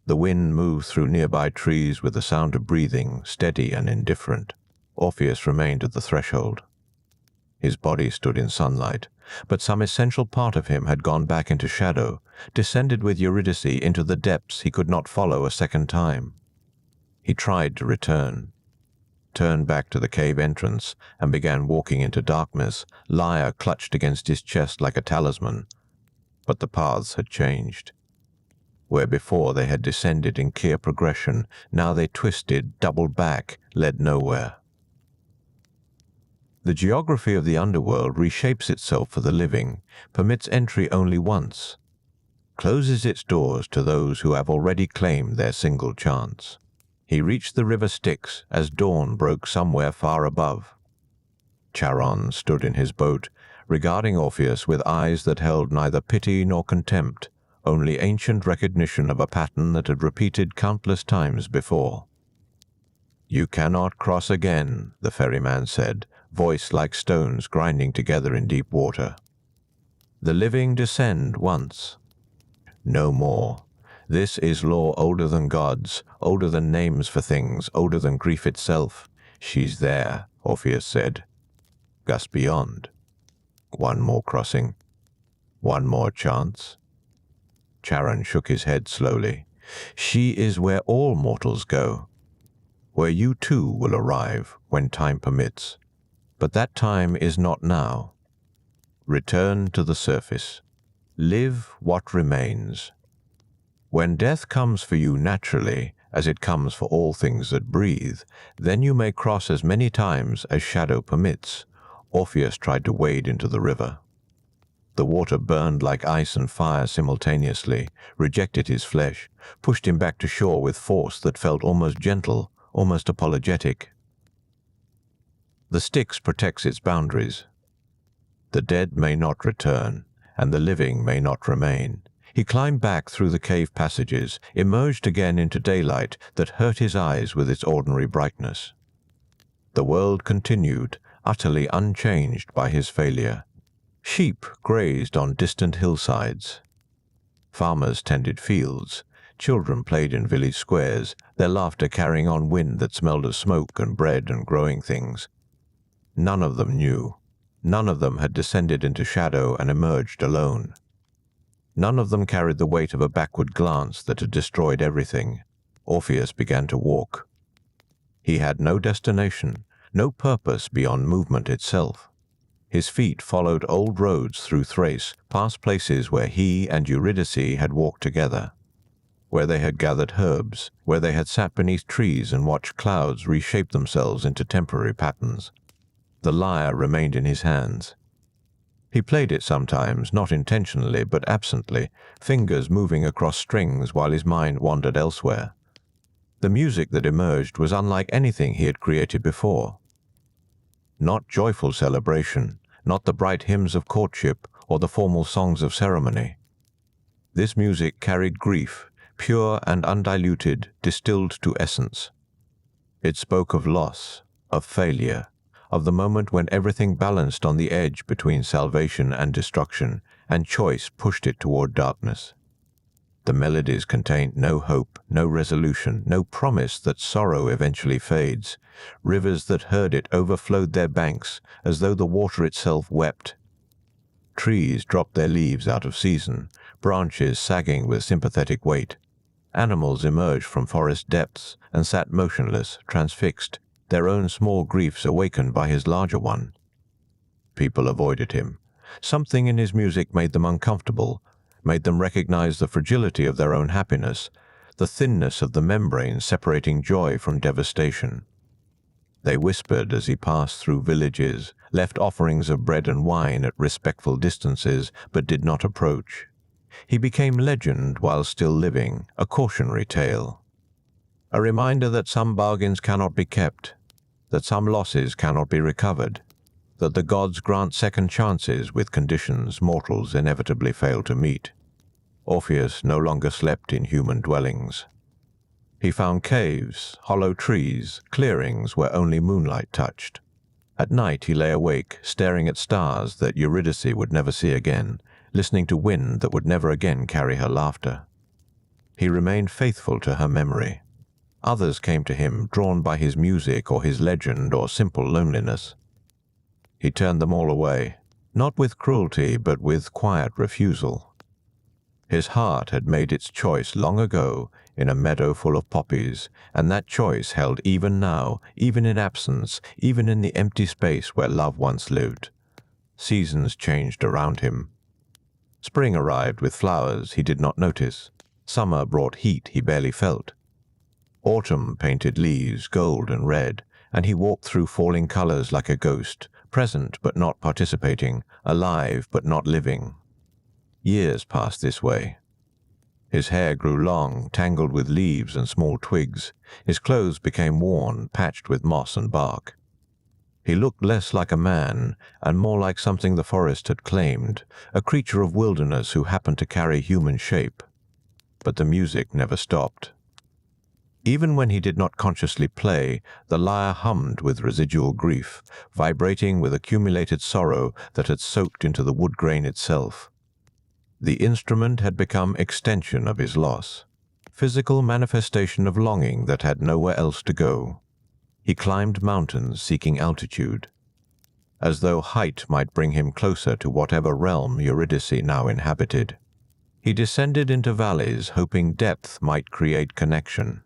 The wind moved through nearby trees with the sound of breathing, steady and indifferent. Orpheus remained at the threshold. His body stood in sunlight, but some essential part of him had gone back into shadow, descended with Eurydice into the depths he could not follow a second time. He tried to return, turned back to the cave entrance, and began walking into darkness, lyre clutched against his chest like a talisman. But the paths had changed. Where before they had descended in clear progression, now they twisted, doubled back, led nowhere. The geography of the underworld reshapes itself for the living, permits entry only once, closes its doors to those who have already claimed their single chance. He reached the river Styx as dawn broke somewhere far above. Charon stood in his boat, regarding Orpheus with eyes that held neither pity nor contempt, only ancient recognition of a pattern that had repeated countless times before. "You cannot cross again," the ferryman said, voice like stones grinding together in deep water. "The living descend once. No more. This is law older than gods, older than names for things, older than grief itself. She's there," Orpheus said. "Just beyond. One more crossing. One more chance." Charon shook his head slowly. "She is where all mortals go. Where you too will arrive when time permits. But that time is not now. Return to the surface. Live what remains. When death comes for you naturally, as it comes for all things that breathe, then you may cross as many times as shadow permits." Orpheus tried to wade into the river. The water burned like ice and fire simultaneously, rejected his flesh, pushed him back to shore with force that felt almost gentle, almost apologetic. The Styx protects its boundaries. The dead may not return, and the living may not remain. He climbed back through the cave passages, emerged again into daylight that hurt his eyes with its ordinary brightness. The world continued, utterly unchanged by his failure. Sheep grazed on distant hillsides. Farmers tended fields. Children played in village squares, their laughter carrying on wind that smelled of smoke and bread and growing things. None of them knew. None of them had descended into shadow and emerged alone. None of them carried the weight of a backward glance that had destroyed everything. Orpheus began to walk. He had no destination, no purpose beyond movement itself. His feet followed old roads through Thrace, past places where he and Eurydice had walked together. where they had gathered herbs, where they had sat beneath trees and watched clouds reshape themselves into temporary patterns. The lyre remained in his hands. He played it sometimes, not intentionally but absently, fingers moving across strings while his mind wandered elsewhere. The music that emerged was unlike anything he had created before. Not joyful celebration, not the bright hymns of courtship or the formal songs of ceremony. This music carried grief, pure and undiluted, distilled to essence. It spoke of loss, of failure, of the moment when everything balanced on the edge between salvation and destruction, and choice pushed it toward darkness. The melodies contained no hope, no resolution, no promise that sorrow eventually fades. Rivers that heard it overflowed their banks as though the water itself wept. Trees dropped their leaves out of season, branches sagging with sympathetic weight. Animals emerged from forest depths and sat motionless, transfixed, their own small griefs awakened by his larger one. People avoided him. Something in his music made them uncomfortable, made them recognize the fragility of their own happiness, the thinness of the membrane separating joy from devastation. They whispered as he passed through villages, left offerings of bread and wine at respectful distances, but did not approach. He became legend while still living, a cautionary tale. A reminder that some bargains cannot be kept, that some losses cannot be recovered, that the gods grant second chances with conditions mortals inevitably fail to meet. Orpheus no longer slept in human dwellings. He found caves, hollow trees, clearings where only moonlight touched. At night he lay awake, staring at stars that Eurydice would never see again, listening to wind that would never again carry her laughter. He remained faithful to her memory. Others came to him, drawn by his music or his legend or simple loneliness. He turned them all away, not with cruelty but with quiet refusal. His heart had made its choice long ago in a meadow full of poppies, and that choice held even now, even in absence, even in the empty space where love once lived. Seasons changed around him. Spring arrived with flowers he did not notice. Summer brought heat he barely felt. Autumn painted leaves gold and red, and he walked through falling colors like a ghost, present but not participating, alive but not living. Years passed this way. His hair grew long, tangled with leaves and small twigs. His clothes became worn, patched with moss and bark. He looked less like a man and more like something the forest had claimed, a creature of wilderness who happened to carry human shape. But the music never stopped. Even when he did not consciously play, the lyre hummed with residual grief, vibrating with accumulated sorrow that had soaked into the wood grain itself. The instrument had become extension of his loss, physical manifestation of longing that had nowhere else to go. He climbed mountains seeking altitude, as though height might bring him closer to whatever realm Eurydice now inhabited. He descended into valleys, hoping depth might create connection.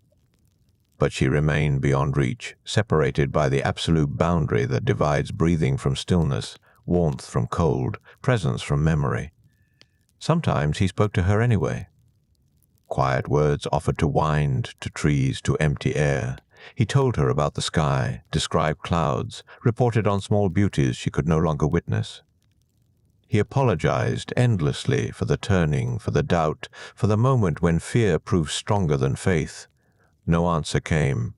But she remained beyond reach, separated by the absolute boundary that divides breathing from stillness, warmth from cold, presence from memory. Sometimes he spoke to her anyway. Quiet words offered to wind, to trees, to empty air. He told her about the sky, described clouds, reported on small beauties she could no longer witness. He apologized endlessly for the turning, for the doubt, for the moment when fear proved stronger than faith. No answer came.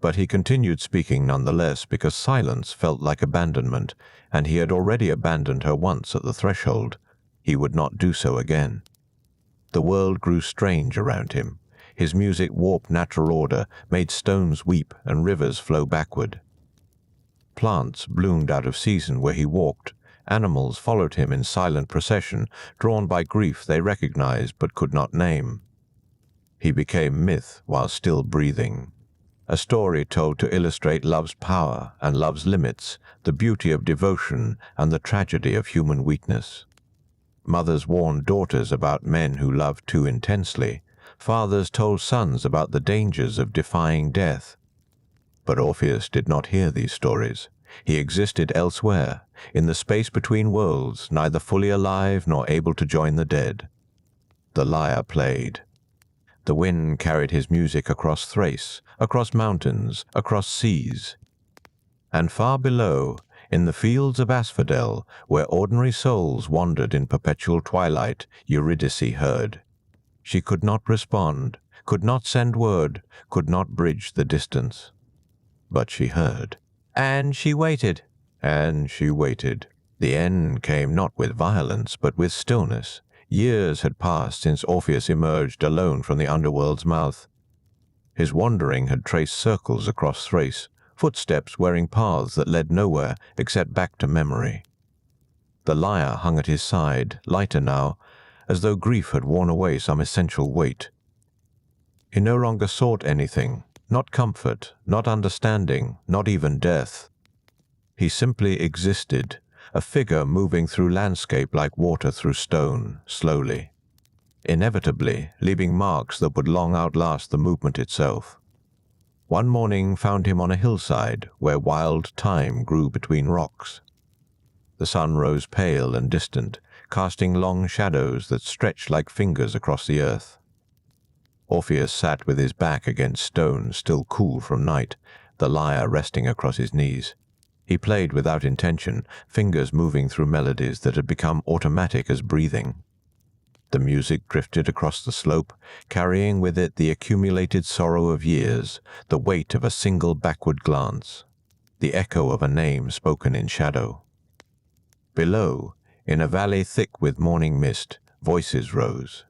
But he continued speaking nonetheless because silence felt like abandonment, and he had already abandoned her once at the threshold. He would not do so again. The world grew strange around him. His music warped natural order, made stones weep and rivers flow backward. Plants bloomed out of season where he walked. Animals followed him in silent procession, drawn by grief they recognized but could not name. He became myth while still breathing. A story told to illustrate love's power and love's limits, the beauty of devotion and the tragedy of human weakness. Mothers warned daughters about men who loved too intensely. Fathers told sons about the dangers of defying death. But Orpheus did not hear these stories. He existed elsewhere, in the space between worlds, neither fully alive nor able to join the dead. The lyre played. The wind carried his music across Thrace, across mountains, across seas. And far below, in the fields of Asphodel, where ordinary souls wandered in perpetual twilight, Eurydice heard. She could not respond, could not send word, could not bridge the distance. But she heard. And she waited. And she waited. The end came not with violence, but with stillness. Years had passed since Orpheus emerged alone from the underworld's mouth. His wandering had traced circles across Thrace, footsteps wearing paths that led nowhere except back to memory. The lyre hung at his side, lighter now, as though grief had worn away some essential weight. He no longer sought anything, not comfort, not understanding, not even death. He simply existed, a figure moving through landscape like water through stone, slowly, inevitably leaving marks that would long outlast the movement itself. One morning found him on a hillside where wild thyme grew between rocks. The sun rose pale and distant, casting long shadows that stretched like fingers across the earth. Orpheus sat with his back against stone, still cool from night, the lyre resting across his knees. He played without intention, fingers moving through melodies that had become automatic as breathing. The music drifted across the slope, carrying with it the accumulated sorrow of years, the weight of a single backward glance, the echo of a name spoken in shadow. Below, in a valley thick with morning mist, voices rose.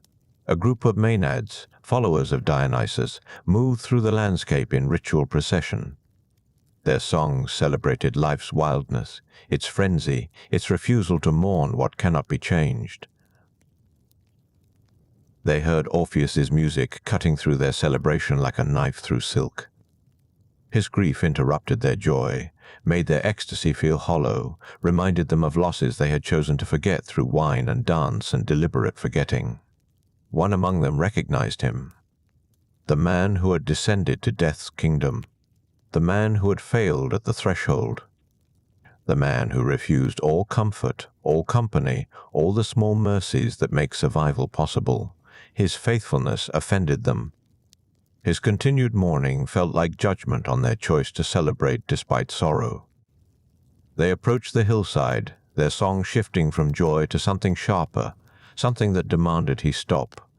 A group of Maenads, followers of Dionysus, moved through the landscape in ritual procession. Their songs celebrated life's wildness, its frenzy, its refusal to mourn what cannot be changed. They heard Orpheus's music cutting through their celebration like a knife through silk. His grief interrupted their joy, made their ecstasy feel hollow, reminded them of losses they had chosen to forget through wine and dance and deliberate forgetting. One among them recognized him. The man who had descended to death's kingdom. The man who had failed at the threshold. The man who refused all comfort, all company, all the small mercies that make survival possible. His faithfulness offended them. His continued mourning felt like judgment on their choice to celebrate despite sorrow. They approached the hillside, their song shifting from joy to something sharper, something that demanded he stop.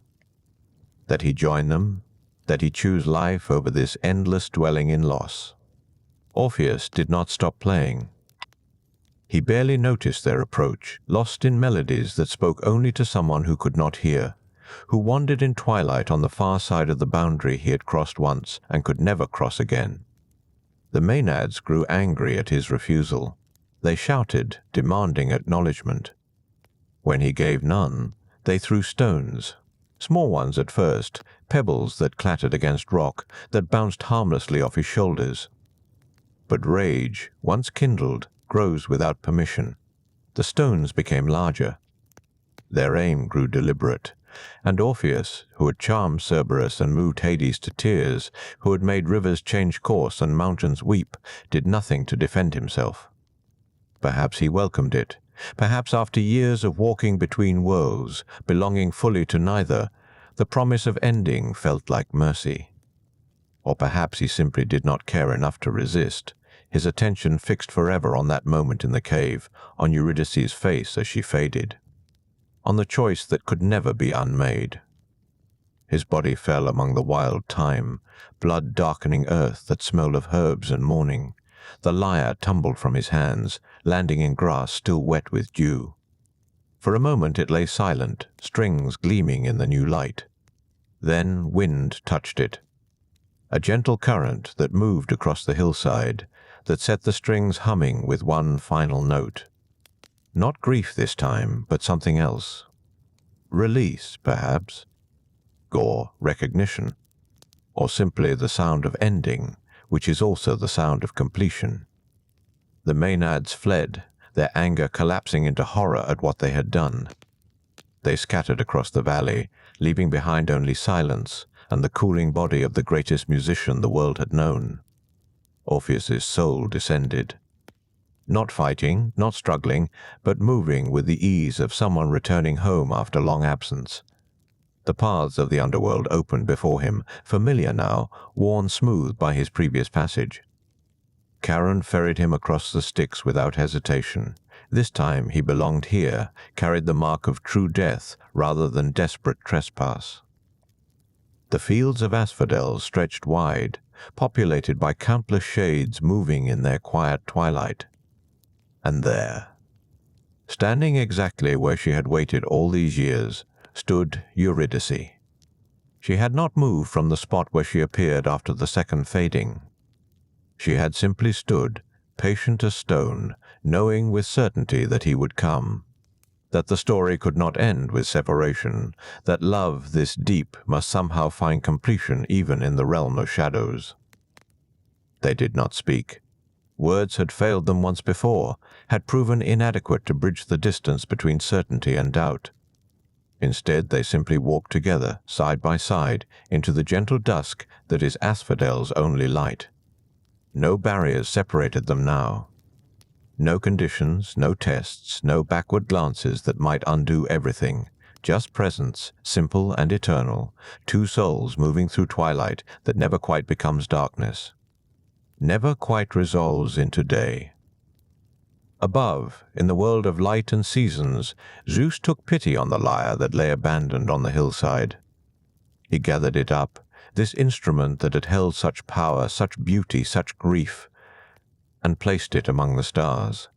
That he join them, that he choose life over this endless dwelling in loss. Orpheus did not stop playing. He barely noticed their approach, lost in melodies that spoke only to someone who could not hear, who wandered in twilight on the far side of the boundary he had crossed once and could never cross again. The Maenads grew angry at his refusal. They shouted, demanding acknowledgement. When he gave none, they threw stones, small ones at first, pebbles that clattered against rock, that bounced harmlessly off his shoulders. But rage, once kindled, grows without permission. The stones became larger. Their aim grew deliberate, and Orpheus, who had charmed Cerberus and moved Hades to tears, who had made rivers change course and mountains weep, did nothing to defend himself. Perhaps he welcomed it. Perhaps after years of walking between worlds, belonging fully to neither, the promise of ending felt like mercy. Or perhaps he simply did not care enough to resist, his attention fixed forever on that moment in the cave, on Eurydice's face as she faded, on the choice that could never be unmade. His body fell among the wild thyme, blood-darkening earth that smelled of herbs and morning. The lyre tumbled from his hands, landing in grass still wet with dew. For a moment it lay silent, strings gleaming in the new light. Then wind touched it. A gentle current that moved across the hillside, that set the strings humming with one final note. Not grief this time, but something else. Release, perhaps. Or recognition. Or simply the sound of ending, which is also the sound of completion. The Maenads fled, their anger collapsing into horror at what they had done. They scattered across the valley, leaving behind only silence and the cooling body of the greatest musician the world had known. Orpheus's soul descended. Not fighting, not struggling, but moving with the ease of someone returning home after long absence. The paths of the underworld opened before him, familiar now, worn smooth by his previous passage. Charon ferried him across the Styx without hesitation. This time he belonged here, carried the mark of true death rather than desperate trespass. The fields of asphodel stretched wide, populated by countless shades moving in their quiet twilight. And there, standing exactly where she had waited all these years, stood Eurydice. She had not moved from the spot where she appeared after the second fading. She had simply stood, patient as stone, knowing with certainty that he would come, that the story could not end with separation, that love this deep must somehow find completion even in the realm of shadows. They did not speak. Words had failed them once before, had proven inadequate to bridge the distance between certainty and doubt. Instead, they simply walked together, side by side, into the gentle dusk that is asphodel's only light. No barriers separated them now. No conditions, no tests, no backward glances that might undo everything. Just presence, simple and eternal, two souls moving through twilight that never quite becomes darkness, never quite resolves into day. Above, in the world of light and seasons, Zeus took pity on the lyre that lay abandoned on the hillside. He gathered it up, this instrument that had held such power, such beauty, such grief, and placed it among the stars.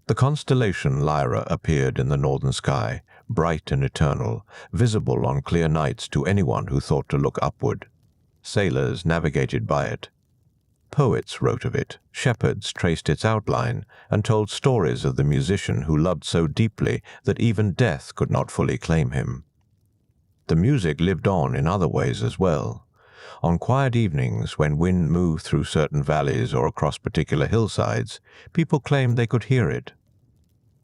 The constellation Lyra appeared in the northern sky, bright and eternal, visible on clear nights to anyone who thought to look upward. Sailors navigated by it. Poets wrote of it, shepherds traced its outline, and told stories of the musician who loved so deeply that even death could not fully claim him. The music lived on in other ways as well. On quiet evenings, when wind moved through certain valleys or across particular hillsides, people claimed they could hear it.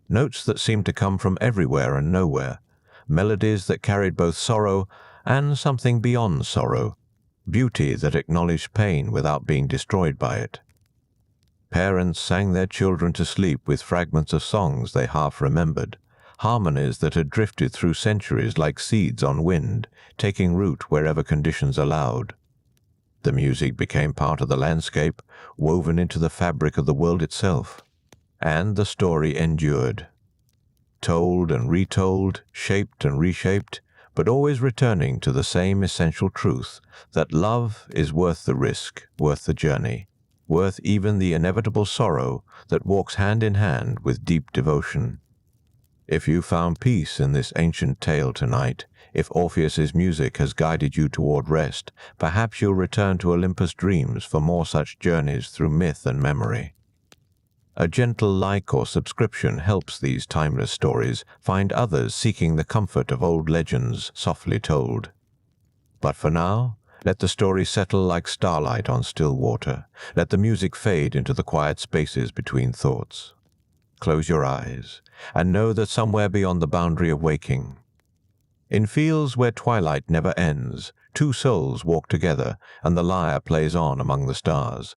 Notes that seemed to come from everywhere and nowhere, melodies that carried both sorrow and something beyond sorrow, beauty that acknowledged pain without being destroyed by it. Parents sang their children to sleep with fragments of songs they half remembered, harmonies that had drifted through centuries like seeds on wind, taking root wherever conditions allowed. The music became part of the landscape, woven into the fabric of the world itself. And the story endured. Told and retold, shaped and reshaped, but always returning to the same essential truth, that love is worth the risk, worth the journey, worth even the inevitable sorrow that walks hand in hand with deep devotion. If you found peace in this ancient tale tonight, if Orpheus's music has guided you toward rest, perhaps you'll return to Olympus' dreams for more such journeys through myth and memory. A gentle like or subscription helps these timeless stories find others seeking the comfort of old legends softly told. But for now, let the story settle like starlight on still water. Let the music fade into the quiet spaces between thoughts. Close your eyes, and know that somewhere beyond the boundary of waking, in fields where twilight never ends, two souls walk together, and the lyre plays on among the stars.